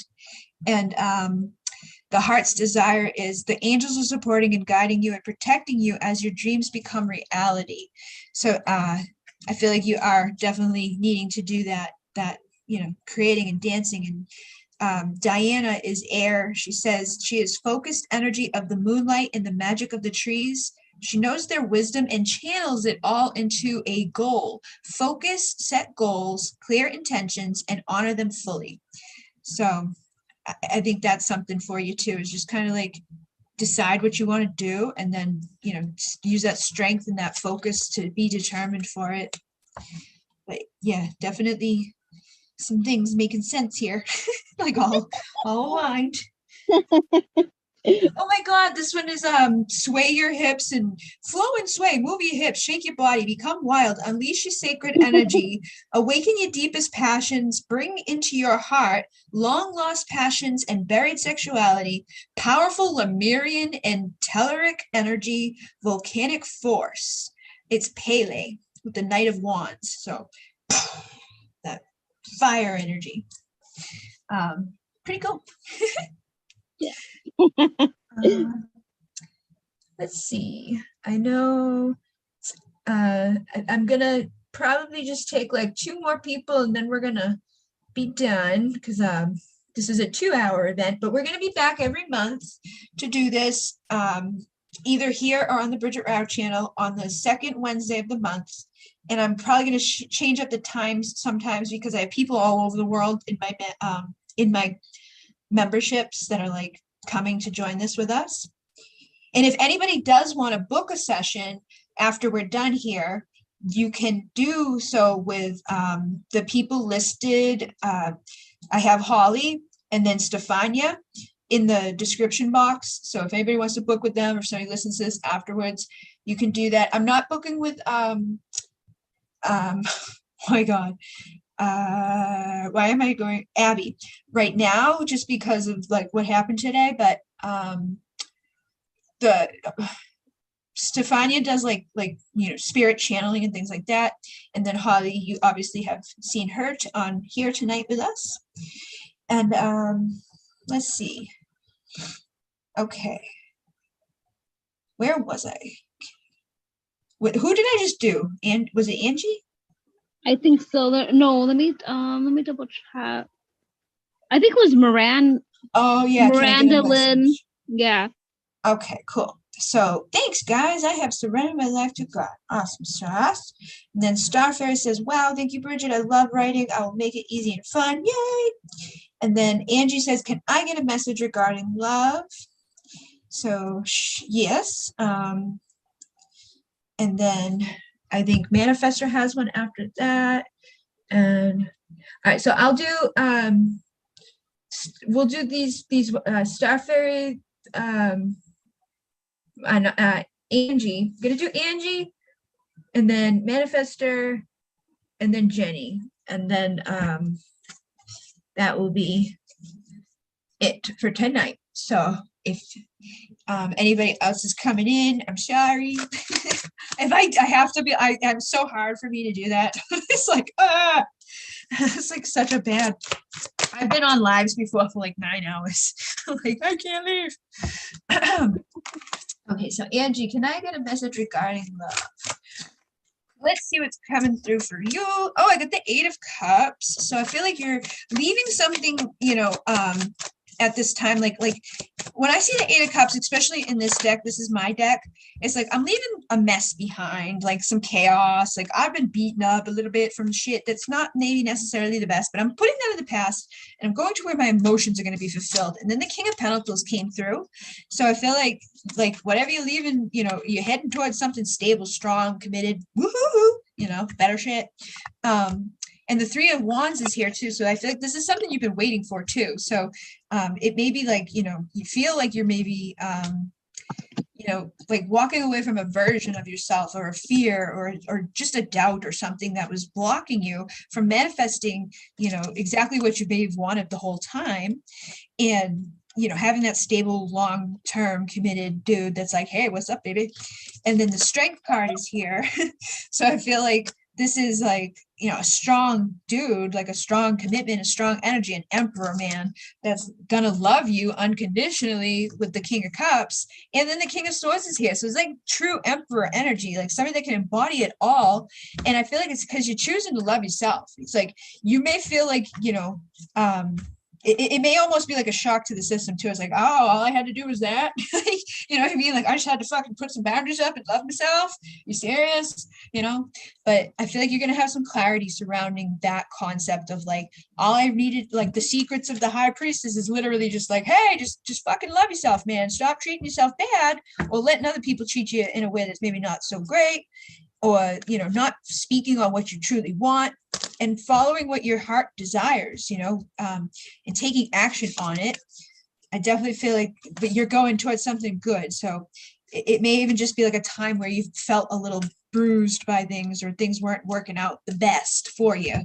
And the heart's desire is the angels are supporting and guiding you and protecting you as your dreams become reality. So I feel like you are definitely needing to do that, creating and dancing. And Diana is air. She says she is focused energy of the moonlight and the magic of the trees. She knows their wisdom and channels it all into a goal. Focus, set goals, clear intentions, and honor them fully. So I think that's something for you too, is just kind of like decide what you want to do, and then, use that strength and that focus to be determined for it. But yeah, definitely some things making sense here, like all aligned. Oh my God, this one is sway your hips and flow and sway, move your hips, shake your body, become wild, unleash your sacred energy, awaken your deepest passions, bring into your heart long lost passions and buried sexuality, powerful Lemurian and telluric energy, volcanic force. It's Pele with the Knight of Wands. So that fire energy. Pretty cool. Yeah. Let's see. I know I'm gonna probably just take like 2 more people and then we're gonna be done, because this is a 2-hour event, but we're gonna be back every month to do this, either here or on the Bridget Rao channel on the second Wednesday of the month. And I'm probably gonna change up the times sometimes, because I have people all over the world in my memberships that are like coming to join this with us. And if anybody does want to book a session after we're done here, you can do so with the people listed. I have Holly and then Stefania in the description box. So if anybody wants to book with them, or somebody listens to this afterwards, you can do that. I'm not booking with oh my God. Why am I going Abby right now, just because of like what happened today, but the Stefania does like spirit channeling and things like that, and then Holly, you obviously have seen her on here tonight with us. And let's see, okay, where was I? Who did I just do? And was it Angie? I think so. No, let me double check. I think it was Miranda. Oh yeah, Miranda Lynn. Yeah. Okay, cool. So thanks, guys. I have surrendered my life to God. Awesome sauce. And then Starfairy says, wow, thank you, Bridget. I love writing. I will make it easy and fun. Yay. And then Angie says, can I get a message regarding love? So yes. And then I think Manifestor has one after that. And all right, so I'll do we'll do these Starfairy and Angie. I'm gonna do Angie and then Manifestor and then Jenny, and then that will be it for tonight. So if anybody else is coming in, I'm sorry. If I have to be, I'm so hard for me to do that. It's like, it's like such a bad. I've been on lives before for like 9 hours. Like, I can't leave. Okay, so Angie, can I get a message regarding love? Let's see what's coming through for you. Oh, I got the 8 of Cups. So I feel like you're leaving something, at this time, like when I see the 8 of Cups, especially in this deck, this is my deck, it's like I'm leaving a mess behind, like some chaos. Like I've been beaten up a little bit from shit that's not maybe necessarily the best, but I'm putting that in the past and I'm going to where my emotions are going to be fulfilled. And then the King of Pentacles came through. So I feel like whatever you're leaving, you're heading towards something stable, strong, committed, woohoo, better shit. And the 3 of Wands is here too. So I feel like this is something you've been waiting for too. So it may be like, you feel like you're maybe, like walking away from a version of yourself or a fear or just a doubt or something that was blocking you from manifesting, exactly what you may have wanted the whole time. And, having that stable, long-term committed dude that's like, hey, what's up, baby? And then the Strength card is here. So I feel like this is like, a strong dude, like a strong commitment, a strong energy, an emperor man that's gonna love you unconditionally with the King of Cups. And then the King of Swords is here. So it's like true emperor energy, like somebody that can embody it all. And I feel like it's because you're choosing to love yourself. It's like you may feel like, it may almost be like a shock to the system too. It's like, oh, all I had to do was that. You know what I mean? Like I just had to fucking put some boundaries up and love myself. You serious? But I feel like you're gonna have some clarity surrounding that concept of like all I needed, like the secrets of the High Priestess is literally just like, hey, just fucking love yourself, man. Stop treating yourself bad or letting other people treat you in a way that's maybe not so great, or not speaking on what you truly want and following what your heart desires, and taking action on it. I definitely feel like, but you're going towards something good. So it may even just be like a time where you felt a little bruised by things or things weren't working out the best for you.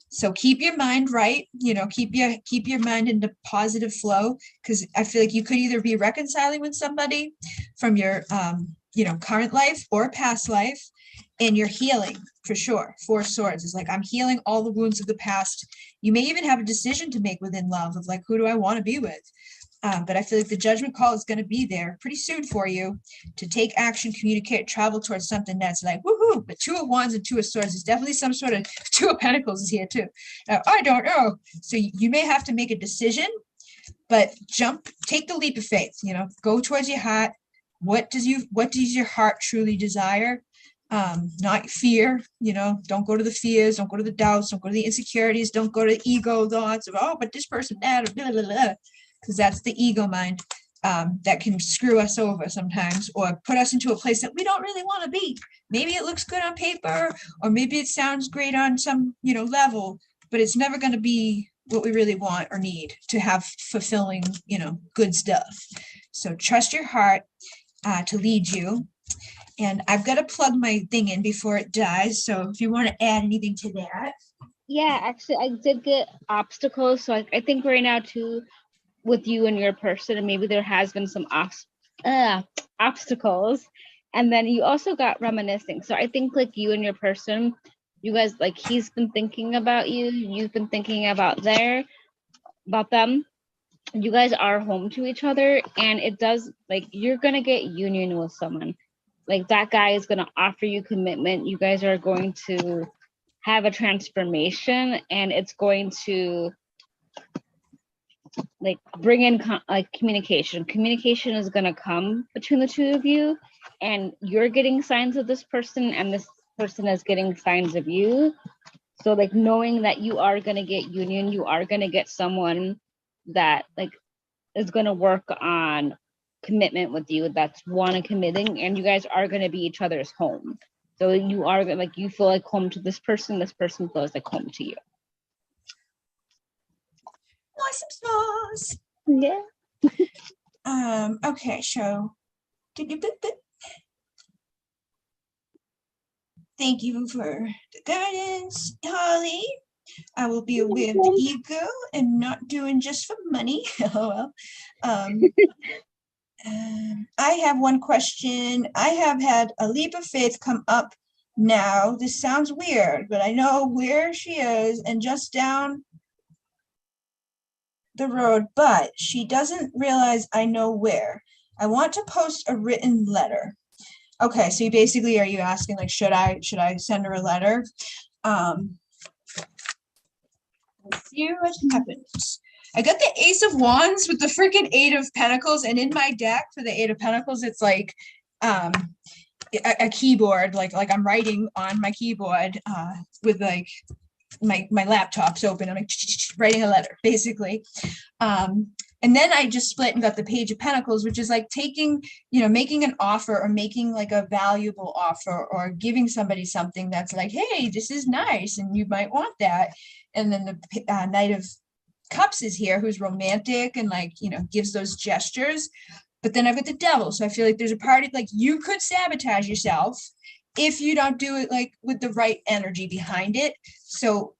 So keep your mind right, keep your mind in the positive flow, because I feel like you could either be reconciling with somebody from your current life or past life, and you're healing for sure. 4 of Swords is like, I'm healing all the wounds of the past. You may even have a decision to make within love of like, who do I want to be with? But I feel like the judgment call is going to be there pretty soon for you to take action, communicate, travel towards something that's like, woohoo. But 2 of Wands and 2 of Swords is definitely some sort of 2 of Pentacles is here too. Now, I don't know. So you may have to make a decision, but take the leap of faith, go towards your heart. What does your heart truly desire? Not fear, don't go to the fears, don't go to the doubts, don't go to the insecurities, don't go to the ego thoughts of, oh, but this person, that, blah, blah, blah, because that's the ego mind that can screw us over sometimes or put us into a place that we don't really want to be. Maybe it looks good on paper, or maybe it sounds great on some, level, but it's never going to be what we really want or need to have fulfilling, good stuff. So trust your heart to lead you. And I've got to plug my thing in before it dies. So if you want to add anything to that. Yeah, actually, I did get obstacles. So I think right now, too, with you and your person, and maybe there has been some obstacles. And then you also got reminiscing. So I think like you and your person, you guys, like he's been thinking about you. You've been thinking about them. You guys are home to each other. And it does, like, you're going to get union with someone. Like that guy is going to offer you commitment. You guys are going to have a transformation, and it's going to like bring in communication. Communication is going to come between the 2 of you, and you're getting signs of this person, and this person is getting signs of you. So like knowing that you are going to get union, you are going to get someone that like is going to work on commitment with you, that's committing, and you guys are going to be each other's home. So you are like, you feel like home to this person feels like home to you. Awesome sauce. Yeah. Okay, so thank you for the guidance, Holly. I will be aware of the ego and not doing just for money. LOL. I have one question. I have had a leap of faith come up now. This sounds weird, but I know where she is and just down the road, but she doesn't realize I know where. I want to post a written letter. Okay, so basically, are you asking like, should I send her a letter? Let's see what happens. I got the Ace of Wands with the freaking Eight of Pentacles, and in my deck for the Eight of Pentacles, it's like a keyboard, like I'm writing on my keyboard with like my laptop's open. I'm like writing a letter, basically. And then I just split and got the Page of Pentacles, which is like taking, making an offer or making like a valuable offer or giving somebody something that's like, hey, this is nice and you might want that. And then the Knight of Cups is here, who's romantic and like, gives those gestures. But then I've got the Devil. So I feel like there's a party, like you could sabotage yourself if you don't do it like with the right energy behind it. So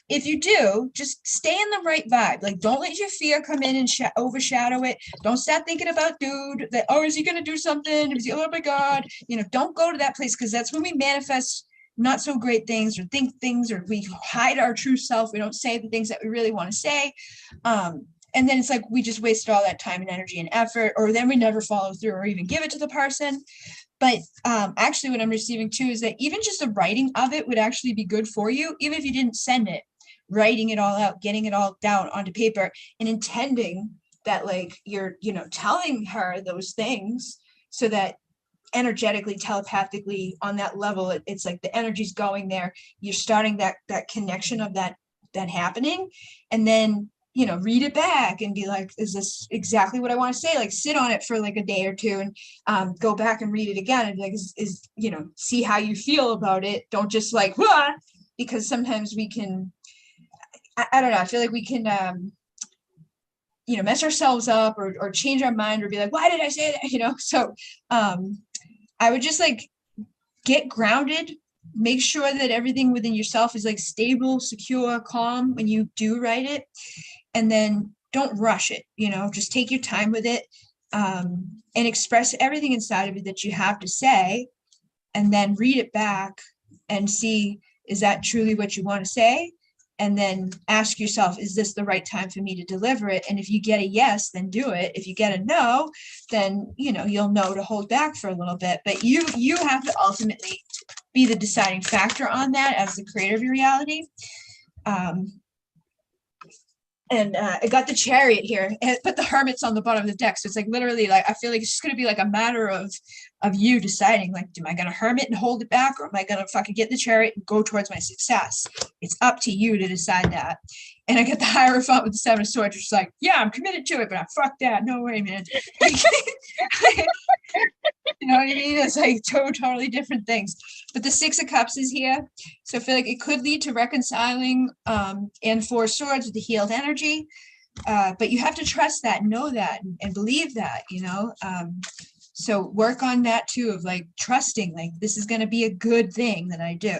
if you do, just stay in the right vibe. Like, don't let your fear come in and overshadow it. Don't start thinking about dude that, oh, is he going to do something? Is he, oh my God, don't go to that place, because that's when we manifest not so great things or think things, or we hide our true self. We don't say the things that we really want to say. And then it's like we just wasted all that time and energy and effort, or then we never follow through or even give it to the person. But actually what I'm receiving too is that even just the writing of it would actually be good for you, even if you didn't send it. Writing it all out, getting it all down onto paper, and intending that like you're, telling her those things so that energetically, telepathically on that level, it's like the energy's going there. You're starting that connection of that happening, and then read it back and be like, is this exactly what I want to say? Like sit on it for like a day or two and go back and read it again and be like, is see how you feel about it. Don't just like, what? Because sometimes we can, I don't know, I feel like we can mess ourselves up or change our mind or be like, why did I say that? So I would just like get grounded, make sure that everything within yourself is like stable, secure, calm when you do write it. And then don't rush it, just take your time with it, and express everything inside of it that you have to say, and then read it back and see, is that truly what you want to say? And then ask yourself, is this the right time for me to deliver it? And if you get a yes, then do it. If you get a no, then, you'll know to hold back for a little bit. But you have to ultimately be the deciding factor on that as the creator of your reality. And I got the Chariot here, and put the Hermits on the bottom of the deck. So it's like literally like, I feel like it's just going to be like a matter of you deciding, like, am I going to hermit and hold it back, or am I going to fucking get the Chariot and go towards my success? It's up to you to decide that. And I get the Hierophant with the Seven of Swords, which is like, yeah, I'm committed to it, but fuck that. No way, man. You know what I mean? It's like totally different things. But the Six of Cups is here. So I feel like it could lead to reconciling and Four of Swords with the healed energy. But you have to trust that, know that, and believe that, so work on that too, of like trusting, like this is going to be a good thing that I do.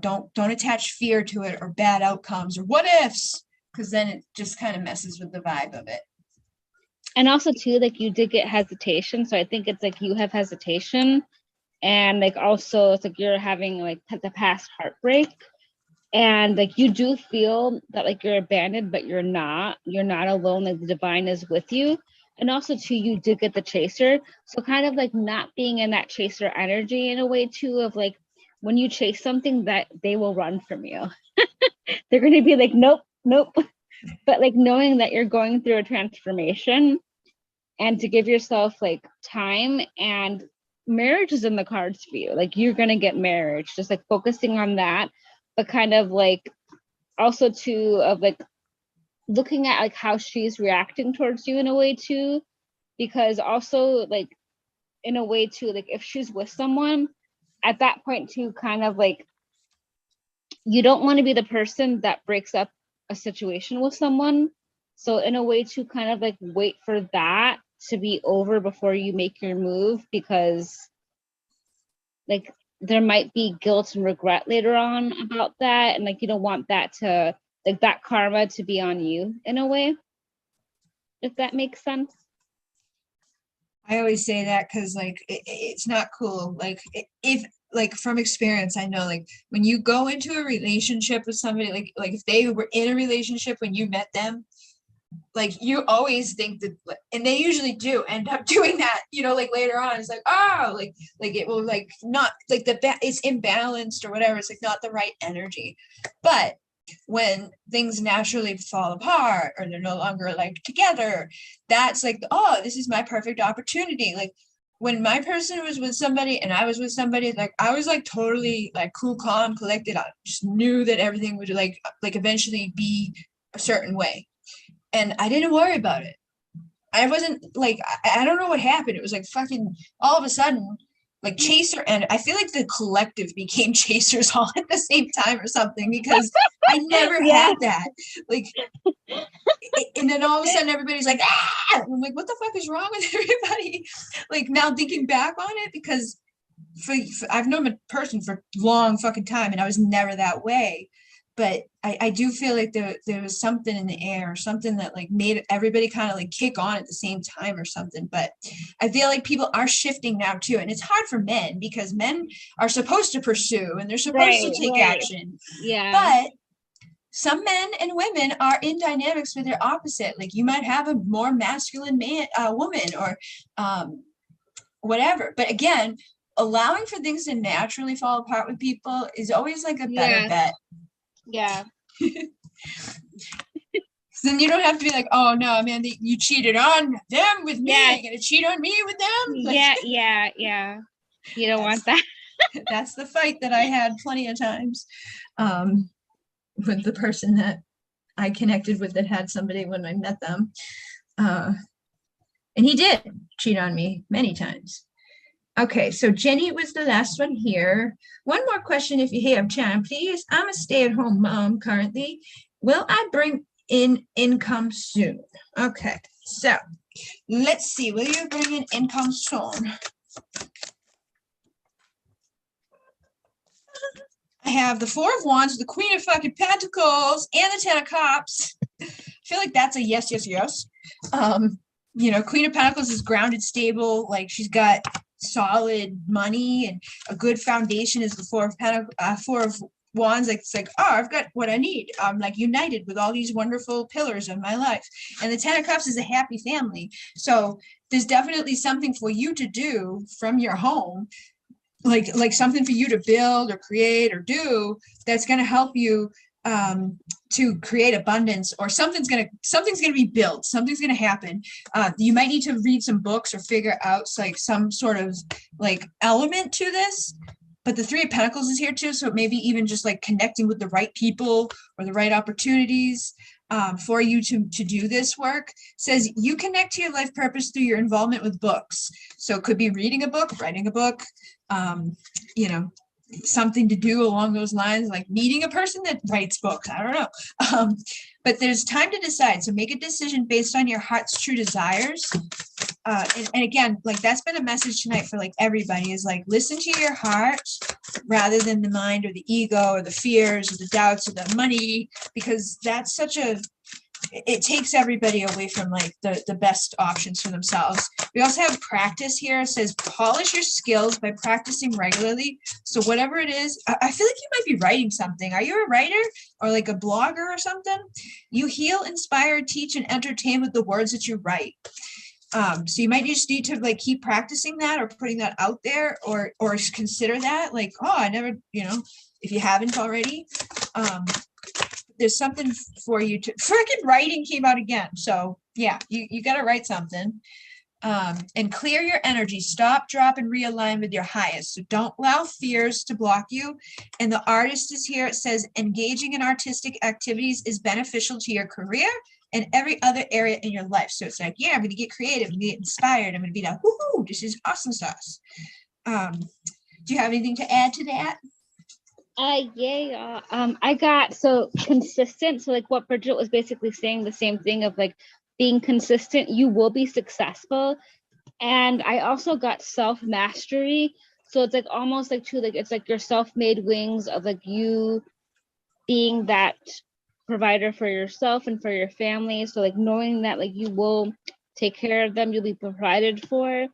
Don't attach fear to it or bad outcomes or what ifs, because then it just kind of messes with the vibe of it. And also too, like you did get hesitation. So I think it's like you have hesitation, and like also it's like you're having like the past heartbreak, and like you do feel that like you're abandoned, but you're not alone. Like the divine is with you. And also too, you did get the Chaser. So kind of like not being in that Chaser energy in a way too, of like when you chase something that they will run from you. They're going to be like, nope. But like knowing that you're going through a transformation, and to give yourself like time, and marriage is in the cards for you. Like you're going to get marriage, just like focusing on that, but kind of like also too of like looking at like how she's reacting towards you in a way too, because also like in a way too, like if she's with someone at that point too, kind of like you don't want to be the person that breaks up a situation with someone. So in a way to kind of like wait for that to be over before you make your move, because like there might be guilt and regret later on about that, and like you don't want that to, like, that karma to be on you in a way, if that makes sense. I always say that because like it's not cool. Like if like from experience, I know like when you go into a relationship with somebody, like if they were in a relationship when you met them, like you always think that, and they usually do end up doing that, you know, like later on it's like, oh, like it will like not like it's imbalanced or whatever, it's like not the right energy. But when things naturally fall apart or they're no longer like together, that's like, oh, this is my perfect opportunity. Like when my person was with somebody and I was with somebody, like I was like totally like cool, calm, collected. I just knew that everything would like eventually be a certain way. And I didn't worry about it. I wasn't like, I don't know what happened. It was like fucking all of a sudden, like chaser. And I feel like the collective became chasers all at the same time or something, because I never had that. Like, and then all of a sudden everybody's like, ah! I'm like, what the fuck is wrong with everybody? Like now thinking back on it, because I've known a person for a long fucking time and I was never that way. But I do feel like there was something in the air, something that like made everybody kind of like kick on at the same time or something. But I feel like people are shifting now too. And it's hard for men because men are supposed to pursue and they're supposed to take action. Yeah. But some men and women are in dynamics with their opposite. Like you might have a more masculine man, woman, or whatever. But again, allowing for things to naturally fall apart with people is always like a better bet. Yeah. Then you don't have to be like, oh no, man, you cheated on them with me. You're gonna cheat on me with them. Yeah. You don't want that. That's the fight that I had plenty of times with the person that I connected with that had somebody when I met them. And he did cheat on me many times. Okay, so Jenny was the last one here. One more question if you have time, please. I'm a stay-at-home mom currently. Will I bring in income soon? Okay, so let's see. Will you bring in income soon? I have the Four of Wands, the Queen of fucking Pentacles, and the Ten of Cups. I feel like that's a yes. You know, Queen of Pentacles is grounded, stable, like she's got solid money and a good foundation. Is the Four of Wands, like it's like, oh, I've got what I need. I'm like united with all these wonderful pillars of my life. And the Ten of Cups is a happy family. So there's definitely something for you to do from your home, like something for you to build or create or do that's going to help you to create abundance, or something's going to be built, something's going to happen. You might need to read some books or figure out like some sort of like element to this. But the Three of Pentacles is here too, so maybe even just like connecting with the right people or the right opportunities for you to do this work. Says you connect to your life purpose through your involvement with books. So it could be reading a book, writing a book, you know, something to do along those lines, like meeting a person that writes books. I don't know. But there's time to decide. So make a decision based on your heart's true desires. And again, like that's been a message tonight for like everybody, is like listen to your heart rather than the mind or the ego or the fears or the doubts or the money, because that's it takes everybody away from like the best options for themselves. We also have practice here. It says polish your skills by practicing regularly. So whatever it is, I feel like you might be writing something. Are you a writer or like a blogger or something? You heal, inspire, teach, and entertain with the words that you write. So you might just need to like keep practicing that or putting that out there, or consider that like, oh, I never, you know, if you haven't already, there's something for you to freaking writing came out again. So yeah, you got to write something, and clear your energy, stop, drop, and realign with your highest. So don't allow fears to block you. And the artist is here. It says engaging in artistic activities is beneficial to your career and every other area in your life. So it's like, yeah, I'm going to get creative, I'm going to get inspired, I'm going to be like, woohoo, this is awesome sauce. Do you have anything to add to that? I got so consistent. So like what Bridget was basically saying, the same thing of like being consistent, you will be successful. And I also got self-mastery. So it's like almost like too, like it's like your self-made wings of like you being that provider for yourself and for your family. So like knowing that like you will take care of them, you'll be provided for.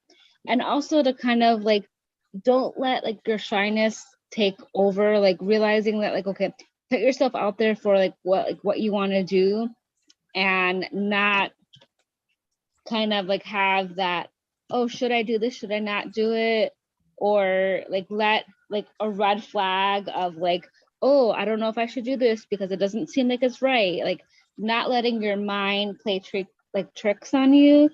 And also to kind of like don't let like your shyness take over, like realizing that like, okay, put yourself out there for like what you want to do, and not kind of like have that, oh, should I do this, should I not do it, or like let like a red flag of like, oh, I don't know if I should do this because it doesn't seem like it's right, like not letting your mind play tricks on you,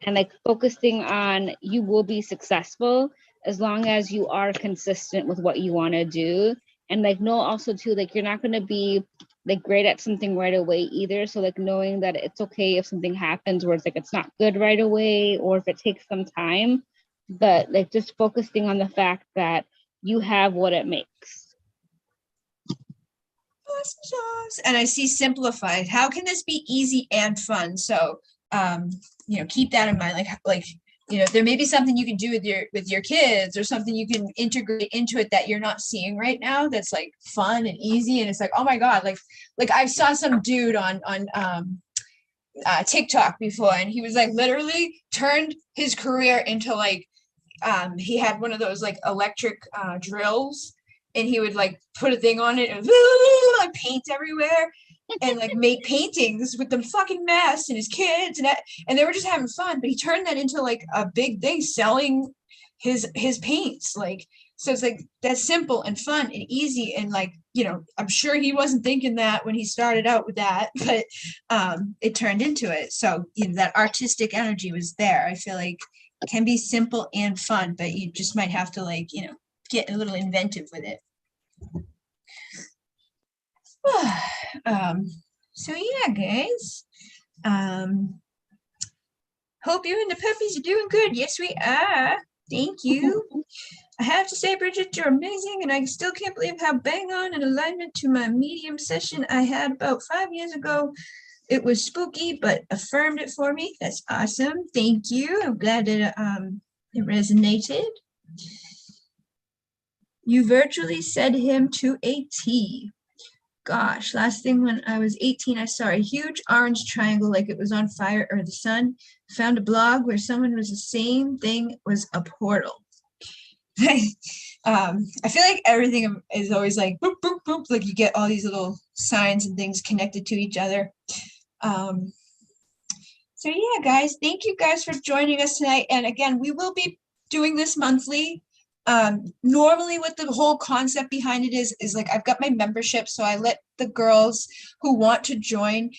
and like focusing on you will be successful as long as you are consistent with what you want to do. And like know also too, like you're not going to be like great at something right away either. So like knowing that it's okay if something happens where it's like it's not good right away, or if it takes some time, but like just focusing on the fact that you have what it makes. Awesome sauce. And I see simplified. How can this be easy and fun? So keep that in mind. Like there may be something you can do with your kids, or something you can integrate into it that you're not seeing right now that's like fun and easy. And it's like, oh my God, like I saw some dude on TikTok before, and he was like literally turned his career into like he had one of those like electric drills, and he would like put a thing on it and like paint everywhere and like make paintings with the fucking mess and his kids, and they were just having fun. But he turned that into like a big thing, selling his paints. Like, so it's like that's simple and fun and easy, and like, I'm sure he wasn't thinking that when he started out with that, but it turned into it. So that artistic energy was there. I feel like it can be simple and fun, but you just might have to like get a little inventive with it. So yeah, guys, hope you and the puppies are doing good. Yes, we are. Thank you. I have to say, Bridget, you're amazing, and I still can't believe how bang on in alignment to my medium session I had about 5 years ago. It was spooky, but affirmed it for me. That's awesome. Thank you. I'm glad that it resonated. You virtually said him to a T. Gosh, last thing when I was 18, I saw a huge orange triangle like it was on fire or the sun. Found a blog where someone was the same thing, was a portal. I feel like everything is always like boop, boop, boop. Like you get all these little signs and things connected to each other. So yeah, guys, thank you guys for joining us tonight. And again, we will be doing this monthly. Normally what the whole concept behind it is like, I've got my membership, so I let the girls who want to join,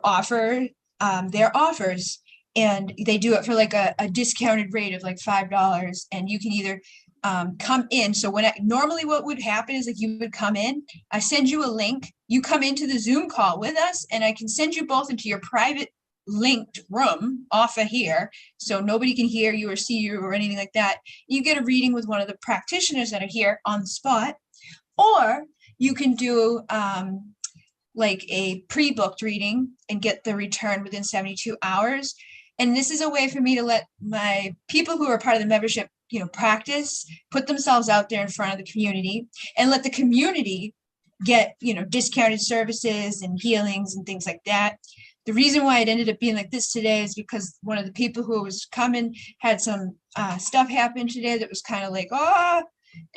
offer their offers, and they do it for like a discounted rate of like $5, and you can either come in. So normally what would happen is like you would come in, I send you a link, you come into the Zoom call with us, and I can send you both into your private linked room off of here, so nobody can hear you or see you or anything like that. You get a reading with one of the practitioners that are here on the spot, or you can do like a pre-booked reading and get the return within 72 hours. And this is a way for me to let my people who are part of the membership, practice, put themselves out there in front of the community, and let the community get, discounted services and healings and things like that. The reason why it ended up being like this today is because one of the people who was coming had some stuff happen today that was kind of like,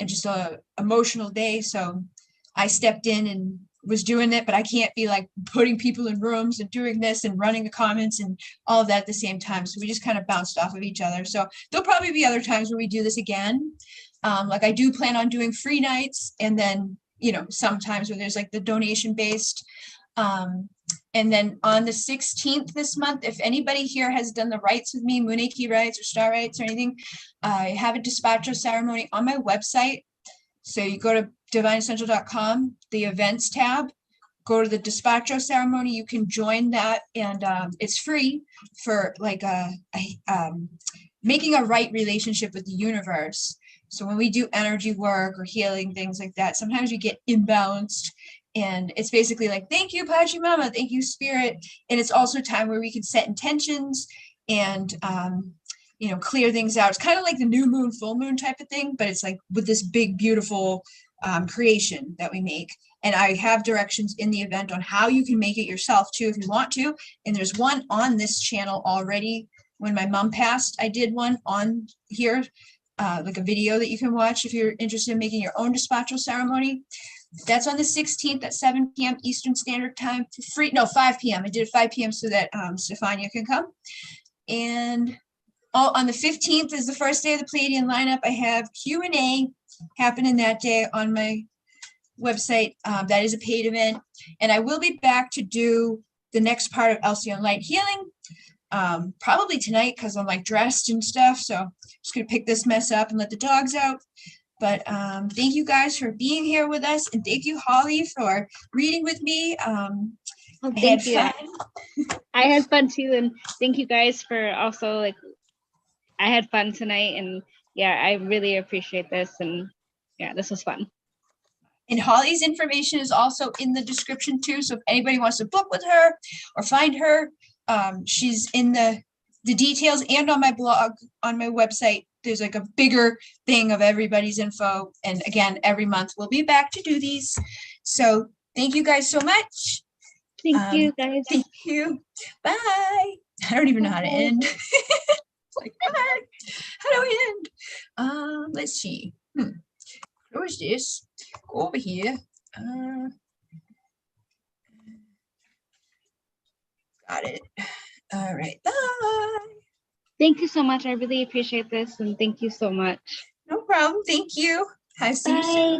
and just a emotional day. So I stepped in and was doing it, but I can't be like putting people in rooms and doing this and running the comments and all of that at the same time. So we just kind of bounced off of each other. So there'll probably be other times where we do this again. Like I do plan on doing free nights, and then, sometimes when there's like the donation based. And then on the 16th this month, if anybody here has done the rites with me, Moonaki rites or star rites or anything, I have a dispatcher ceremony on my website. So you go to divineessential.com, the events tab, go to the dispatcher ceremony, you can join that, and it's free for like making a right relationship with the universe. So when we do energy work or healing, things like that, sometimes you get imbalanced. And it's basically like, thank you, Pachimama, thank you, Spirit. And it's also a time where we can set intentions and clear things out. It's kind of like the new moon, full moon type of thing, but it's like with this big, beautiful creation that we make. And I have directions in the event on how you can make it yourself too, if you want to. And there's one on this channel already. When my mom passed, I did one on here, like a video that you can watch if you're interested in making your own despacho ceremony. That's on the 16th at 7 p.m. Eastern Standard Time. Free, no, 5 p.m. I did it 5 p.m. so that Stefania can come. And on the 15th is the first day of the Pleiadian lineup. I have Q&A happening that day on my website. That is a paid event. And I will be back to do the next part of Elsie Light Healing. Probably tonight because I'm like dressed and stuff. So I'm just going to pick this mess up and let the dogs out. But thank you guys for being here with us. And thank you, Holly, for reading with me. Well, thank you. I had fun too. And thank you guys for also like, I had fun tonight. And yeah, I really appreciate this. And yeah, this was fun. And Holly's information is also in the description too. So if anybody wants to book with her or find her, she's in the details and on my blog, on my website. There's like a bigger thing of everybody's info. And again, every month we'll be back to do these. So thank you guys so much. Thank you guys. Thank you. Bye. I don't even know how to end. It's like, bye. How do we end? Let's see. Close this. Go over here. Got it. All right. Bye. Thank you so much. I really appreciate this. And thank you so much. No problem. Thank you. I'll see you soon.